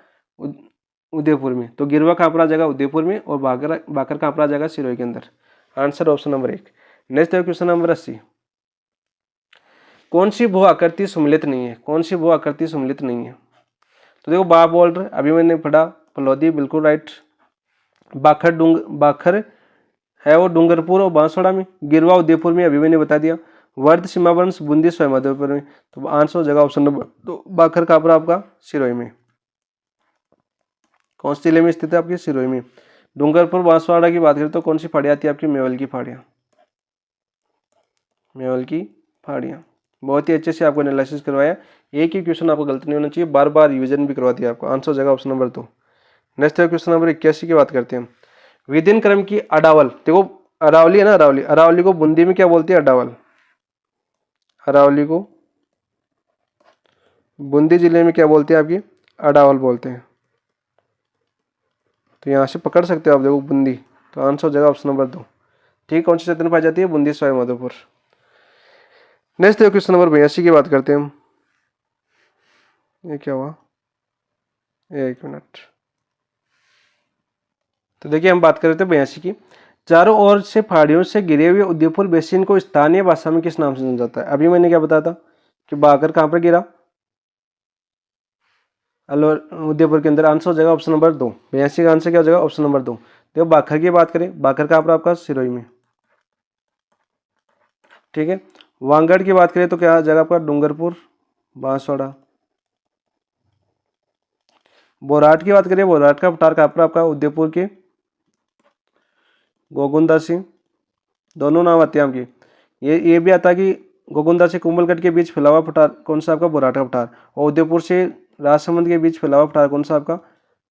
A: उदयपुर में। तो गिरवा कहाँ पर आ जाएगा? उदयपुर में। और बाकर कहाँ पर आ जाएगा? सिरोही के अंदर। Answer option number 1। नेक्स्ट है क्वेश्चन नंबर 80। कौन सी भू आकृति सम्मिलित नहीं है? कौन सी भू आकृति सम्मिलित नहीं है? तो देखो बाप बोल्डर अभी मैंने पढ़ा, फलोदी बिल्कुल राइट। बाखर है वो डूंगरपुर और बांसवाड़ा में। गिरवा उदयपुर में, अभी मैंने बता दिया। वर्ध सीमावंश बूंदी स्वयं उदयपुर में। तो आंसर हो जाएगा ऑप्शन नंबर 2 बाखर कहाँ पर आपका? सिरोही में। कौन से जिले में स्थित है? आपकी सिरोही में। डूंगरपुर बांसवाड़ा की बात करें तो कौन सी पहाड़ी आती है आपकी? मेवल की पहाड़ियाँ। मेवल की पहाड़ियाँ। बहुत ही अच्छे से आपको एनालिसिस करवाया। एक ही क्वेश्चन आपको गलत नहीं होना चाहिए, बार बार रिविजन भी करवा दिया आपको। आंसर हो जाएगा ऑप्शन नंबर 2। नेक्स्ट है क्वेश्चन नंबर 81 की बात करते हैं। विदिन क्रम की अडावल, देखो अरावली है ना, अरावली। अरावली को बूंदी में क्या बोलते हैं? अडावल। अरावली को बूंदी जिले में क्या बोलते हैं आपकी? अडावल बोलते हैं। तो यहाँ से पकड़ सकते हो आप, देखो बूंदी। तो आंसर हो जाएगा ऑप्शन नंबर 2। ठीक, कौन सी क्षेत्र में पाई जाती है? बूंदी सवाई माधोपुर। नेक्स्ट है क्वेश्चन नंबर 82 की बात करते हैं हम। ये क्या हुआ? एक मिनट। तो देखिए हम बात कर रहे थे 82 की। चारों ओर से पहाड़ियों से घिरे हुए उदयपुर बेसिन को स्थानीय भाषा में किस नाम से जाना जाता है? अभी मैंने क्या बताया था कि बाकर कहाँ पर गिरा? अलवर उदयपुर के अंदर। आंसर हो जाएगा ऑप्शन नंबर 2। 82 का आंसर क्या हो जाएगा? Option number 2। देखो बाखर की बात करें, बाखर कहाँ पर आपका? सिरोही में। ठीक है। वांगड़ की बात करें तो क्या आ जाएगा आपका? डूंगरपुर बांसवाड़ा। बोराट की बात करें, बोराट का पठार कहाँ पर आपका? उदयपुर के गोगुंदासी। दोनों नाम आते हैं आपके। ये भी आता है कि गोगुंदा से कुंभलगढ़ के बीच फैला हुआ पठार कौन सा आपका? बोराट का पठार। और उदयपुर से राजसमंद के बीच फैला हुआ पठार कौन सा आपका?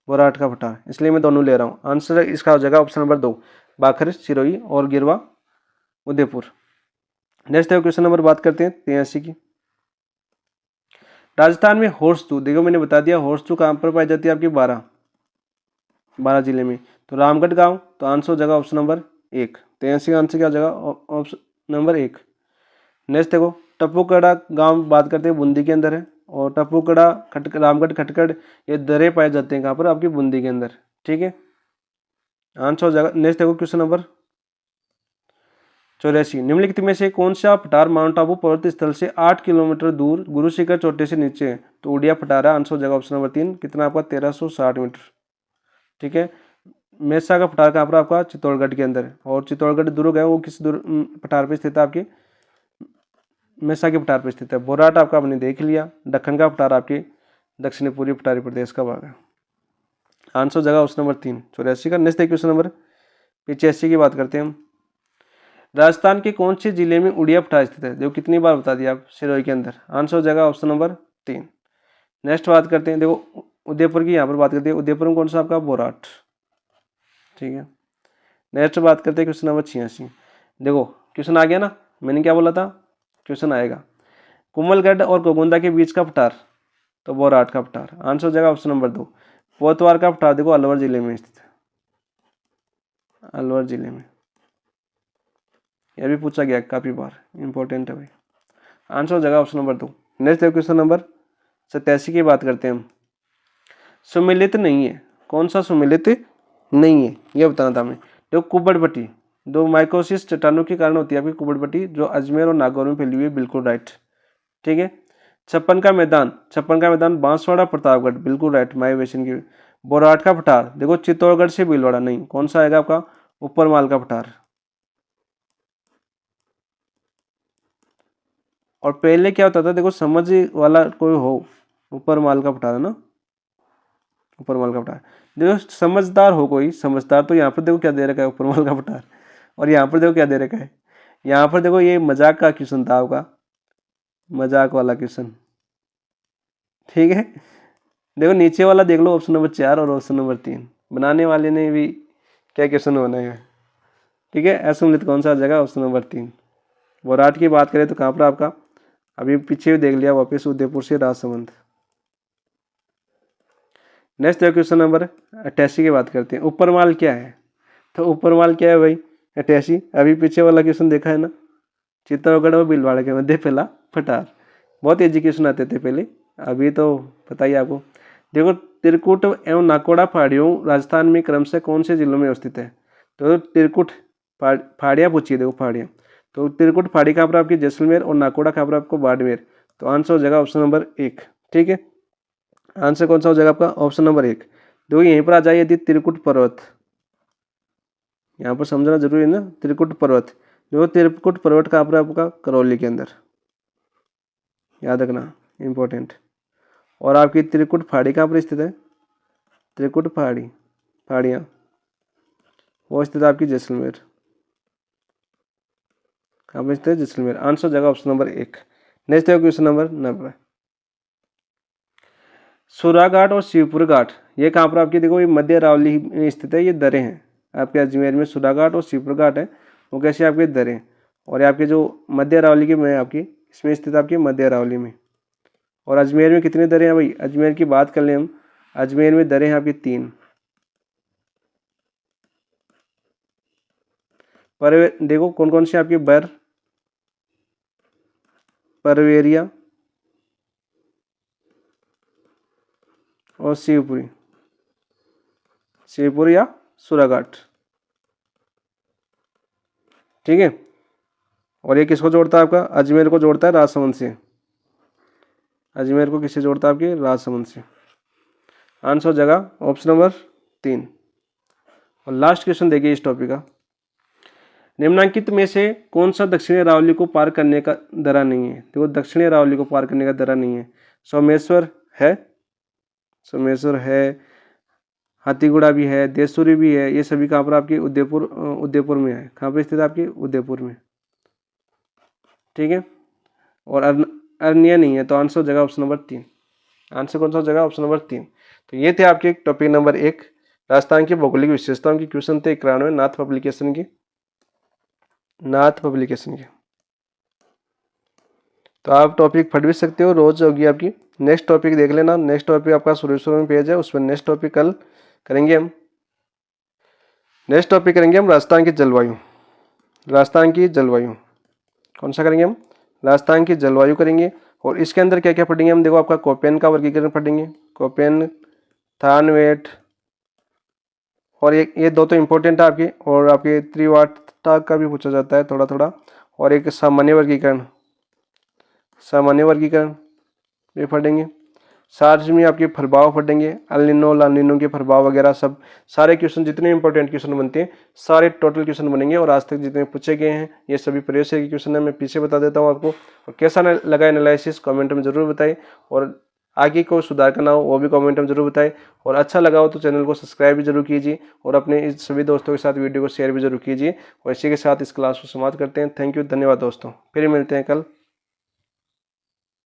A: बोराट का पठार। इसलिए मैं दोनों ले रहा हूँ। आंसर इसका हो जाएगा ऑप्शन नंबर 2 बाखर सिरोही और गिरवा उदयपुर। नेक्स्ट है क्वेश्चन नंबर बात करते हैं 83 की। राजस्थान में होर्सचू, देखो मैंने बता दिया होर्सचू कहाँ पर पाई जाती है आपकी? 12 जिले में। तो रामगढ़ गांव। तो आंसर हो जाएगा ऑप्शन नंबर 1। 83 का आंसर क्या हो जाएगा? Option number 1। नेक्स्ट देखो टप्पूकड़ा गांव बात करते हैं, बूंदी के अंदर है। और टप्पूकड़ा रामगढ़ खटगढ़ ये दरे पाए जाते हैं कहाँ पर? आपकी बूंदी के अंदर। ठीक है, आंसर हो जाएगा। नेक्स्ट देखो क्वेश्चन नंबर 84। निम्नलिखित में से कौन सा पठार माउंट आबू पर्वत स्थल से 8 किलोमीटर दूर गुरु शिखर चोटी से नीचे है? तो उड़िया पठार है। आंसर हो जाएगा ऑप्शन नंबर 3। कितना आपका? 1360 मीटर। ठीक है। मेसा का पठार कहाँ पर आपका? चित्तौड़गढ़ के अंदर। और चित्तौड़गढ़ दुर्ग है वो किस पठार पर स्थित है? आपकी मेसा के पठार पर स्थित है। बोराट आपका आपने देख लिया। दक्कन का पठार आपके दक्षिणी पूर्वी पठारी प्रदेश का भाग है। आंसर हो जाएगा ऑप्शन नंबर 3 84 का। नेक्स्ट क्वेश्चन नंबर 85 की बात करते हैं हम। राजस्थान के कौन से जिले में उड़िया पठार स्थित है? देखो कितनी बार बता दिया आप, सिरोही के अंदर। आंसर हो जाएगा ऑप्शन नंबर 3। नेक्स्ट बात करते हैं, देखो उदयपुर की यहाँ पर बात करते हैं। उदयपुर में कौन सा आपका? बोराट। ठीक है। नेक्स्ट बात करते हैं क्वेश्चन नंबर 86। देखो क्वेश्चन आ गया ना, मैंने क्या बोला था? क्वेश्चन आएगा कुंभलगढ़ और गोगुंदा के बीच का पठार, तो बोराट का पठार। आंसर हो जाएगा ऑप्शन नंबर 2। पोतवार का पठार देखो अलवर जिले में स्थित है। अलवर जिले में, यह भी पूछा गया काफी बार, इंपॉर्टेंट है भाई। आंसर हो जाएगा option number 2। Next question number 87 की बात करते हैं हम। सुमिलित नहीं है, कौन सा सुमिलित नहीं है यह बताना था हमें। देखो कुबड़पट्टी, दो माइकोसिस चट्टानों के कारण होती है आपकी कुबड़पट्टी, जो अजमेर और नागौर में फैली हुई है। बिल्कुल राइट। ठीक है। छप्पन का मैदान बांसवाड़ा प्रतापगढ़। बिल्कुल राइट, माई बेसिन की। बोराट का पठार देखो चित्तौड़गढ़ से भीलवाड़ा। नहीं, कौन सा आएगा आपका? ऊपर माल का पठार। और पहले क्या होता था, देखो समझ वाला कोई हो, ऊपर माल का पठार है ना, ऊपर माल का पठार। देखो समझदार हो कोई, समझदार तो यहाँ पर देखो क्या दे रखा है? ऊपर माल का पठार। और यहाँ पर देखो क्या दे रखा है? यहाँ पर देखो ये मजाक का क्वेश्चन था आपका, मजाक वाला क्वेश्चन। ठीक है। देखो नीचे वाला देख लो, ऑप्शन नंबर 4 और ऑप्शन नंबर 3। बनाने वाले ने भी क्या क्वेश्चन बनाया है? ठीक है, असममित कौन सा आ जाएगा? Option number 3। बोराट की बात करें तो कहाँ पर आपका, अभी पीछे भी देख लिया वापस, उदयपुर से राजसमंद। नेक्स्ट क्वेश्चन नंबर 88 की बात करते हैं। उपरमाल क्या है? तो उपरमाल क्या है भाई? 88। अभी पीछे वाला क्वेश्चन देखा है ना, चित्तौड़गढ़ व भीलवाड़ा के मध्य फैला पठार। बहुत एजुकेशन आते थे पहले, अभी तो पता ही आपको। देखो, त्रिकुट एवं नाकोड़ा पहाड़ियों राजस्थान में क्रमशः कौन से जिलों में स्थित है? तो त्रिकुट पहाड़ियाँ पूछिए, देखो पहाड़ियाँ। तो त्रिकुट पहाड़ी कहाँ पर आपकी? जैसलमेर। और नाकोड़ा कहाँ पर आपको? बाड़मेर। तो आंसर हो जाएगा ऑप्शन नंबर 1। ठीक है, आंसर कौन सा हो जाएगा आपका? Option number 1। देखो यहीं पर आ जाइए, यदि त्रिकुट पर्वत, यहाँ पर समझना जरूरी है ना। त्रिकुट पर्वत, जो त्रिकुट पर्वत कहाँ पर आपका? करौली के अंदर, याद रखना, इंपॉर्टेंट। और आपकी त्रिकुट पहाड़ी कहाँ पर स्थित है? त्रिकुट पहाड़ियाँ वो स्थित है आपकी जैसलमेर। कहाँ पर स्थित है? जैसलमेर। आंसर हो जाएगा ऑप्शन नंबर 1। नेक्स्ट है क्वेश्चन नंबर 90। सुराघाट और शिवपुर घाट ये कहाँ पर आपकी? देखो, ये मध्य अरावली में स्थित है, ये दरें हैं आपके अजमेर में। सुराघाट और शिवपुर घाट है, वो कैसे आपके? दरें। और आपके जो मध्य अरावली की में आपकी, इसमें स्थित आपकी मध्य अरावली में। और अजमेर में कितनी दरें हैं भाई? अजमेर की बात कर लें हम, अजमेर में दरें हैं आपकी 3। पर देखो कौन कौन सी आपकी? परवेरिया और शिवपुरी या सुराघाट। ठीक है, और ये किसको जोड़ता है आपका? अजमेर को जोड़ता है राजसमंद से। अजमेर को किससे जोड़ता है? आपके राजसमंद से। आंसर हो जाएगा ऑप्शन नंबर 3। और लास्ट क्वेश्चन देखिए इस टॉपिक का। निम्नलिखित में से कौन सा दक्षिणी अरावली को पार करने का दर्रा नहीं है? देखो, दक्षिणी अरावली को पार करने का दर्रा नहीं है। सोमेश्वर है, हाथीगुड़ा भी है, देसूरी भी है। ये सभी कहाँ पर आपकी? उदयपुर में है। कहाँ पर स्थित है आपकी? उदयपुर में। ठीक है, और अरनिया नहीं है। तो आंसर हो जाएगा ऑप्शन नंबर 3। आंसर कौन सा हो जाएगा? Option number 3। तो ये थे आपके टॉपिक नंबर 1, राजस्थान की भौगोलिक विशेषताओं की क्वेश्चन थे 91 नाथ पब्लिकेशन की। तो आप टॉपिक पढ़ भी सकते हो, रोज होगी आपकी। नेक्स्ट टॉपिक देख लेना, नेक्स्ट टॉपिक आपका शुरू में पेज है, उस पर नेक्स्ट टॉपिक कल करेंगे हम। नेक्स्ट टॉपिक करेंगे हम राजस्थान की जलवायु। कौन सा करेंगे हम? राजस्थान की जलवायु करेंगे। और इसके अंदर क्या क्या पढ़ेंगे हम? देखो, आपका कोपेन का वर्गीकरण पढ़ेंगे, कोपेन, थानवेट, और ये 2 तो इंपॉर्टेंट है आपके। और आपके त्रिवार्ता का भी पूछा जाता है थोड़ा थोड़ा। और एक सामान्य वर्गीकरण भी पढ़ेंगे। साथ में आपके प्रभाव पढ़ेंगे, अल्निनो लानिनो के प्रभाव वगैरह सब। सारे क्वेश्चन जितने इंपॉर्टेंट क्वेश्चन बनते हैं, सारे टोटल क्वेश्चन बनेंगे। और आज तक जितने पूछे गए हैं ये सभी प्रीवियस ईयर के क्वेश्चन है, मैं पीछे बता देता हूँ आपको। और कैसा लगा एनालिसिस कमेंट में जरूर बताएं। और आगे को सुधार करना हो वो भी कमेंट में जरूर बताएं। और अच्छा लगा हो तो चैनल को सब्सक्राइब भी जरूर कीजिए। और अपने इस सभी दोस्तों के साथ वीडियो को शेयर भी जरूर कीजिए। और इसी के साथ इस क्लास को समाप्त करते हैं। थैंक यू, धन्यवाद दोस्तों। फिर मिलते हैं कल।